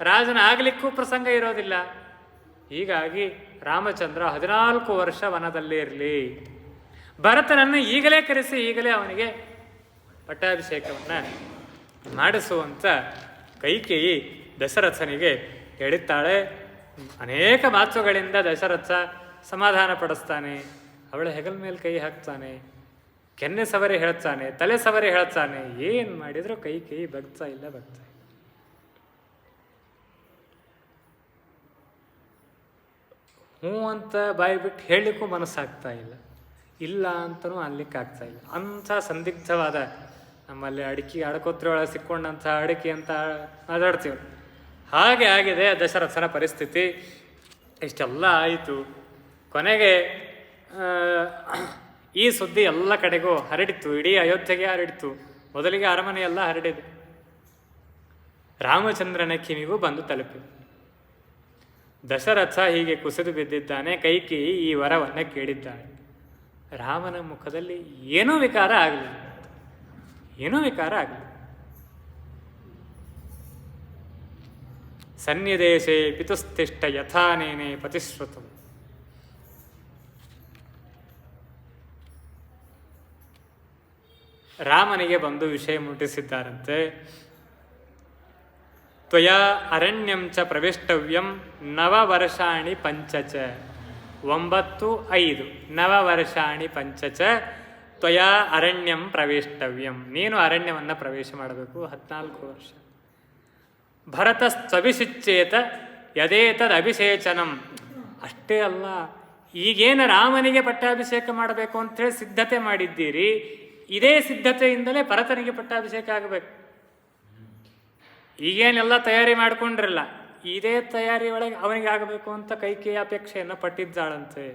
ರಾಜನ ಆಗಲಿಕ್ಕೂ ಪ್ರಸಂಗ ಇರೋದಿಲ್ಲ. ಹೀಗಾಗಿ ರಾಮಚಂದ್ರ 14 ವರ್ಷ ವನದಲ್ಲೇ ಇರಲಿ. ಭರತನನ್ನು ಈಗಲೇ ಕರೆಸಿ ಈಗಲೇ ಅವನಿಗೆ ಪಟ್ಟಾಭಿಷೇಕವನ್ನು ಮಾಡಿಸುವಂತ ಕೈಕೇಯಿ ದಶರಥನಿಗೆ ಹೇಳುತ್ತಾಳೆ. ಅನೇಕ ಮಾತುಗಳಿಂದ ದಶರಥ ಸಮಾಧಾನ ಪಡಿಸ್ತಾನೆ. ಅವಳ ಹೆಗಲ ಮೇಲೆ ಕೈ ಹಾಕ್ತಾನೆ, ಕೆನ್ನೆ ಸವರಿ ಹೇಳ್ತಾನೆ, ತಲೆ ಸವರಿ ಹೇಳ್ತಾನೆ. ಏನು ಮಾಡಿದ್ರು ಕೈಕೇಯಿ ಬಗ್ತಾ ಇಲ್ಲ. ಹ್ಞೂ ಅಂತ ಬಾಯಿ ಬಿಟ್ಟು ಹೇಳಲಿಕ್ಕೂ ಮನಸ್ಸಾಗ್ತಾ ಇಲ್ಲ, ಇಲ್ಲ ಅಂತನೂ ಅನ್ಲಿಕ್ಕಾಗ್ತಾ ಇಲ್ಲ. ಅಂಥ ಸಂದಿಗ್ಧವಾದ, ನಮ್ಮಲ್ಲಿ ಅಡಿಕೆ ಅಡಕೋತ್ರಿ ಒಳಗೆ ಸಿಕ್ಕೊಂಡಂಥ ಅಡಿಕೆ ಅಂತ ಮಾತಾಡ್ತೀವಿ, ಹಾಗೆ ಆಗಿದೆ ದಶರಥನ ಪರಿಸ್ಥಿತಿ. ಇಷ್ಟೆಲ್ಲ ಆಯಿತು. ಕೊನೆಗೆ ಈ ಸುದ್ದಿ ಎಲ್ಲ ಕಡೆಗೂ ಹರಡಿತು, ಇಡೀ ಅಯೋಧ್ಯೆಗೆ ಹರಡಿತು. ಮೊದಲಿಗೆ ಅರಮನೆಯೆಲ್ಲ ಹರಡಿದೆ. ರಾಮಚಂದ್ರನ ಕಿವಿಗೂ ಬಂದು ತಲುಪಿತು. ದಶರಥ ಹೀಗೆ ಕುಸಿದು ಬಿದ್ದಿದ್ದಾನೆ. ಕೈಕೇಯಿ ಈ ವರವನ್ನು ಕೇಳಿದ್ದಾಳೆ. ರಾಮನ ಮುಖದಲ್ಲಿ ಏನೂ ವಿಕಾರ ಆಗಲಿಲ್ಲ. ಸನ್ನಿದೇಶೇ ಪಿತುಸ್ತಿಷ್ಠ ಯಥಾನೇನೆ ಪತಿಶ್ರುತಂ. ರಾಮನಿಗೆ ಬಂದು ವಿಷಯ ಮುಟ್ಟಿಸಿದ್ದಾರಂತೆ. ತ್ವಯಾ ಅರಣ್ಯಂ ಚ ಪ್ರವೇಷ್ಟವ್ಯಂ 9 ವರ್ಷಾಣಿ ಪಂಚಚ. 9-5 9 ವರ್ಷಾಣಿ ಪಂಚಚ ತ್ವಯಾ ಅರಣ್ಯಂ ಪ್ರವೇಷ್ಟವ್ಯಂ. ನೀನು ಅರಣ್ಯವನ್ನು ಪ್ರವೇಶ ಮಾಡಬೇಕು 14 ವರ್ಷ. ಭರತಸ್ತ್ವಭಿಷಿಚ್ಚೇತ ಯದೇತದ್ ಅಭಿಷೇಚನಂ. ಅಷ್ಟೇ ಅಲ್ಲ, ಈಗೇನು ರಾಮನಿಗೆ ಪಟ್ಟಾಭಿಷೇಕ ಮಾಡಬೇಕು ಅಂತೇಳಿ ಸಿದ್ಧತೆ ಮಾಡಿದ್ದೀರಿ, ಇದೇ ಸಿದ್ಧತೆಯಿಂದಲೇ ಭರತನಿಗೆ ಪಟ್ಟಾಭಿಷೇಕ ಆಗಬೇಕು. ಈಗೇನೆಲ್ಲ ತಯಾರಿ ಮಾಡ್ಕೊಂಡ್ರಲ್ಲ, ಇದೇ ತಯಾರಿ ಒಳಗೆ ಅವನಿಗೆ ಆಗಬೇಕು ಅಂತ ಕೈಕೇಯಿ ಅಪೇಕ್ಷೆಯನ್ನು ಪಟ್ಟಿದ್ದಾಳಂತೆ.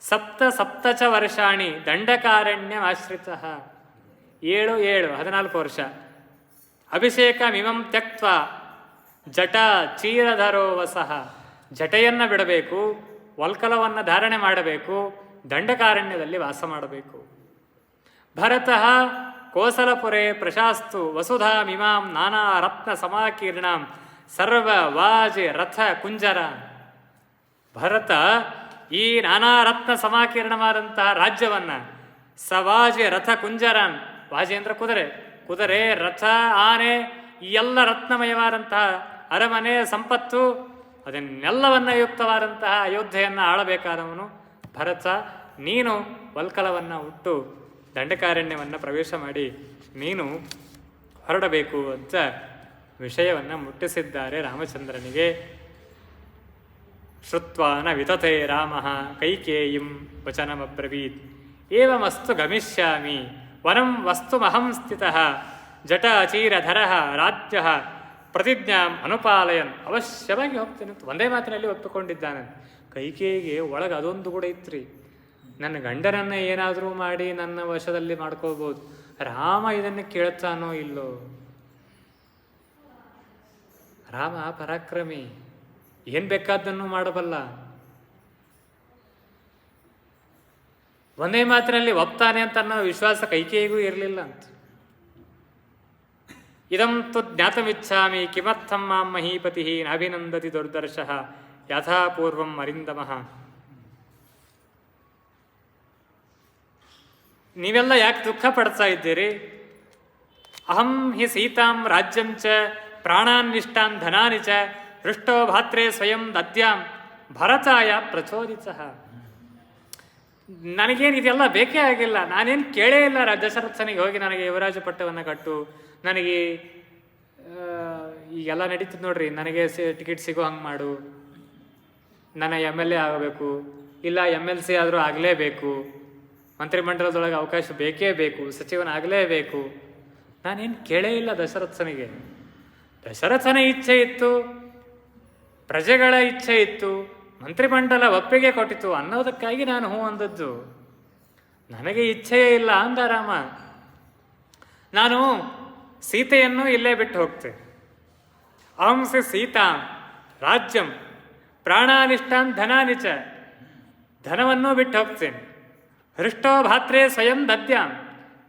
7 ಚ ವರ್ಷಾಣಿ ದಂಡಕಾರಣ್ಯ ಆಶ್ರಿತ. 7 14 ವರ್ಷ. ಅಭಿಷೇಕ ಮಿಮಂ ತ್ಯಕ್ತ್ವ ಜಟ ಚೀರಧರೋ ವಸಃ. ಜಟೆಯನ್ನು ಬಿಡಬೇಕು, ವಲ್ಕಲವನ್ನು ಧಾರಣೆ ಮಾಡಬೇಕು, ದಂಡಕಾರಣ್ಯದಲ್ಲಿ ವಾಸ ಮಾಡಬೇಕು. ಭರತಃ ಕೋಸಲಪುರೇ ಪ್ರಶಾಸ್ತು ವಸುಧಾ ಮಿಮಾಂ ನಾನಾ ರತ್ನ ಸಮಾಕೀರ್ಣಾಂ ಸರ್ವ ವಾಜಿ ರಥ ಕುಂಜರ. ಭರತ ಈ ನಾನಾ ರತ್ನ ಸಮಾಕೀರ್ಣವಾದಂತಹ ರಾಜ್ಯವನ್ನು ಸವಾಜಿ ರಥ ಕುಂಜರಾನ್, ವಾಜಿ ಅಂದ್ರೆ ಕುದುರೆ, ರಥ, ಆನೆ, ಈ ಎಲ್ಲ ರತ್ನಮಯವಾದಂತಹ ಅರಮನೆ ಸಂಪತ್ತು, ಅದನ್ನೆಲ್ಲವನ್ನ ಯುಕ್ತವಾದಂತಹ ಅಯೋಧ್ಯೆಯನ್ನು ಆಳಬೇಕಾದವನು ಭರತ. ನೀನು ವಲ್ಕಲವನ್ನು ಹುಟ್ಟು ದಂಡಕಾರಣ್ಯವನ್ನು ಪ್ರವೇಶ ಮಾಡಿ ನೀನು ಹೊರಡಬೇಕು ಅಂತ ವಿಷಯವನ್ನು ಮುಟ್ಟಿಸಿದ್ದಾರೆ ರಾಮಚಂದ್ರನಿಗೆ. ಶ್ರುತ್ವಾನ ವಿತತೆ ರಾಮ ಕೈಕೇಯಿಂ ವಚನಮಬ್ರವೀತ್. ಏವಮಸ್ತು ಗಮಿಷ್ಯಾಮಿ ವನಂ ವಸ್ತುಮಹಂ ಸ್ಥಿತಃ ಜಟಾಚೀರಧರಃ ರಾಜ್ಯ ಪ್ರತಿಜ್ಞಾಂ ಅನುಪಾಲಯನ್. ಅವಶ್ಯವಾಗಿ ಹೋಗ್ತೇನೆ ಅಂತ ಒಂದೇ ಮಾತಿನಲ್ಲಿ ಒಪ್ಪಿಕೊಂಡಿದ್ದಾನೆ. ಕೈಕೇಯಿಗೆ ಒಳಗೆ ಅದೊಂದು ಕೂಡ ಇತ್ರಿ, ನನ್ನ ಗಂಡನನ್ನು ಏನಾದರೂ ಮಾಡಿ ನನ್ನ ವಶದಲ್ಲಿ ಮಾಡ್ಕೋಬೋದು, ರಾಮ ಇದನ್ನು ಕೇಳ್ತಾನೋ ಇಲ್ಲೋ. ರಾಮ ಪರಾಕ್ರಮಿ, ಏನು ಬೇಕಾದ್ದನ್ನು ಮಾಡಬಲ್ಲ. ಒಂದೇ ಮಾತಿನಲ್ಲಿ ಒಪ್ತಾನೆ ಅಂತ ಅನ್ನೋ ವಿಶ್ವಾಸ ಕೈಕೇಯಿಗೂ ಇರಲಿಲ್ಲ ಅಂತ. ಇದಂ ತು ಜ್ಞಾತಮಿಚ್ಛಾಮಿ ಕಿಮರ್ಥಂ ಮಾಂ ಮಹೀಪತಿ ನಾಭಿನಂದತಿ ದುರ್ದರ್ಶಃ ಯಥಾಪೂರ್ವಂ ಅರಿಂದಮಃ. ನೀವೆಲ್ಲ ಯಾಕೆ ದುಃಖ ಪಡ್ತಾ ಇದ್ದೀರಿ? ಅಹಂ ಹಿ ಸೀತಾಂ ರಾಜ್ಯಂಚ ಪ್ರಾಣಾನ್ನಿಷ್ಟಾನ್ ಧನಾನಿ ಚ ಹೃಷ್ಟೋ ಭಾತ್ರೆ ಸ್ವಯಂ ದದ್ಯಾಂ ಭರತಾಯ ಪ್ರಚೋದಿತಃ. ನನಗೇನು ಇದೆಲ್ಲ ಬೇಕೇ ಆಗಿಲ್ಲ, ನಾನೇನು ಕೇಳೇ ಇಲ್ಲ ದಶರಥನಿಗೆ ಹೋಗಿ ನನಗೆ ಯುವರಾಜ ಪಟ್ಟವನ್ನು ಕಟ್ಟು, ನನಗೆ ಈಗೆಲ್ಲ ನಡೀತದೆ ನೋಡ್ರಿ, ನನಗೆ ಟಿಕೆಟ್ ಸಿಗೋ ಹಂಗೆ ಮಾಡು, ನನ್ನ MLA ಆಗಬೇಕು, ಇಲ್ಲ MLC ಆದರೂ ಆಗಲೇಬೇಕು, ಮಂತ್ರಿಮಂಡಲದೊಳಗೆ ಅವಕಾಶ ಬೇಕೇ ಬೇಕು, ಸಚಿವನಾಗಲೇಬೇಕು. ನಾನೇನು ಕೇಳೇ ಇಲ್ಲ ದಶರಥನಿಗೆ. ದಶರಥನ ಇಚ್ಛೆ ಇತ್ತು, ಪ್ರಜೆಗಳ ಇಚ್ಛೆ ಇತ್ತು, ಮಂತ್ರಿಮಂಡಲ ಒಪ್ಪಿಗೆ ಕೊಟ್ಟಿತು ಅನ್ನೋದಕ್ಕಾಗಿ ನಾನು ಹೂ ಅಂದದ್ದು. ನನಗೆ ಇಚ್ಛೆಯೇ ಇಲ್ಲ ಅಂದ ರಾಮ. ನಾನು ಸೀತೆಯನ್ನು ಇಲ್ಲೇ ಬಿಟ್ಟು ಹೋಗ್ತೇನೆ. ಅಹಂಸಿ ಸೀತಾಂ ರಾಜ್ಯಂ ಪ್ರಾಣಾನಿಷ್ಟಾನ್ ಧನಾನಿಚ, ಧನವನ್ನು ಬಿಟ್ಟು ಹೋಗ್ತೇನೆ. ಹೃಷ್ಟೋ ಭಾತ್ರೆ ಸ್ವಯಂ ದದ್ಯಾಂ,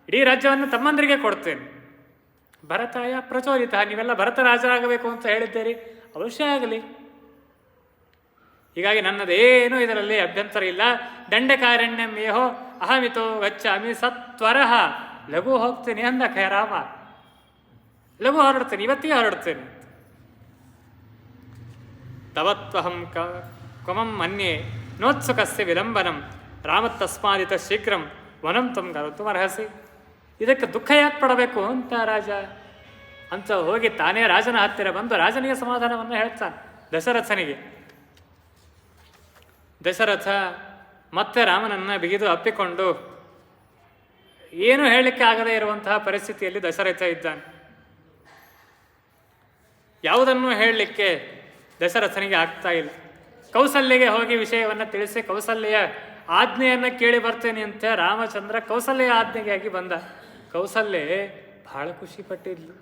ಇಡೀ ರಾಜ್ಯವನ್ನು ತಮ್ಮಂದರಿಗೆ ಕೊಡ್ತೇನೆ. ಭರತಾಯ ಪ್ರಚೋದಿತ, ನೀವೆಲ್ಲ ಭರತ ರಾಜರಾಗಬೇಕು ಅಂತ ಹೇಳಿದ್ದೀರಿ, ಅವಶ್ಯ ಆಗಲಿ. ಹೀಗಾಗಿ ನನ್ನದೇನೂ ಇದರಲ್ಲಿ ಅಭ್ಯಂತರ ಇಲ್ಲ. ದಂಡಕಾರಣ್ಯಂ ಯೇಹೋ ಅಹಮಿತೋ ಗಚ್ಚಾಮಿ ಸತ್ವರಃ. ಲಘು ಹೋಗ್ತೀನಿ ಅಂದ ರಾಮ. ಲಘು ಹೊರಡ್ತೇನೆ, ಇವತ್ತಿಗೆ ಹೊರಡ್ತೇನೆ. ತವತ್ವಹಂ ಕಮಂ ಮನ್ಯೆ ನೋತ್ಸುಕಸ್ಯ ವಿಲಂಬನಂ ರಾಮತ್ತಸ್ಮಾದಿತ ಶೀಘ್ರಂ ವನಂ ತಂ ಕರೋತು ಅರ್ಹಸಿ. ಇದಕ್ಕೆ ದುಃಖ ಯಾಕೆ ಪಡಬೇಕು ಅಂತ ರಾಜ ಅಂತ ಹೋಗಿ ತಾನೇ ರಾಜನ ಹತ್ತಿರ ಬಂದು ರಾಜನಿಗೆ ಸಮಾಧಾನವನ್ನು ಹೇಳ್ತಾನೆ ದಶರಥನಿಗೆ. ದಶರಥ ಮತ್ತೆ ರಾಮನನ್ನು ಬಿಗಿದು ಅಪ್ಪಿಕೊಂಡು ಏನು ಹೇಳಲಿಕ್ಕೆ ಆಗದೇ ಇರುವಂತಹ ಪರಿಸ್ಥಿತಿಯಲ್ಲಿ ದಶರಥ ಇದ್ದಾನೆ. ಯಾವುದನ್ನು ಹೇಳಲಿಕ್ಕೆ ದಶರಥನಿಗೆ ಆಗ್ತಾ ಇಲ್ಲ. ಕೌಸಲ್ಯಗೆ ಹೋಗಿ ವಿಷಯವನ್ನು ತಿಳಿಸಿ ಕೌಸಲ್ಯ ಆಜ್ಞೆಯನ್ನು ಕೇಳಿ ಬರ್ತೇನೆ ಅಂತ ರಾಮಚಂದ್ರ ಕೌಸಲ್ಯ ಆಜ್ಞೆಗಾಗಿ ಬಂದ. ಕೌಸಲ್ಯೆ ಬಹಳ ಖುಷಿ ಪಟ್ಟಿದ್ಲು.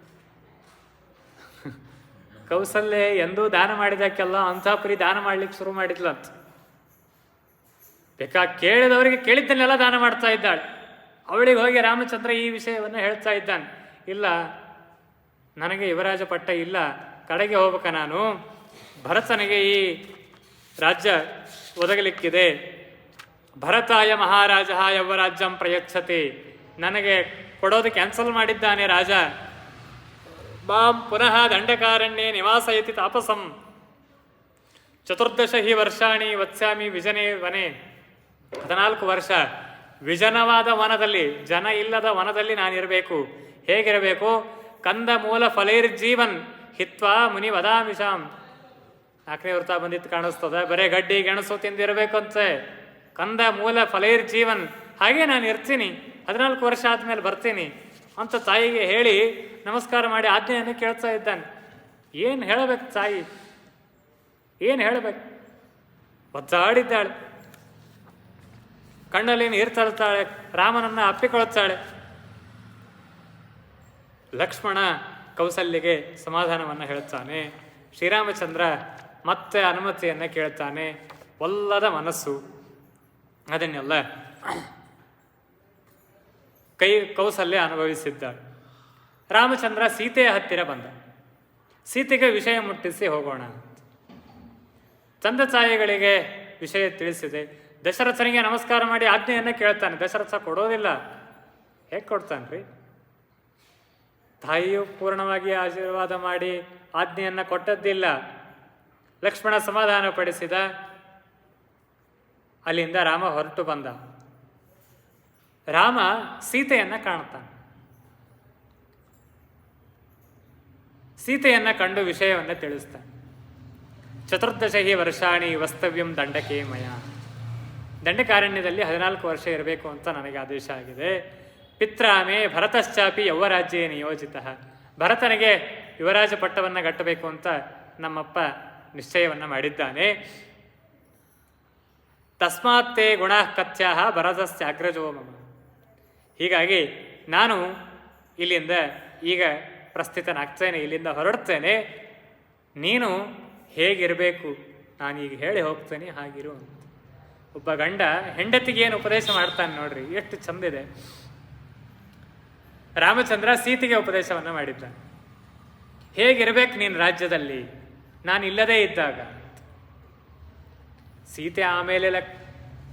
ಕೌಸಲ್ಯೆ ಎಂದೂ ದಾನ ಮಾಡಿದಕ್ಕೆಲ್ಲ ಅಂತಃಪುರಿ ದಾನ ಮಾಡ್ಲಿಕ್ಕೆ ಶುರು ಮಾಡಿದ್ಲು ಅಂತ. ಕೇಳಿದವರಿಗೆ ಕೇಳಿದ್ದನ್ನೆಲ್ಲ ದಾನ ಮಾಡ್ತಾ ಇದ್ದಾಳೆ. ಅವಳಿಗೆ ಹೋಗಿ ರಾಮಚಂದ್ರ ಈ ವಿಷಯವನ್ನು ಹೇಳ್ತಾ ಇದ್ದಾನೆ. ಇಲ್ಲ, ನನಗೆ ಯುವರಾಜ ಪಟ್ಟ ಇಲ್ಲ, ಕಡೆಗೆ ಹೋಗ್ಬೇಕ ನಾನು, ಭರತನಿಗೆ ಈ ರಾಜ್ಯ ಒದಗಲಿಕ್ಕಿದೆ. ಭರತಾಯ ಮಹಾರಾಜ ಯುವರಾಜ್ಯಂ ಪ್ರಯಚ್ಛತೆ, ನನಗೆ ಕೊಡೋದು ಕ್ಯಾನ್ಸಲ್ ಮಾಡಿದ್ದಾನೆ ರಾಜ. ಮಾಂ ಪುನಃ ದಂಡಕಾರಣ್ಯೇ ನಿವಾಸಯತಿ ತಾಪಸಂ 14 ಹಿ ವರ್ಷಾಣಿ ವತ್ಸ್ಯಾಮಿ ವಿಜನೇ ವನೆ. 14 ವರ್ಷ ವಿಜನವಾದ ವನದಲ್ಲಿ, ಜನ ಇಲ್ಲದ ವನದಲ್ಲಿ ನಾನಿರಬೇಕು. ಹೇಗಿರಬೇಕು? ಕಂದ ಮೂಲ ಫಲೈರ್ಜೀವನ್ ಹಿತ್ವಾ ಮುನಿ ವದಾಮಿಷಾಂ. 4ನೇ ವೃತ್ತ ಬಂದಿತ್ತು ಕಾಣಿಸ್ತದ. ಬರೇ ಗಡ್ಡಿ ಗೆಣಸು ತಿಂದಿರಬೇಕು ಅಂತೆ. ಕಂದ ಮೂಲ ಫಲೈರ್ಜೀವನ್, ಹಾಗೆ ನಾನು ಇರ್ತೀನಿ, 14 ವರ್ಷ ಆದ್ಮೇಲೆ ಬರ್ತೀನಿ ಅಂತ ತಾಯಿಗೆ ಹೇಳಿ ನಮಸ್ಕಾರ ಮಾಡಿ ಆಜ್ಞೆಯನ್ನು ಕೇಳ್ತಾ ಇದ್ದಾನೆ. ಏನು ಹೇಳಬೇಕು ತಾಯಿ, ಏನು ಹೇಳಬೇಕು? ಒದ್ದಾಡಿದ್ದಾಳೆ, ಕಣ್ಣಲ್ಲಿ ನೀರು ತಳ್ತಾಳೆ, ರಾಮನನ್ನು ಅಪ್ಪಿಕೊಳ್ತಾಳೆ. ಲಕ್ಷ್ಮಣ ಕೌಸಲ್ಯಗೆ ಸಮಾಧಾನವನ್ನು ಹೇಳ್ತಾನೆ. ಶ್ರೀರಾಮಚಂದ್ರ ಮತ್ತೆ ಅನುಮತಿಯನ್ನು ಕೇಳ್ತಾನೆ. ಒಲ್ಲದ ಮನಸ್ಸು, ಅದನ್ನೆಲ್ಲ ಕೌಸಲ್ಯ ಅನುಭವಿಸಿದ್ದಾಳೆ. ರಾಮಚಂದ್ರ ಸೀತೆಯ ಹತ್ತಿರ ಬಂದ. ಸೀತೆಗೆ ವಿಷಯ ಮುಟ್ಟಿಸಿ ಹೋಗೋಣ. ತಂದೆ ತಾಯಿಗಳಿಗೆ ವಿಷಯ ತಿಳಿಸಿದೆ. ದಶರಥನಿಗೆ ನಮಸ್ಕಾರ ಮಾಡಿ ಆಜ್ಞೆಯನ್ನು ಕೇಳ್ತಾನೆ. ದಶರಥ ಕೊಡೋದಿಲ್ಲ. ಹೇಗೆ ಕೊಡ್ತಾನ್ರಿ? ತಾಯಿಯು ಪೂರ್ಣವಾಗಿ ಆಶೀರ್ವಾದ ಮಾಡಿ ಆಜ್ಞೆಯನ್ನು ಕೊಟ್ಟದ್ದಿಲ್ಲ. ಲಕ್ಷ್ಮಣ ಸಮಾಧಾನ ಪಡಿಸಿದ. ಅಲ್ಲಿಂದ ರಾಮ ಹೊರಟು ಬಂದ. ರಾಮ ಸೀತೆಯನ್ನು ಕಾಣ್ತಾನೆ. ಸೀತೆಯನ್ನು ಕಂಡು ವಿಷಯವನ್ನು ತಿಳಿಸ್ತಾನೆ. 14 ಹಿ ವರ್ಷಾಣಿ ವಸ್ತವ್ಯಂ ದಂಡಕೆ ಮಯ. ದಂಡಕಾರಣ್ಯದಲ್ಲಿ 14 ವರ್ಷ ಇರಬೇಕು ಅಂತ ನನಗೆ ಆದೇಶ ಆಗಿದೆ. ಪಿತ್ರಾಮೇ ಭರತಶ್ಚಾಪಿ ಯೌವರಾಜ್ಯೇ ನಿಯೋಜಿತ. ಭರತನಿಗೆ ಯುವರಾಜ ಪಟ್ಟವನ್ನು ಗಟ್ಟಬೇಕು ಅಂತ ನಮ್ಮಪ್ಪ ನಿಶ್ಚಯವನ್ನು ಮಾಡಿದ್ದಾನೆ. ತಸ್ಮಾತ್ತೇ ಗುಣಃ ಕಥ್ಯಾ ಭರತಸ್ಯ ಅಗ್ರಜೋ ಮಮ. ಹೀಗಾಗಿ ನಾನು ಇಲ್ಲಿಂದ ಈಗ ಪ್ರಸ್ಥಿತನಾಗ್ತೇನೆ, ಇಲ್ಲಿಂದ ಹೊರಡ್ತೇನೆ. ನೀನು ಹೇಗಿರಬೇಕು ನಾನೀಗ ಹೇಳಿ ಹೋಗ್ತೇನೆ, ಹಾಗಿರು ಅಂತ. ಒಬ್ಬ ಗಂಡ ಹೆಂಡತಿಗೆ ಏನು ಉಪದೇಶ ಮಾಡ್ತಾನೆ ನೋಡ್ರಿ, ಎಷ್ಟು ಚಂದಿದೆ. ರಾಮಚಂದ್ರ ಸೀತೆಗೆ ಉಪದೇಶವನ್ನು ಮಾಡಿದ್ದಾನೆ. ಹೇಗಿರ್ಬೇಕು ನೀನು ರಾಜ್ಯದಲ್ಲಿ ನಾನು ಇಲ್ಲದೇ ಇದ್ದಾಗ. ಸೀತೆ ಆಮೇಲೆ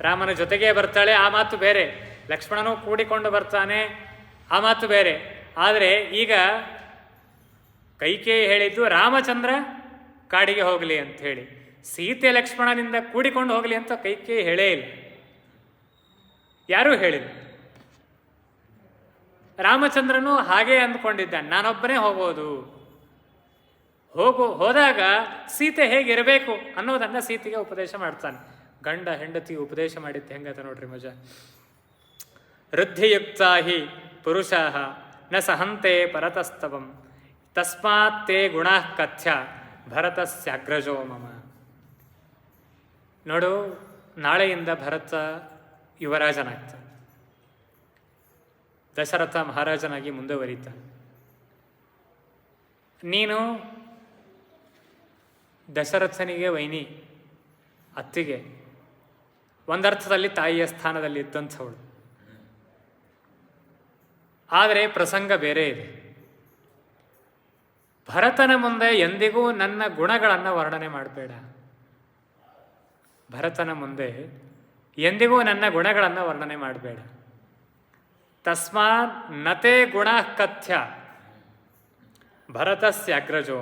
ರಾಮನ ಜೊತೆಗೇ ಬರ್ತಾಳೆ, ಆ ಮಾತು ಬೇರೆ. ಲಕ್ಷ್ಮಣನೂ ಕೂಡಿಕೊಂಡು ಬರ್ತಾನೆ, ಆ ಮಾತು ಬೇರೆ. ಆದರೆ ಈಗ ಕೈಕೇಯಿ ಹೇಳಿದ್ದು ರಾಮಚಂದ್ರ ಕಾಡಿಗೆ ಹೋಗಲಿ ಅಂತ ಹೇಳಿ. ಸೀತೆ ಲಕ್ಷ್ಮಣನಿಂದ ಕೂಡಿಕೊಂಡು ಹೋಗಲಿ ಅಂತ ಕೈಕೇಯಿ ಹೇಳೇ ಇಲ್ಲ, ಯಾರೂ ಹೇಳಿಲ್ಲ. ರಾಮಚಂದ್ರನು ಹಾಗೇ ಅಂದ್ಕೊಂಡಿದ್ದಾನೆ, ನಾನೊಬ್ಬನೇ ಹೋಗೋದು. ಹೋದಾಗ ಸೀತೆ ಹೇಗಿರಬೇಕು ಅನ್ನೋದನ್ನು ಸೀತೆಗೆ ಉಪದೇಶ ಮಾಡ್ತಾನೆ. ಗಂಡ ಹೆಂಡತಿ ಉಪದೇಶ ಮಾಡಿದ್ದು ಹೆಂಗತ ನೋಡ್ರಿ ಮಜಾ. ವೃದ್ಧಿಯುಕ್ತಾ ಹಿ ಪುರುಷಾ ನ ಸಹಂತೆ ಪರತಸ್ತವಂ ತಸ್ಮಾತ್ ತೇ ಗುಣಃ ಕಥ್ಯ ಭರತಸ್ಯಾಗ್ರಜೋ ಮಮ. ನೋಡು, ನಾಳೆಯಿಂದ ಭರತ ಯುವರಾಜನಾಗ್ತಾನೆ, ದಶರಥ ಮಹಾರಾಜನಾಗಿ ಮುಂದುವರಿತಾನೆ. ನೀನು ದಶರಥನಿಗೆ ವೈನಿ, ಅತ್ತಿಗೆ, ಒಂದರ್ಥದಲ್ಲಿ ತಾಯಿಯ ಸ್ಥಾನದಲ್ಲಿ ಇದ್ದಂಥವಳು. ಆದರೆ ಪ್ರಸಂಗ ಬೇರೆ ಇದೆ. ಭರತನ ಮುಂದೆ ಎಂದಿಗೂ ನನ್ನ ಗುಣಗಳನ್ನು ವರ್ಣನೆ ಮಾಡಬೇಡ. ಭರತನ ಮುಂದೆ ಎಂದಿಗೂ ನನ್ನ ಗುಣಗಳನ್ನು ವರ್ಣನೆ ಮಾಡಬೇಡ. ತಸ್ಮಾತ್ ನತೆ ಗುಣ ಕಥ್ಯ ಭರತಸ್ಯ ಅಗ್ರಜೋ.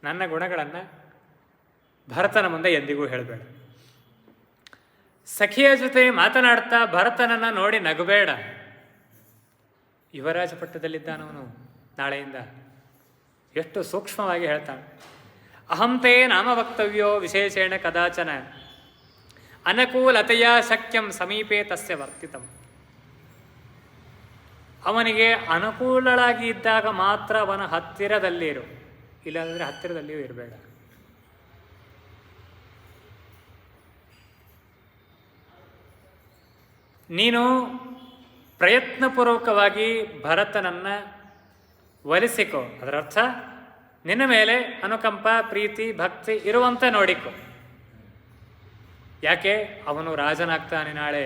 ನನ್ನ ಗುಣಗಳನ್ನು ಭರತನ ಮುಂದೆ ಎಂದಿಗೂ ಹೇಳಬೇಡ. ಸಖಿಯ ಜೊತೆ ಮಾತನಾಡ್ತಾ ಭರತನನ್ನು ನೋಡಿ ನಗಬೇಡ. ಯುವರಾಜ ಪಟ್ಟದಲ್ಲಿದ್ದಾನವನು ನಾಳೆಯಿಂದ. ಎಷ್ಟು ಸೂಕ್ಷ್ಮವಾಗಿ ಹೇಳ್ತಾನೆ. ಅಹಂತೇ ನಾಮ ವಕ್ತವ್ಯೋ ವಿಶೇಷೇಣ ಕದಾಚನ ಅನುಕೂಲತೆಯ ಶಕ್ಯಂ ಸಮೀಪೆ ತಸ್ಯ ವರ್ತಿತಂ. ಅವನಿಗೆ ಅನುಕೂಲಳಾಗಿ ಇದ್ದಾಗ ಮಾತ್ರ ಅವನ ಹತ್ತಿರದಲ್ಲಿರು, ಇಲ್ಲಾಂದರೆ ಹತ್ತಿರದಲ್ಲಿಯೂ ಇರಬೇಡ. ನೀನು ಪ್ರಯತ್ನಪೂರ್ವಕವಾಗಿ ಭರತನನ್ನು ಒಲಿಸಿಕೊ. ಅದರರ್ಥ ನಿನ್ನ ಮೇಲೆ ಅನುಕಂಪ, ಪ್ರೀತಿ, ಭಕ್ತಿ ಇರುವಂತೆ ನೋಡಿಕೊ. ಯಾಕೆ? ಅವನು ರಾಜನಾಗ್ತಾನೆ ನಾಳೆ.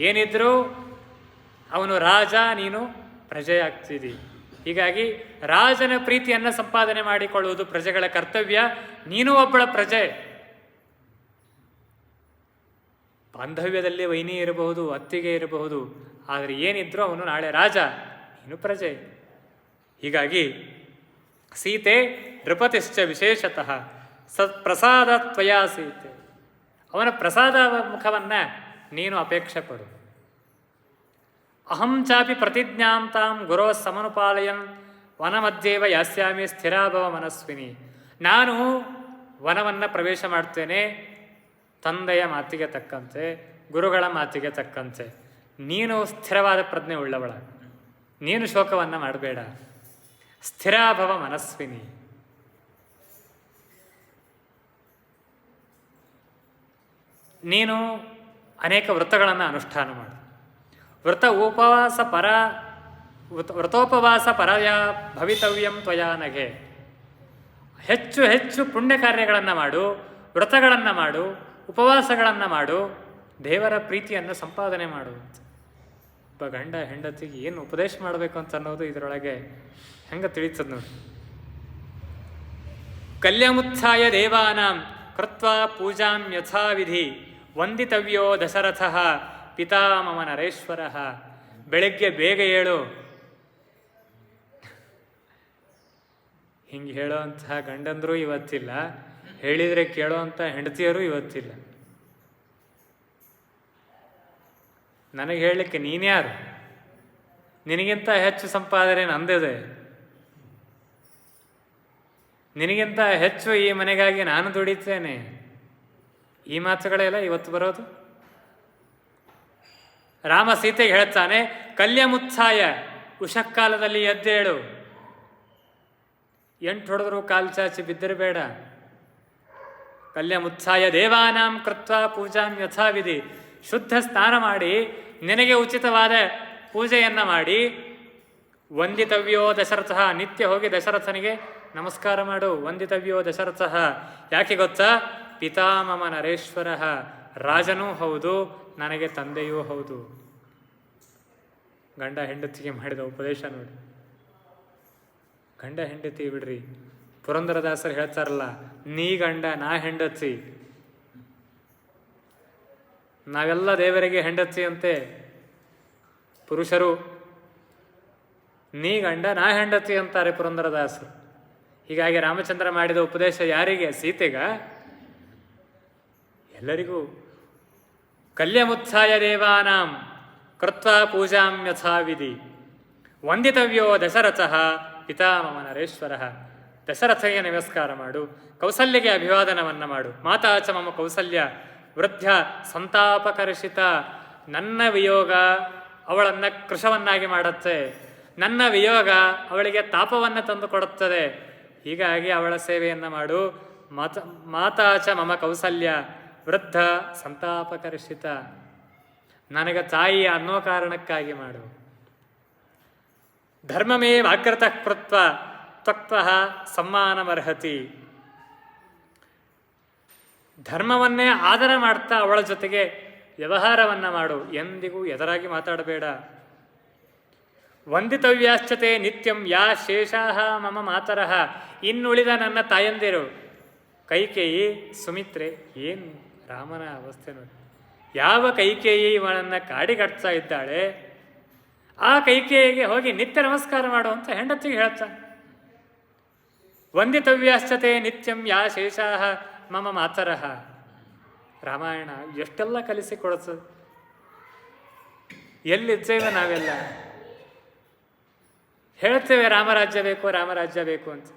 ಏನಿದ್ರೂ ಅವನು ರಾಜ, ನೀನು ಪ್ರಜೆಯಾಗ್ತಿದ್ದಿ. ಹೀಗಾಗಿ ರಾಜನ ಪ್ರೀತಿಯನ್ನು ಸಂಪಾದನೆ ಮಾಡಿಕೊಳ್ಳುವುದು ಪ್ರಜೆಗಳ ಕರ್ತವ್ಯ. ನೀನು ಒಬ್ಬಳ ಪ್ರಜೆ. ಬಾಂಧವ್ಯದಲ್ಲಿ ವೈನಿ ಇರಬಹುದು, ಅತ್ತಿಗೆ ಇರಬಹುದು, ಆದರೆ ಏನಿದ್ರೂ ಅವನು ನಾಳೆ ರಾಜ, ನೀನು ಪ್ರಜೆ. ಹೀಗಾಗಿ ಸೀತೆ ನೃಪತಿಶ್ಚ ವಿಶೇಷತಃ ಪ್ರಸಾದ ತ್ವಯಾ ಸೀತೆ. ಅವನ ಪ್ರಸಾದ ಮುಖವನ್ನು ನೀನು ಅಪೇಕ್ಷೆ ಪಡು. ಅಹಂ ಚಾಪಿ ಪ್ರತಿಜ್ಞಾಂ ತಾಂ ಗುರೋ ಸಮನುಪಾಲಯನ್ ವನಮಧ್ಯೇವ ಯಾಸ್ಯಾಮಿ ಸ್ಥಿರಾಭವ ಮನಸ್ವಿನಿ. ನಾನು ವನವನ್ನು ಪ್ರವೇಶ ಮಾಡ್ತೇನೆ ತಂದೆಯ ಮಾತಿಗೆ ತಕ್ಕಂತೆ, ಗುರುಗಳ ಮಾತಿಗೆ ತಕ್ಕಂತೆ. ನೀನು ಸ್ಥಿರವಾದ ಪ್ರಜ್ಞೆ ಉಳ್ಳವಳ, ನೀನು ಶೋಕವನ್ನು ಮಾಡಬೇಡ. ಸ್ಥಿರಾಭವ ಮನಸ್ವಿನಿ. ನೀನು ಅನೇಕ ವ್ರತಗಳನ್ನು ಅನುಷ್ಠಾನ ಮಾಡು. ವ್ರತೋಪವಾಸ ಪರಯ ಭವಿತವ್ಯಂ ತ್ವಯಾ ನಗೆ. ಹೆಚ್ಚು ಹೆಚ್ಚು ಪುಣ್ಯ ಕಾರ್ಯಗಳನ್ನು ಮಾಡು, ವ್ರತಗಳನ್ನು ಮಾಡು, ಉಪವಾಸಗಳನ್ನು ಮಾಡು, ದೇವರ ಪ್ರೀತಿಯನ್ನು ಸಂಪಾದನೆ ಮಾಡು. ಒಬ್ಬ ಗಂಡ ಹೆಂಡತಿಗೆ ಏನು ಉಪದೇಶ ಮಾಡಬೇಕು ಅಂತ ಅನ್ನೋದು ಇದರೊಳಗೆ ಹೆಂಗೆ ತಿಳಿತದ ನೋಡಿ. ಕಲ್ಯಮುತ್ಥಾಯ ದೇವಾನಾಂ ಕೃತ್ವಾ ಪೂಜಾಂ ಯಥಾವಿಧಿ ವಂದಿತವ್ಯೋ ದಶರಥಃ ಪಿತಾಮಮ ನರೇಶ್ವರಃ. ಬೆಳಗ್ಗೆ ಬೇಗ ಏಳು. ಹಿಂಗೆ ಹೇಳೋ ಅಂತಹ ಗಂಡಂದರೂ ಇವತ್ತಿಲ್ಲ, ಹೇಳಿದರೆ ಕೇಳೋ ಅಂಥ ಹೆಂಡತಿಯರು ಇವತ್ತಿಲ್ಲ. ನನಗೆ ಹೇಳಲಿಕ್ಕೆ ನೀನ್ಯಾರು? ನಿನಗಿಂತ ಹೆಚ್ಚು ಸಂಪಾದನೆ ನಂದಿದೆ, ನಿನಗಿಂತ ಹೆಚ್ಚು ಈ ಮನೆಗಾಗಿ ನಾನು ದುಡಿತೇನೆ. ಈ ಮಾತುಗಳೆಲ್ಲ ಇವತ್ತು ಬರೋದು. ರಾಮ ಸೀತೆಗೆ ಹೇಳ್ತಾನೆ, ಕಲ್ಯಮುತ್ಸಾಯ, ಉಷಕ್ಕಾಲದಲ್ಲಿ ಎದ್ದೇಳು. 8 ಹೊಡೆದರೂ ಕಾಲು ಚಾಚಿ ಬಿದ್ದಿರಬೇಡ. ಕಲ್ಯಮುತ್ಸಾಯ ದೇವಾನಾಂ ಕೃತ್ವ ಪೂಜಾಂ ಯಥಾವಿಧಿ. ಶುದ್ಧ ಸ್ನಾನ ಮಾಡಿ ನಿನಗೆ ಉಚಿತವಾದ ಪೂಜೆಯನ್ನು ಮಾಡಿ, ವಂದಿತವ್ಯೋ ದಶರಥಃ, ನಿತ್ಯ ಹೋಗಿ ದಶರಥನಿಗೆ ನಮಸ್ಕಾರ ಮಾಡು. ವಂದಿತವ್ಯೋ ದಶರಥಃ. ಯಾಕೆ ಗೊತ್ತಾ? ಪಿತಾಮಮ ನರೇಶ್ವರ, ರಾಜನೂ ಹೌದು, ನನಗೆ ತಂದೆಯೂ ಹೌದು. ಗಂಡ ಹೆಂಡತಿಗೆ ಮಾಡಿದ ಉಪದೇಶ ನೋಡಿ. ಗಂಡ ಹೆಂಡತಿ ಬಿಡ್ರಿ, ಪುರಂದರದಾಸರು ಹೇಳ್ತಾರಲ್ಲ, ನೀ ಗಂಡ ನಾ ಹೆಂಡತಿ, ನಾವೆಲ್ಲ ದೇವರಿಗೆ ಹೆಂಡತಿ ಅಂತೆ ಪುರುಷರು. ನೀ ಗಂಡ ನಾ ಹೆಂಡತಿ ಅಂತಾರೆ ಪುರಂದರದಾಸರು. ಹೀಗಾಗಿ ರಾಮಚಂದ್ರ ಮಾಡಿದ ಉಪದೇಶ ಯಾರಿಗೆ? ಸೀತೆಗ? ಎಲ್ಲರಿಗೂ. ಕಲ್ಯಮುತ್ಥಾಯ ದೇವಾನಾಂ ಕೃತ್ವಾ ಪೂಜಾಂ ಯಥಾವಿಧಿ ವಂದಿತವ್ಯೋ ದಶರಥಃ ಪಿತಾಮಮ ನರೇಶ್ವರ. ದಶರಥಗೆ ನಮಸ್ಕಾರ ಮಾಡು, ಕೌಸಲ್ಯಗೆ ಅಭಿವಾದನವನ್ನು ಮಾಡು. ಮಾತಾ ಚ ಮಮ ಕೌಸಲ್ಯ ವೃದ್ಧ ಸಂತಾಪಕರ್ಷಿತ. ನನ್ನ ವಿಯೋಗ ಅವಳನ್ನು ಕೃಶವನ್ನಾಗಿ ಮಾಡುತ್ತೆ, ನನ್ನ ವಿಯೋಗ ಅವಳಿಗೆ ತಾಪವನ್ನು ತಂದು ಕೊಡುತ್ತದೆ. ಹೀಗಾಗಿ ಅವಳ ಸೇವೆಯನ್ನು ಮಾಡು. ಮಾತಾ ಚ ಮಮ ಕೌಸಲ್ಯ ವೃದ್ಧ ಸಂತಾಪಕರ್ಷಿತ. ನನಗೆ ತಾಯಿ ಅನ್ನೋ ಕಾರಣಕ್ಕಾಗಿ ಮಾಡು. ಧರ್ಮಮೇ ವಾಕೃತಃ ಕೃತ್ವ ತ್ವಕ್ತಃ ಸಮ್ಮಾನಮರ್ಹತಿ. ಧರ್ಮವನ್ನೇ ಆದರ ಮಾಡ್ತಾ ಅವಳ ಜೊತೆಗೆ ವ್ಯವಹಾರವನ್ನು ಮಾಡು, ಎಂದಿಗೂ ಎದುರಾಗಿ ಮಾತಾಡಬೇಡ. ವಂದಿತವ್ಯಾಶ್ಚತೆ ನಿತ್ಯಂ ಯಾ ಶೇಷಾಹ ಮಮ ಮಾತರಃ. ಇನ್ನುಳಿದ ನನ್ನ ತಾಯಂದಿರು ಕೈಕೇಯಿ, ಸುಮಿತ್ರೆ. ಏನು ರಾಮನ ಅವಸ್ಥೆ ನೋಡಿ. ಯಾವ ಕೈಕೇಯಿ ಇವನನ್ನು ಕಾಡಿಗಟ್ತಾ ಇದ್ದಾಳೆ, ಆ ಕೈಕೇಯಿಗೆ ಹೋಗಿ ನಿತ್ಯ ನಮಸ್ಕಾರ ಮಾಡು ಅಂತ ಹೆಂಡತಿಗೆ ಹೇಳ್ತಾನೆ. ವಂದಿತವ್ಯಾಶ್ಚತೆ ನಿತ್ಯಂ ಯಾ ಶೇಷಾಹ ಮಮ ಮಾತರಃ. ರಾಮಾಯಣ ಎಷ್ಟೆಲ್ಲ ಕಲಿಸಿಕೊಡುತ್ತದೆ. ಎಲ್ಲಿದ್ದೇವೆ ನಾವೆಲ್ಲ? ಹೇಳ್ತೇವೆ ರಾಮರಾಜ್ಯ ಬೇಕು, ರಾಮರಾಜ್ಯ ಬೇಕು ಅಂತ.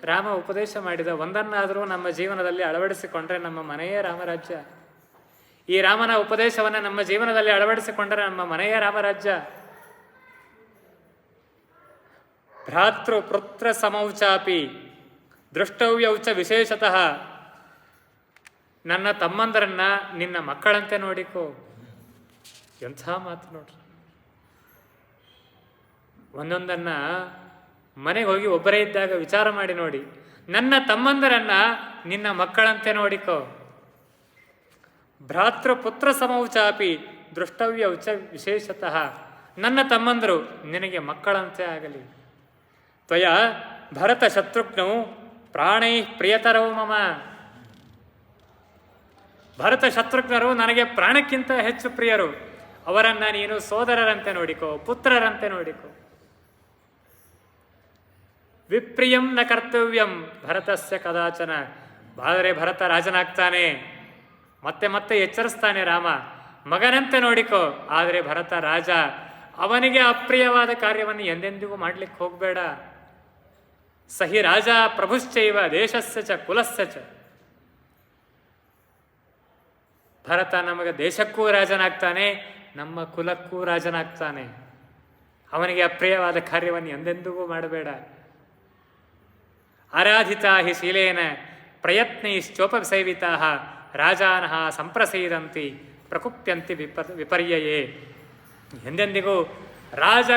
ರಾಮ ಉಪದೇಶ ಮಾಡಿದ ಒಂದನ್ನಾದರೂ ನಮ್ಮ ಜೀವನದಲ್ಲಿ ಅಳವಡಿಸಿಕೊಂಡ್ರೆ ನಮ್ಮ ಮನೆಯೇ ರಾಮರಾಜ್ಯ. ಈ ರಾಮನ ಉಪದೇಶವನ್ನು ನಮ್ಮ ಜೀವನದಲ್ಲಿ ಅಳವಡಿಸಿಕೊಂಡರೆ ನಮ್ಮ ಮನೆಯೇ ರಾಮರಾಜ್ಯ. ಭ್ರಾತೃ ಪುತ್ರ ಸಮೌಚಾಪಿ ದೃಷ್ಟವ್ಯೌಚ ವಿಶೇಷತಃ. ನನ್ನ ತಮ್ಮಂದರನ್ನ ನಿನ್ನ ಮಕ್ಕಳಂತೆ ನೋಡಿಕೋ. ಎಂಥ ಮಾತು ನೋಡ್ರಿ. ಒಂದೊಂದನ್ನ ಮನೆಗೆ ಹೋಗಿ ಒಬ್ಬರೇ ಇದ್ದಾಗ ವಿಚಾರ ಮಾಡಿ ನೋಡಿ. ನನ್ನ ತಮ್ಮಂದರನ್ನ ನಿನ್ನ ಮಕ್ಕಳಂತೆ ನೋಡಿಕೋ. ಭ್ರಾತೃ ಪುತ್ರ ಸಮೌಚಾಪಿ ದೃಷ್ಟವ್ಯೌಚ ವಿಶೇಷತಃ. ನನ್ನ ತಮ್ಮಂದರು ನಿನಗೆ ಮಕ್ಕಳಂತೆ ಆಗಲಿ. ತ್ವಯ ಭರತ ಶತ್ರುಘ್ನೌ ಪ್ರಾಣೈ ಪ್ರಿಯತರವು ಮಮ. ಭರತ ಶತ್ರುಘ್ನರು ನನಗೆ ಪ್ರಾಣಕ್ಕಿಂತ ಹೆಚ್ಚು ಪ್ರಿಯರು. ಅವರನ್ನ ನೀನು ಸೋದರರಂತೆ ನೋಡಿಕೋ, ಪುತ್ರರಂತೆ ನೋಡಿಕೋ. ವಿಪ್ರಿಯಂ ನ ಕರ್ತವ್ಯಂ ಭರತಸ್ಯ ಕದಾಚನ. ಆದರೆ ಭರತ ರಾಜನಾಗ್ತಾನೆ, ಮತ್ತೆ ಮತ್ತೆ ಎಚ್ಚರಿಸ್ತಾನೆ ರಾಮ, ಮಗನಂತೆ ನೋಡಿಕೋ. ಆದರೆ ಭರತ ರಾಜ, ಅವನಿಗೆ ಅಪ್ರಿಯವಾದ ಕಾರ್ಯವನ್ನು ಎಂದೆಂದಿಗೂ ಮಾಡ್ಲಿಕ್ಕೆ ಹೋಗಬೇಡ. ಸಹಿ ರಾಜ ಪ್ರಭುಶ್ಚೈವ ದೇಶಸ್ಯ ಚ ಕುಲಸ್ಯ ಚ. ಭರತ ನಮಗೆ ದೇಶಕ್ಕೂ ರಾಜನಾಗ್ತಾನೆ, ನಮ್ಮ ಕುಲಕ್ಕೂ ರಾಜನಾಗ್ತಾನೆ. ಅವನಿಗೆ ಅಪ್ರಿಯವಾದ ಕಾರ್ಯವನ್ನು ಎಂದೆಂದಿಗೂ ಮಾಡಬೇಡ. ಆರಾಧಿತಾ ಹಿ ಶೀಲೇನ ಪ್ರಯತ್ನೈಶ್ಚೋಪಸೇವಿತಾ ರಾಜಾನಃ ಸಂಪ್ರಸೀದಂತಿ ಪ್ರಕುಪ್ಯಂತಿ ವಿಪರ್ಯಯೇ. ಎಂದೆಂದಿಗೂ ರಾಜ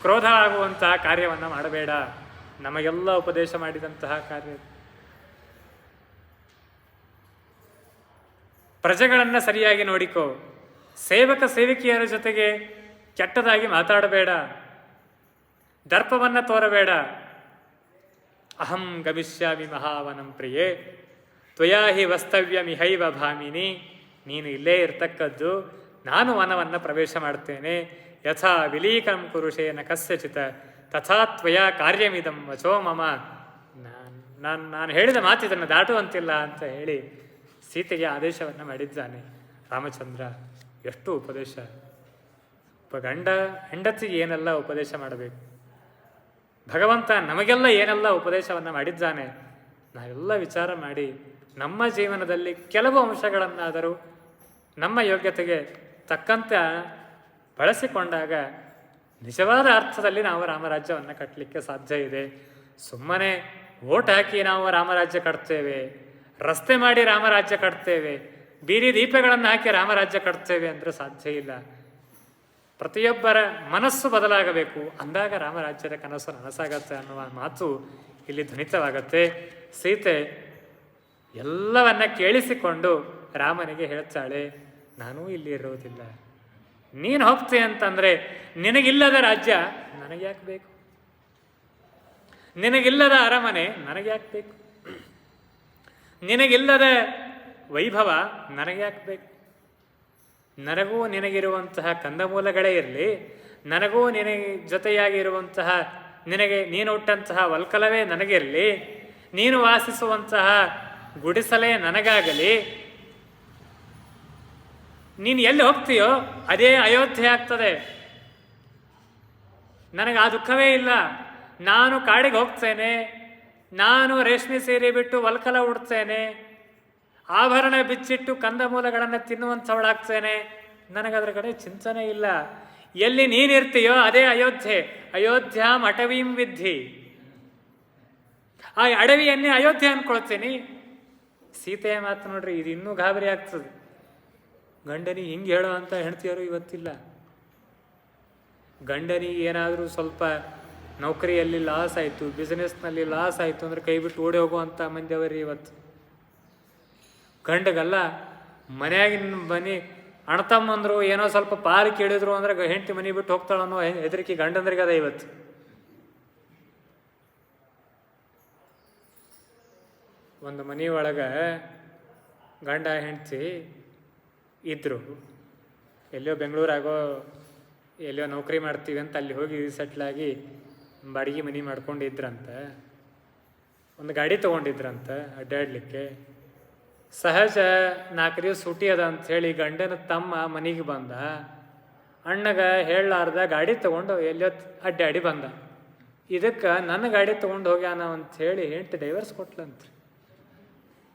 ಕ್ರೋಧ ಆಗುವಂತಹ ಕಾರ್ಯವನ್ನು ಮಾಡಬೇಡ. ನಮಗೆಲ್ಲ ಉಪದೇಶ ಮಾಡಿದಂತಹ ಕಾರ್ಯ. ಪ್ರಜೆಗಳನ್ನು ಸರಿಯಾಗಿ ನೋಡಿಕೋ. ಸೇವಕ ಸೇವಕಿಯರ ಜೊತೆಗೆ ಕೆಟ್ಟದಾಗಿ ಮಾತಾಡಬೇಡ. ದರ್ಪವನ್ನು ತೋರಬೇಡ. ಅಹಂ ಗಮಿಷ್ಯಾಮಿ ಮಹಾವನಂ ಪ್ರಿಯೇ ತ್ವಯಾ ಹಿ ವಸ್ತವ್ಯಮಿಹೈವ ಭಾಮಿನಿ. ನೀನು ಇಲ್ಲೇ ಇರ್ತಕ್ಕದ್ದು, ನಾನು ವನವನ್ನು ಪ್ರವೇಶ ಮಾಡ್ತೇನೆ. ಯಥಾ ವಿಲೀಕಂ ಕುರುಷೇನ ಕಸ್ಯಚಿತ ತಥಾ ತ್ವಯಾ ಕಾರ್ಯಮಿದಂ ವಚೋ ಮಮ. ನಾನು ಹೇಳಿದ ಮಾತಿದನ್ನು ದಾಟುವಂತಿಲ್ಲ ಅಂತ ಹೇಳಿ ಸೀತೆಗೆ ಆದೇಶವನ್ನು ಮಾಡಿದ್ದಾನೆ ರಾಮಚಂದ್ರ. ಎಷ್ಟು ಉಪದೇಶ! ಒಬ್ಬ ಗಂಡ ಹೆಂಡತಿಗೆ ಏನೆಲ್ಲ ಉಪದೇಶ ಮಾಡಬೇಕು. ಭಗವಂತ ನಮಗೆಲ್ಲ ಏನೆಲ್ಲ ಉಪದೇಶವನ್ನು ಮಾಡಿದ್ದಾನೆ. ನಾವೆಲ್ಲ ವಿಚಾರ ಮಾಡಿ ನಮ್ಮ ಜೀವನದಲ್ಲಿ ಕೆಲವು ಅಂಶಗಳನ್ನಾದರೂ ನಮ್ಮ ಯೋಗ್ಯತೆಗೆ ತಕ್ಕಂತೆ ಬಳಸಿಕೊಂಡಾಗ ನಿಜವಾದ ಅರ್ಥದಲ್ಲಿ ನಾವು ರಾಮರಾಜ್ಯವನ್ನು ಕಟ್ಟಲಿಕ್ಕೆ ಸಾಧ್ಯ ಇದೆ. ಸುಮ್ಮನೆ ಓಟ್ ಹಾಕಿ ನಾವು ರಾಮರಾಜ್ಯ ಕಟ್ತೇವೆ, ರಸ್ತೆ ಮಾಡಿ ರಾಮರಾಜ್ಯ ಕಟ್ತೇವೆ, ಬೀದಿ ದೀಪಗಳನ್ನು ಹಾಕಿ ರಾಮರಾಜ್ಯ ಕಟ್ತೇವೆ ಅಂದರೆ ಸಾಧ್ಯ ಇಲ್ಲ. ಪ್ರತಿಯೊಬ್ಬರ ಮನಸ್ಸು ಬದಲಾಗಬೇಕು. ಅಂದಾಗ ರಾಮರಾಜ್ಯದ ಕನಸು ನನಸಾಗತ್ತೆ ಅನ್ನುವ ಮಾತು ಇಲ್ಲಿ ಧ್ವನಿತವಾಗತ್ತೆ. ಸೀತೆ ಎಲ್ಲವನ್ನ ಕೇಳಿಸಿಕೊಂಡು ರಾಮನಿಗೆ ಹೇಳ್ತಾಳೆ, ನಾನೂ ಇಲ್ಲಿ ಇರೋದಿಲ್ಲ. ನೀನು ಹೋಗ್ತೀಯ ಅಂತಂದರೆ ನಿನಗಿಲ್ಲದ ರಾಜ್ಯ ನನಗೆ ಯಾಕೆ ಬೇಕು? ನಿನಗಿಲ್ಲದ ಅರಮನೆ ನನಗೆ ಯಾಕೆ ಬೇಕು? ನಿನಗಿಲ್ಲದ ವೈಭವ ನನಗೆ ಯಾಕೆ ಬೇಕು? ನನಗೂ ನಿನಗಿರುವಂತಹ ಕಂದಮೂಲಗಳೇ ಇರಲಿ, ನನಗೂ ನಿನಗೆ ಜೊತೆಯಾಗಿರುವಂತಹ ನೀನು ಹುಟ್ಟಂತಹ ವಲ್ಕಲವೇ ನನಗಿರಲಿ, ನೀನು ವಾಸಿಸುವಂತಹ ಗುಡಿಸಲೇ ನನಗಾಗಲಿ. ನೀನು ಎಲ್ಲಿ ಹೋಗ್ತೀಯೋ ಅದೇ ಅಯೋಧ್ಯೆ ಆಗ್ತದೆ. ನನಗೆ ಆ ದುಃಖವೇ ಇಲ್ಲ. ನಾನು ಕಾಡಿಗೆ ಹೋಗ್ತೇನೆ, ನಾನು ರೇಷ್ಮೆ ಸೀರೆ ಬಿಟ್ಟು ವಲ್ಕಲ ಉಡ್ತೇನೆ, ಆಭರಣ ಬಿಚ್ಚಿಟ್ಟು ಕಂದಮೂಲಗಳನ್ನು ತಿನ್ನುವಂಥವಳಾಗ್ತೇನೆ. ನನಗದ್ರ ಕಡೆ ಚಿಂತನೆ ಇಲ್ಲ. ಎಲ್ಲಿ ನೀನಿರ್ತೀಯೋ ಅದೇ ಅಯೋಧ್ಯೆ. ಅಯೋಧ್ಯಾಂ ಅಟವೀಂ ವಿದ್ಧಿ. ಆ ಅಡವಿಯನ್ನೇ ಅಯೋಧ್ಯೆ ಅಂದ್ಕೊಳ್ತೀನಿ. ಸೀತೆಯ ಮಾತು ನೋಡ್ರಿ, ಇದು ಇನ್ನೂ ಗಾಬರಿ ಆಗ್ತದೆ. ಗಂಡನಿಗೆ ಹಿಂಗೆ ಹೇಳೋ ಅಂತ ಹೆಣ್ತಿಯರು ಇವತ್ತಿಲ್ಲ. ಗಂಡನಿಗೆ ಏನಾದರೂ ಸ್ವಲ್ಪ ನೌಕರಿಯಲ್ಲಿ ಲಾಸ್ ಆಯಿತು, ಬಿಸ್ನೆಸ್ನಲ್ಲಿ ಲಾಸ್ ಆಯಿತು ಅಂದರೆ ಕೈ ಬಿಟ್ಟು ಓಡಿ ಹೋಗುವಂಥ ಮಂದಿಯವರಿ ಇವತ್ತು. ಗಂಡಗಲ್ಲ, ಮನೆಯಾಗಿನ ಮನೆ ಅಣ್ತಮ್ಮಂದ್ರು ಏನೋ ಸ್ವಲ್ಪ ಪಾಲು ಕೇಳಿದ್ರು ಅಂದ್ರೆ ಹೆಂಡತಿ ಮನೆ ಬಿಟ್ಟು ಹೋಗ್ತಾಳನ್ನೋ ಹೆದರಿಕೆ ಗಂಡಂದ್ರಿಗದ ಇವತ್ತು. ಒಂದು ಮನೆಯೊಳಗೆ ಗಂಡ ಹೆಂಡತಿ ಇದ್ದರು. ಎಲ್ಲೋ ಬೆಂಗಳೂರಾಗೋ ಎಲ್ಲೋ ನೌಕರಿ ಮಾಡ್ತೀವಿ ಅಂತ ಅಲ್ಲಿ ಹೋಗಿ ಸೆಟ್ಲಾಗಿ ಬಾಡಿಗೆ ಮನೆ ಮಾಡ್ಕೊಂಡಿದ್ರಂತ. ಒಂದು ಗಾಡಿ ತೊಗೊಂಡಿದ್ರಂತ ಅಡ್ಡಾಡ್ಲಿಕ್ಕೆ. ಸಹಜ 4 ದಿವಸ ಸೂಟಿ ಅದ ಅಂಥೇಳಿ ಗಂಡನ ತಮ್ಮ ಮನೆಗೆ ಬಂದ. ಅಣ್ಣಗ ಹೇಳಲಾರ್ದ ಗಾಡಿ ತೊಗೊಂಡು ಎಲ್ಲೋ ಅಡ್ಡಾಡಿ ಬಂದ. ಇದಕ್ಕೆ ನನ್ನ ಗಾಡಿ ತೊಗೊಂಡು ಹೋಗ್ಯಾನ ಅಂಥೇಳಿ ಹೆಂಡತಿ ಡೈವರ್ಸ್ ಕೊಟ್ಲಂತ್ರಿ.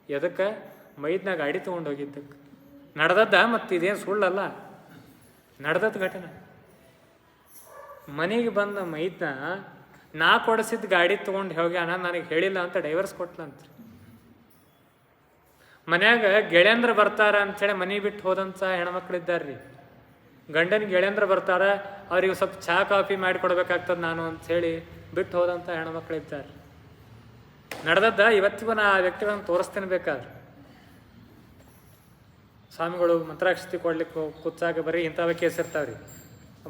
ಎದಕ್ಕೆ? ಮೈದ್ನ ಗಾಡಿ ತೊಗೊಂಡು ಹೋಗಿದ್ದಕ್ಕೆ. ನಡೆದದ್ದ, ಮತ್ತು ಇದೇನು ಸುಳ್ಳಲ್ಲ, ನಡೆದದ್ದು ಘಟನೆ. ಮನೆಗೆ ಬಂದ ಮೈದ್ನ ನಾ ಕೊಡಿಸಿದ ಗಾಡಿ ತೊಗೊಂಡು ಹೋಗ್ಯಾನ, ನನಗೆ ಹೇಳಿಲ್ಲ ಅಂತ ಡೈವರ್ಸ್ ಕೊಟ್ಲಂತ್ರಿ. ಮನ್ಯಾಗ ಗೆಳೆಯಂದ್ರ ಬರ್ತಾರ ಅಂಥೇಳಿ ಮನೆ ಬಿಟ್ಟು ಹೋದಂಥ ಹೆಣ್ಮಕ್ಳಿದ್ದಾರ್ರಿ. ಗಂಡನ ಗೆಳೆಯಂದ್ರ ಬರ್ತಾರ, ಅವ್ರಿಗೆ ಸ್ವಲ್ಪ ಚಹಾ ಕಾಫಿ ಮಾಡಿಕೊಡ್ಬೇಕಾಗ್ತದೆ ನಾನು ಅಂಥೇಳಿ ಬಿಟ್ಟು ಹೋದಂಥ ಹೆಣ್ಮಕ್ಳಿದ್ದಾರೆ. ನಡೆದದ್ದ. ಇವತ್ತಿಗೂ ನಾ ಆ ವ್ಯಕ್ತಿಗಳನ್ನು ತೋರಿಸ್ತೇನೆ ಬೇಕಾದ್ರೆ. ಸ್ವಾಮಿಗಳು ಮಂತ್ರಾಕ್ಷತೆ ಕೊಡ್ಲಿಕ್ಕೆ ಕೂತಾಗ ಬರೀ ಇಂಥವೇ ಕೇಸ್ ಇರ್ತಾವ್ರಿ.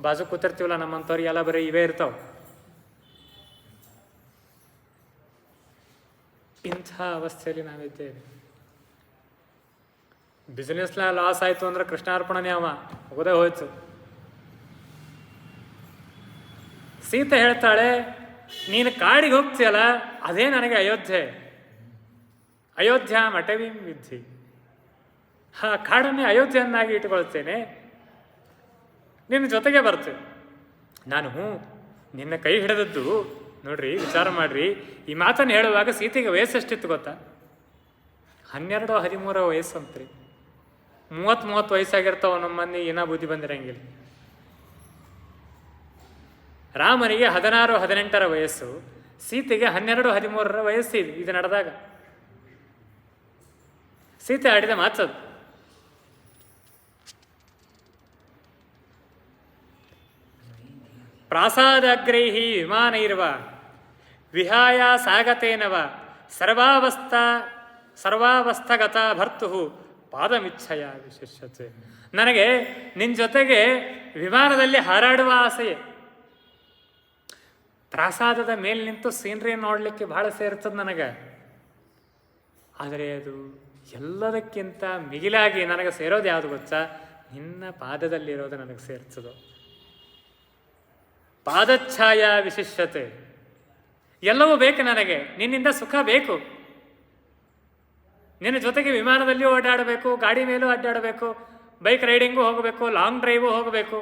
ಬಾಜು ಕೂತಿರ್ತೀವಲ್ಲ ನಮ್ಮಂಥವ್ರಿಗೆ ಎಲ್ಲ ಬರೀ ಇವೇ ಇರ್ತಾವ. ಇಂಥ ಅವಸ್ಥೆಯಲ್ಲಿ ನಾವಿದ್ದೇವೆ. ಬಿಸ್ನೆಸ್ನ ಲಾಸ್ ಆಯಿತು ಅಂದ್ರೆ ಕೃಷ್ಣಾರ್ಪಣನೇ ಅವ ಹೋಗೋದೇ ಹೋಯ್ತು. ಸೀತೆ ಹೇಳ್ತಾಳೆ, ನೀನು ಕಾಡಿಗೆ ಹೋಗ್ತೀಯಲ್ಲ ಅದೇ ನನಗೆ ಅಯೋಧ್ಯೆ. ಅಯೋಧ್ಯಾಂ ಅಟವೀಂ ವಿದ್ಧಿ. ಆ ಕಾಡನ್ನೇ ಅಯೋಧ್ಯೆಯನ್ನಾಗಿ ಇಟ್ಕೊಳ್ತೇನೆ, ನಿನ್ನ ಜೊತೆಗೆ ಬರ್ತೇನೆ ನಾನು. ನಿನ್ನ ಕೈ ಹಿಡಿದದ್ದು ನೋಡ್ರಿ, ವಿಚಾರ ಮಾಡ್ರಿ. ಈ ಮಾತನ್ನು ಹೇಳುವಾಗ ಸೀತೆಗೆ ವಯಸ್ಸೆಷ್ಟಿತ್ತು ಗೊತ್ತಾ? 12-13 ವಯಸ್ಸಂತ್ರಿ. 30 ವಯಸ್ಸಾಗಿರ್ತಾವ ನಮ್ಮಲ್ಲಿ ಏನೋ ಬುದ್ಧಿ ಬಂದಿರಂಗಿಲ್ಲ. ರಾಮನಿಗೆ 16-18 ವಯಸ್ಸು, ಸೀತೆಗೆ 12-13 ವಯಸ್ಸಿದೆ. ಇದು ನಡೆದಾಗ ಸೀತೆ ಆಡಿದ ಮಾತದು. ಪ್ರಾಸಾದಾಗ್ರೈಹಿ ವಿಮಾನೈರ್ವ ವಿಹಾಯ ಸಾಗತೇನವ ಸರ್ವಾವಸ್ಥಗತ ಭರ್ತು ಪಾದಮಿಚ್ಛಯ ವಿಶೇಷತೆ. ನನಗೆ ನಿನ್ನ ಜೊತೆಗೆ ವಿಮಾನದಲ್ಲಿ ಹಾರಾಡುವ ಆಸೆಯೇ. ಪ್ರಾಸಾದದ ಮೇಲೆ ನಿಂತು ಸೀನ್ರಿ ನೋಡಲಿಕ್ಕೆ ಬಹಳ ಸೇರ್ತದೆ ನನಗೆ. ಆದರೆ ಅದು ಎಲ್ಲದಕ್ಕಿಂತ ಮಿಗಿಲಾಗಿ ನನಗೆ ಸೇರೋದು ಯಾವುದು ಗೊತ್ತಾ? ನಿನ್ನ ಪಾದದಲ್ಲಿರೋದು ನನಗೆ ಸೇರ್ತದೋ. ಪಾದಚ್ಛಾಯ ವಿಶಿಷ್ಟತೆ. ಎಲ್ಲವೂ ಬೇಕು ನನಗೆ, ನಿನ್ನಿಂದ ಸುಖ ಬೇಕು. ನಿನ್ನ ಜೊತೆಗೆ ವಿಮಾನದಲ್ಲಿಯೂ ಓಡಾಡಬೇಕು, ಗಾಡಿ ಮೇಲೂ ಅಡ್ಡಾಡಬೇಕು, ಬೈಕ್ ರೈಡಿಂಗು ಹೋಗಬೇಕು, ಲಾಂಗ್ ಡ್ರೈವು ಹೋಗಬೇಕು,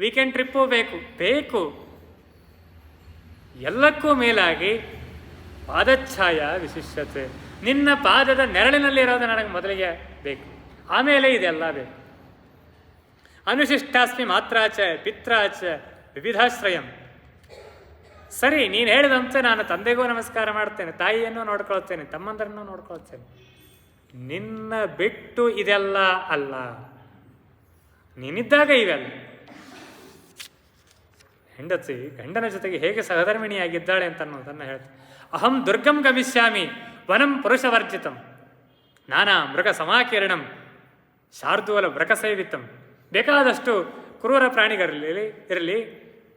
ವೀಕೆಂಡ್ ಟ್ರಿಪ್ಪು ಬೇಕು. ಎಲ್ಲಕ್ಕೂ ಮೇಲಾಗಿ ಪಾದಚ್ಛಾಯ ವಿಶಿಷ್ಟತೆ. ನಿನ್ನ ಪಾದದ ನೆರಳಿನಲ್ಲಿರೋದು ನನಗೆ ಮೊದಲಿಗೆ ಬೇಕು, ಆಮೇಲೆ ಇದೆಲ್ಲ ಬೇಕು. ಅನುಶಿಷ್ಟಾಸ್ಮಿ ಮಾತ್ರಾಚ ಪಿತ್ರಾಚ ವಿವಿಧಾಶ್ರಯಂ. ಸರಿ, ನೀನು ಹೇಳಿದಂತೆ ನಾನು ತಂದೆಗೂ ನಮಸ್ಕಾರ ಮಾಡ್ತೇನೆ, ತಾಯಿಯನ್ನು ನೋಡ್ಕೊಳ್ತೇನೆ, ತಮ್ಮಂದರನ್ನು ನೋಡ್ಕೊಳ್ತೇನೆ. ನಿನ್ನ ಬಿಟ್ಟು ಇದೆಲ್ಲ ಅಲ್ಲ. ನೀನಿದ್ದಾಗ ಇವೆಲ್ಲ. ಹೆಂಡತಿ ಗಂಡನ ಜೊತೆಗೆ ಹೇಗೆ ಸಹಧರ್ಮಿಣಿಯಾಗಿದ್ದಾಳೆ ಅಂತ ಅನ್ನೋದನ್ನು ಹೇಳ್ತಾರೆ. ಅಹಂ ದುರ್ಗಂ ಗಮಿಷ್ಯಾಮಿ ವನಂ ಪುರುಷವರ್ಜಿತಂ. ನಾನಾ ಮೃಗ ಸಮಾಕಿರಣಂ ಶಾರ್ದೂಲ ಮೃಗಸೇವಿತಂ. ಬೇಕಾದಷ್ಟು ಕ್ರೂರ ಪ್ರಾಣಿಗಳಿರಲಿ,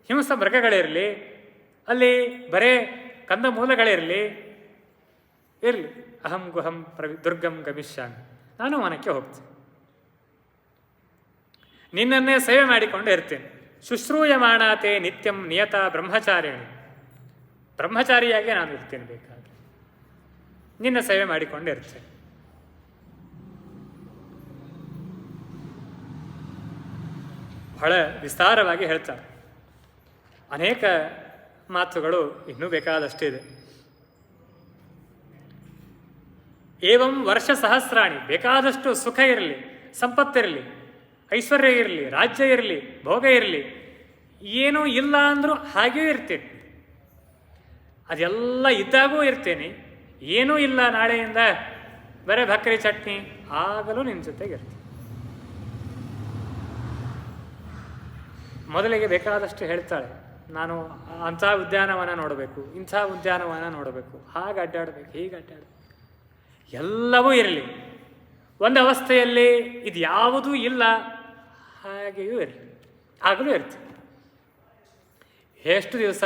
ಹಿಂಸ ಮೃಗಗಳಿರಲಿ, ಅಲ್ಲಿ ಬರೇ ಕಂದ ಮೂಲಗಳಿರಲಿ, ಇರಲಿ, ಅಹಂ ಗುಹಂ ದುರ್ಗಂ ಗಮಿಷ್ಯಾಮಿ, ನಾನು ವನಕ್ಕೆ ಹೋಗ್ತೇನೆ, ನಿನ್ನನ್ನೇ ಸೇವೆ ಮಾಡಿಕೊಂಡು ಇರ್ತೇನೆ. ಶುಶ್ರೂಯಮಾಣಾತೆ ನಿತ್ಯಂ ನಿಯತ ಬ್ರಹ್ಮಚಾರಿಣಿ, ಬ್ರಹ್ಮಚಾರಿಯಾಗಿ ನಾನು ಇರ್ತೇನೆ, ಬೇಕಾದ್ರೆ ನಿನ್ನ ಸೇವೆ ಮಾಡಿಕೊಂಡು ಇರ್ತೇನೆ. ಬಹಳ ವಿಸ್ತಾರವಾಗಿ ಹೇಳ್ತಾರೆ. ಅನೇಕ ಮಾತುಗಳು ಇನ್ನೂ ಬೇಕಾದಷ್ಟಿದೆ. ಏವಂ ವರ್ಷ ಸಹಸ್ರಾಣಿ, ಬೇಕಾದಷ್ಟು ಸುಖ ಇರಲಿ, ಸಂಪತ್ತಿರಲಿ, ಐಶ್ವರ್ಯ ಇರಲಿ, ರಾಜ್ಯ ಇರಲಿ, ಭೋಗ ಇರಲಿ, ಏನೂ ಇಲ್ಲ ಅಂದರೂ ಹಾಗೇ ಇರ್ತೇನೆ. ಅದೆಲ್ಲ ಇದ್ದಾಗೂ ಇರ್ತೇನೆ. ಏನೂ ಇಲ್ಲ ನಾಳೆಯಿಂದ ಬರೀ ಭಕ್ರಿ ಚಟ್ನಿ ಆಗಲೂ ನಿನ್ನ ಜೊತೆಗಿರ್ತೀನಿ. ಮೊದಲಿಗೆ ಬೇಕಾದಷ್ಟು ಹೇಳ್ತಾಳೆ, ನಾನು ಅಂಥ ಉದ್ಯಾನವನ ನೋಡಬೇಕು, ಇಂಥ ಉದ್ಯಾನವನ ನೋಡಬೇಕು, ಹಾಗೆ ಅಡ್ಡಾಡಬೇಕು, ಹೀಗೆ ಅಡ್ಡಾಡಬೇಕು, ಎಲ್ಲವೂ ಇರಲಿ. ಒಂದು ಅವಸ್ಥೆಯಲ್ಲಿ ಇದು ಯಾವುದೂ ಇಲ್ಲ, ಹಾಗೆಯೂ ಇರಲಿ, ಆಗಲೂ ಇರ್ತೀವಿ. ಎಷ್ಟು ದಿವಸ?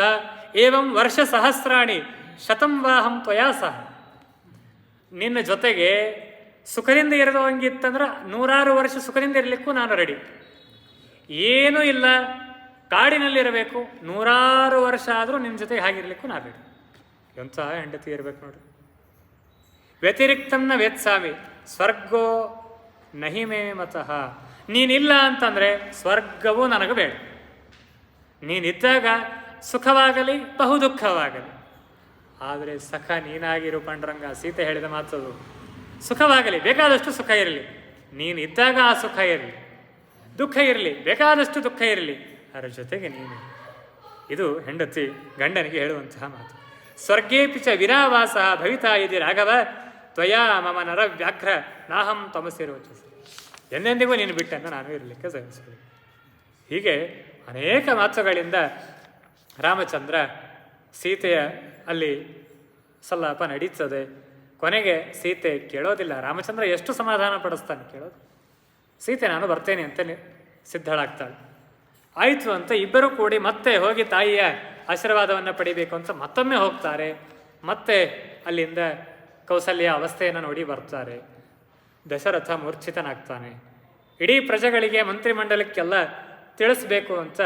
ಏವಂ ವರ್ಷ ಸಹಸ್ರಾಣಿ ಶತಂ ವಾಹಂ ತ್ವಯಾ ಸಹ. ನಿನ್ನ ಜೊತೆಗೆ ಸುಖದಿಂದ ಇರೋದು ಹಂಗಿತ್ತಂದ್ರೆ 100 ವರ್ಷ ಸುಖದಿಂದ ಇರಲಿಕ್ಕೂ ನಾನು ರೆಡಿ. ಏನೂ ಇಲ್ಲ, ಕಾಡಿನಲ್ಲಿರಬೇಕು, 100 ವರ್ಷ ಆದರೂ ನಿನ್ನ ಜೊತೆಗೆ ಹಾಗಿರ್ಲಿಕ್ಕೂ ನಾನು ರೆಡಿ. ಎಂಥ ಹೆಂಡತಿ ಇರಬೇಕು ನೋಡಿ. ವ್ಯತಿರಿಕ್ತಂನ ವೇತ್ಸಾಮಿ ಸ್ವರ್ಗೋ ನಹಿಮೇ ಮತಃ. ನೀನಿಲ್ಲ ಅಂತಂದರೆ ಸ್ವರ್ಗವೂ ನನಗೆ ಬೇಡ. ನೀನಿದ್ದಾಗ ಸುಖವಾಗಲಿ ಬಹು ದುಃಖವಾಗಲಿ, ಆದರೆ ಸಖ ನೀನಾಗಿರು ಪಾಂಡುರಂಗ. ಸೀತೆ ಹೇಳಿದ ಮಾತದು. ಸುಖವಾಗಲಿ, ಬೇಕಾದಷ್ಟು ಸುಖ ಇರಲಿ, ನೀನಿದ್ದಾಗ ಆ ಸುಖ ಇರಲಿ, ದುಃಖ ಇರಲಿ, ಬೇಕಾದಷ್ಟು ದುಃಖ ಇರಲಿ, ಅದರ ಜೊತೆಗೆ ನೀನು. ಇದು ಹೆಂಡತಿ ಗಂಡನಿಗೆ ಹೇಳುವಂತಹ ಮಾತು. ಸ್ವರ್ಗೇಪಿ ಚ ವಿನಾವಾಸ ಭವಿತಾ ಇದಿ ರಾಘವ ತ್ವಯಾ ಮಮ ನರ ವ್ಯಾಘ್ರ ನಾಹಂ ತಮಸ್ಸಿ ರೋಚಸಿ. ಎಂದೆಂದಿಗೂ ನೀನು ಬಿಟ್ಟನ್ನು ನಾನು ಇರಲಿಕ್ಕೆ ಸಹಿಸಲಿ. ಹೀಗೆ ಅನೇಕ ಮಾತುಗಳಿಂದ ರಾಮಚಂದ್ರ ಸೀತೆಯ ಅಲ್ಲಿ ಸಲ್ಲಾಪ ನಡೀತದೆ. ಕೊನೆಗೆ ಸೀತೆ ಕೇಳೋದಿಲ್ಲ. ರಾಮಚಂದ್ರ ಎಷ್ಟು ಸಮಾಧಾನ ಪಡಿಸ್ತಾನೆ ಕೇಳೋದು. ಸೀತೆ ನಾನು ಬರ್ತೇನೆ ಅಂತ ಸಿದ್ಧಳಾಗ್ತಾಳೆ. ಆಯಿತು ಅಂತ ಇಬ್ಬರೂ ಕೂಡಿ ಮತ್ತೆ ಹೋಗಿ ತಾಯಿಯ ಆಶೀರ್ವಾದವನ್ನು ಪಡಿಬೇಕು ಅಂತ ಮತ್ತೊಮ್ಮೆ ಹೋಗ್ತಾರೆ. ಮತ್ತೆ ಅಲ್ಲಿಂದ ಕೌಸಲ್ಯ ಅವಸ್ಥೆಯನ್ನು ನೋಡಿ ಬರ್ತಾರೆ. ದಶರಥ ಮೂರ್ಛಿತನಾಗ್ತಾನೆ. ಇಡೀ ಪ್ರಜೆಗಳಿಗೆ ಮಂತ್ರಿಮಂಡಲಕ್ಕೆಲ್ಲ ತಿಳಿಸ್ಬೇಕು ಅಂತ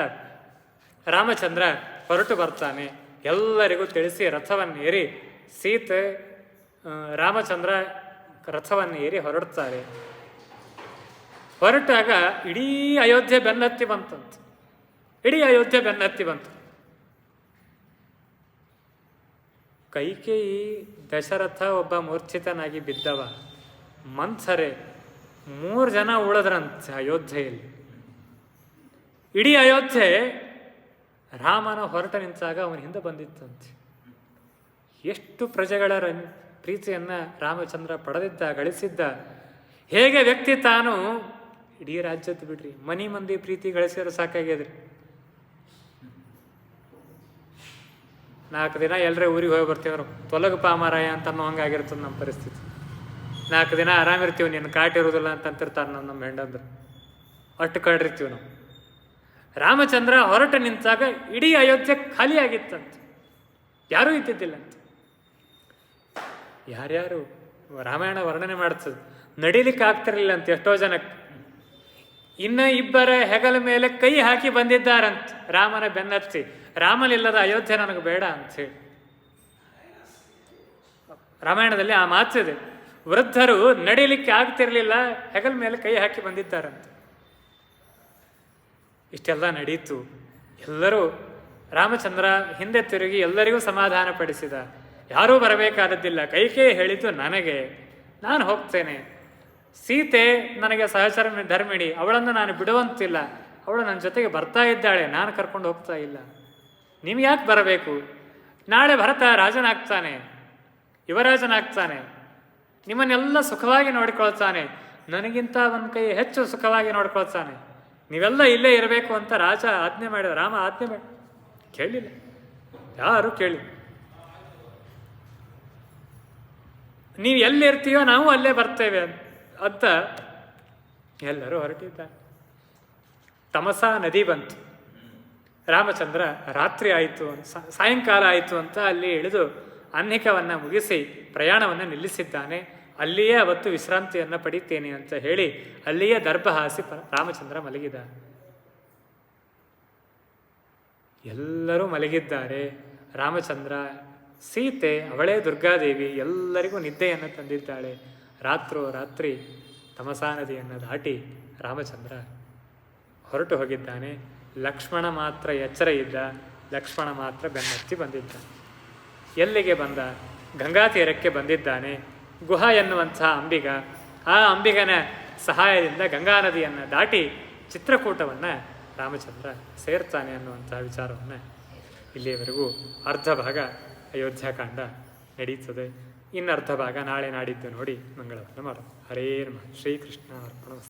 ರಾಮಚಂದ್ರ ಹೊರಟು ಬರ್ತಾನೆ. ಎಲ್ಲರಿಗೂ ತಿಳಿಸಿ ರಥವನ್ನು ಏರಿ ಸೀತೆ ರಾಮಚಂದ್ರ ರಥವನ್ನು ಏರಿ ಹೊರಡ್ತಾರೆ. ಹೊರಟಾಗ ಇಡೀ ಅಯೋಧ್ಯೆ ಬೆನ್ನತ್ತಿ ಬಂತಂತ. ಇಡೀ ಅಯೋಧ್ಯೆ ಬೆನ್ನತ್ತಿ ಬಂತು. ಕೈಕೇಯಿ ದಶರಥ ಒಬ್ಬ ಮೂರ್ಛಿತನಾಗಿ ಬಿದ್ದವ. ಮಂಥರೆ 3 ಜನ ಉಳಿದ್ರಂತೆ ಅಯೋಧ್ಯೆಯಲ್ಲಿ. ಇಡೀ ಅಯೋಧ್ಯೆ ರಾಮನ ಹೊರಟ ನಿಂತಾಗ ಅವನ ಹಿಂದೆ ಬಂದಿತ್ತಂತೆ. ಎಷ್ಟು ಪ್ರಜೆಗಳ ಪ್ರೀತಿಯನ್ನು ರಾಮಚಂದ್ರ ಪಡೆದಿದ್ದ, ಗಳಿಸಿದ್ದ. ಹೇಗೆ ವ್ಯಕ್ತಿ ತಾನು ಇಡೀ ರಾಜ್ಯದ ಬಿಡ್ರಿ ಮನಿ ಮಂದಿ ಪ್ರೀತಿ ಗಳಿಸಿದ್ರೆ ಸಾಕಾಗ್ಯದ್ರಿ. 4 ದಿನ ಎಲ್ಲರೇ ಊರಿಗೆ ಹೋಗಿ ಬರ್ತೀವ್ರು, ತೊಲಗಪ್ಪ ಮಾರಾಯ ಅಂತ ಅನ್ನೋ ಹಂಗಾಗಿರ್ತದೆ ನಮ್ಮ ಪರಿಸ್ಥಿತಿ. 4 ದಿನ ಆರಾಮಿರ್ತೀವಿ, ನೀನು ಕಾಟಿರೋದಿಲ್ಲ ಅಂತಂತಿರ್ತಾರೆ ನಮ್ಮ ಹೆಂಡಂದ್ರೆ. ಅಷ್ಟು ಕಡ್ರಿರ್ತೀವಿ ನಾವು. ರಾಮಚಂದ್ರ ಹೊರಟು ನಿಂತಾಗ ಇಡೀ ಅಯೋಧ್ಯೆ ಖಾಲಿಯಾಗಿತ್ತಂತ, ಯಾರೂ ಇದ್ದಿದ್ದಿಲ್ಲಂತ. ಯಾರ್ಯಾರು ರಾಮಾಯಣ ವರ್ಣನೆ ಮಾಡ್ತದೆ, ನಡಿಲಿಕ್ಕೆ ಆಗ್ತಿರ್ಲಿಲ್ಲ ಅಂತ ಎಷ್ಟೋ ಜನಕ್ಕೆ. ಇನ್ನು ಇಬ್ಬರ ಹೆಗಲ ಮೇಲೆ ಕೈ ಹಾಕಿ ಬಂದಿದ್ದಾರಂತ ರಾಮನ ಬೆನ್ನತ್ತಿ. ರಾಮನಿಲ್ಲದ ಅಯೋಧ್ಯೆ ನನಗೆ ಬೇಡ ಅಂಥೇಳಿ ರಾಮಾಯಣದಲ್ಲಿ ಆ ಮಾತಿದೆ. ವೃದ್ಧರು ನಡಿಲಿಕ್ಕೆ ಆಗ್ತಿರ್ಲಿಲ್ಲ, ಹೆಗಲ ಮೇಲೆ ಕೈ ಹಾಕಿ ಬಂದಿದ್ದಾರಂತ. ಇಷ್ಟೆಲ್ಲ ನಡೀತು. ಎಲ್ಲರೂ ರಾಮಚಂದ್ರ ಹಿಂದೆ ತಿರುಗಿ ಎಲ್ಲರಿಗೂ ಸಮಾಧಾನ ಪಡಿಸಿದ. ಯಾರೂ ಬರಬೇಕಾದದ್ದಿಲ್ಲ. ಕೈಕೇಯಿ ಹೇಳಿದ್ದು ನನಗೆ, ನಾನು ಹೋಗ್ತೇನೆ. ಸೀತೆ ನನಗೆ ಸಹಚರ ಧರ್ಮಿಣಿ, ಅವಳನ್ನು ನಾನು ಬಿಡುವಂತಿಲ್ಲ. ಅವಳು ನನ್ನ ಜೊತೆಗೆ ಬರ್ತಾ ಇದ್ದಾಳೆ, ನಾನು ಕರ್ಕೊಂಡು ಹೋಗ್ತಾ ಇಲ್ಲ. ನಿಮ್ಗೆ ಯಾಕೆ ಬರಬೇಕು? ನಾಳೆ ಭರತ ರಾಜನಾಗ್ತಾನೆ, ಯುವರಾಜನಾಗ್ತಾನೆ, ನಿಮ್ಮನ್ನೆಲ್ಲ ಸುಖವಾಗಿ ನೋಡಿಕೊಳ್ತಾನೆ. ನನಗಿಂತ ಒಂದು ಕೈ ಹೆಚ್ಚು ಸುಖವಾಗಿ ನೋಡ್ಕೊಳ್ತಾನೆ. ನೀವೆಲ್ಲ ಇಲ್ಲೇ ಇರಬೇಕು ಅಂತ ರಾಜ ಆಜ್ಞೆ ಮಾಡಿದ. ರಾಮ ಆಜ್ಞೆ ಮಾಡಿ ಕೇಳಲಿಲ್ಲ, ಯಾರು ಕೇಳಿ. ನೀವು ಎಲ್ಲಿರ್ತೀಯೋ ನಾವು ಅಲ್ಲೇ ಬರ್ತೇವೆ ಅಂತ ಎಲ್ಲರೂ ಹೊರಟಿದ್ದಾರೆ. ತಮಸಾ ನದಿ ಬಂತು. ರಾಮಚಂದ್ರ ರಾತ್ರಿ ಆಯಿತು, ಸಾಯಂಕಾಲ ಆಯಿತು ಅಂತ ಅಲ್ಲಿ ಇಳಿದು ಅನ್ನಿಕವನ್ನು ಮುಗಿಸಿ ಪ್ರಯಾಣವನ್ನು ನಿಲ್ಲಿಸಿದ್ದಾನೆ. ಅಲ್ಲಿಯೇ ಅವತ್ತು ವಿಶ್ರಾಂತಿಯನ್ನು ಪಡಿತೇನೆ ಅಂತ ಹೇಳಿ ಅಲ್ಲಿಯೇ ದರ್ಭ ಹಾಸಿ ರಾಮಚಂದ್ರ ಮಲಗಿದ. ಎಲ್ಲರೂ ಮಲಗಿದ್ದಾರೆ. ರಾಮಚಂದ್ರ, ಸೀತೆ, ಅವಳೇ ದುರ್ಗಾದೇವಿ ಎಲ್ಲರಿಗೂ ನಿದ್ದೆಯನ್ನು ತಂದಿದ್ದಾಳೆ. ರಾತ್ರಿ ತಮಸಾ ನದಿಯನ್ನು ದಾಟಿ ರಾಮಚಂದ್ರ ಹೊರಟು ಹೋಗಿದ್ದಾನೆ. ಲಕ್ಷ್ಮಣ ಮಾತ್ರ ಎಚ್ಚರ ಇದ್ದ. ಲಕ್ಷ್ಮಣ ಮಾತ್ರ ಬೆನ್ನತ್ತಿ ಬಂದಿದ್ದ. ಎಲ್ಲಿಗೆ ಬಂದ? ಗಂಗಾ ತೀರಕ್ಕೆ ಬಂದಿದ್ದಾನೆ. ಗುಹ ಎನ್ನುವಂತಹ ಅಂಬಿಗ, ಆ ಅಂಬಿಗನ ಸಹಾಯದಿಂದ ಗಂಗಾ ನದಿಯನ್ನು ದಾಟಿ ಚಿತ್ರಕೂಟವನ್ನು ರಾಮಚಂದ್ರ ಸೇರ್ತಾನೆ ಅನ್ನುವಂತಹ ವಿಚಾರವನ್ನು ಇಲ್ಲಿಯವರೆಗೂ ಅರ್ಧ ಭಾಗ ಅಯೋಧ್ಯಾಕಾಂಡ ನಡೀತದೆ. ಇನ್ನರ್ಧ ಭಾಗ ನಾಳೆ ನಾಡಿದ್ದು ನೋಡಿ ಮಂಗಳವನ್ನು ಮಾಡೋದು. ಹರೇ ನಮಃ. ಶ್ರೀಕೃಷ್ಣ ಅರ್ಪಣ.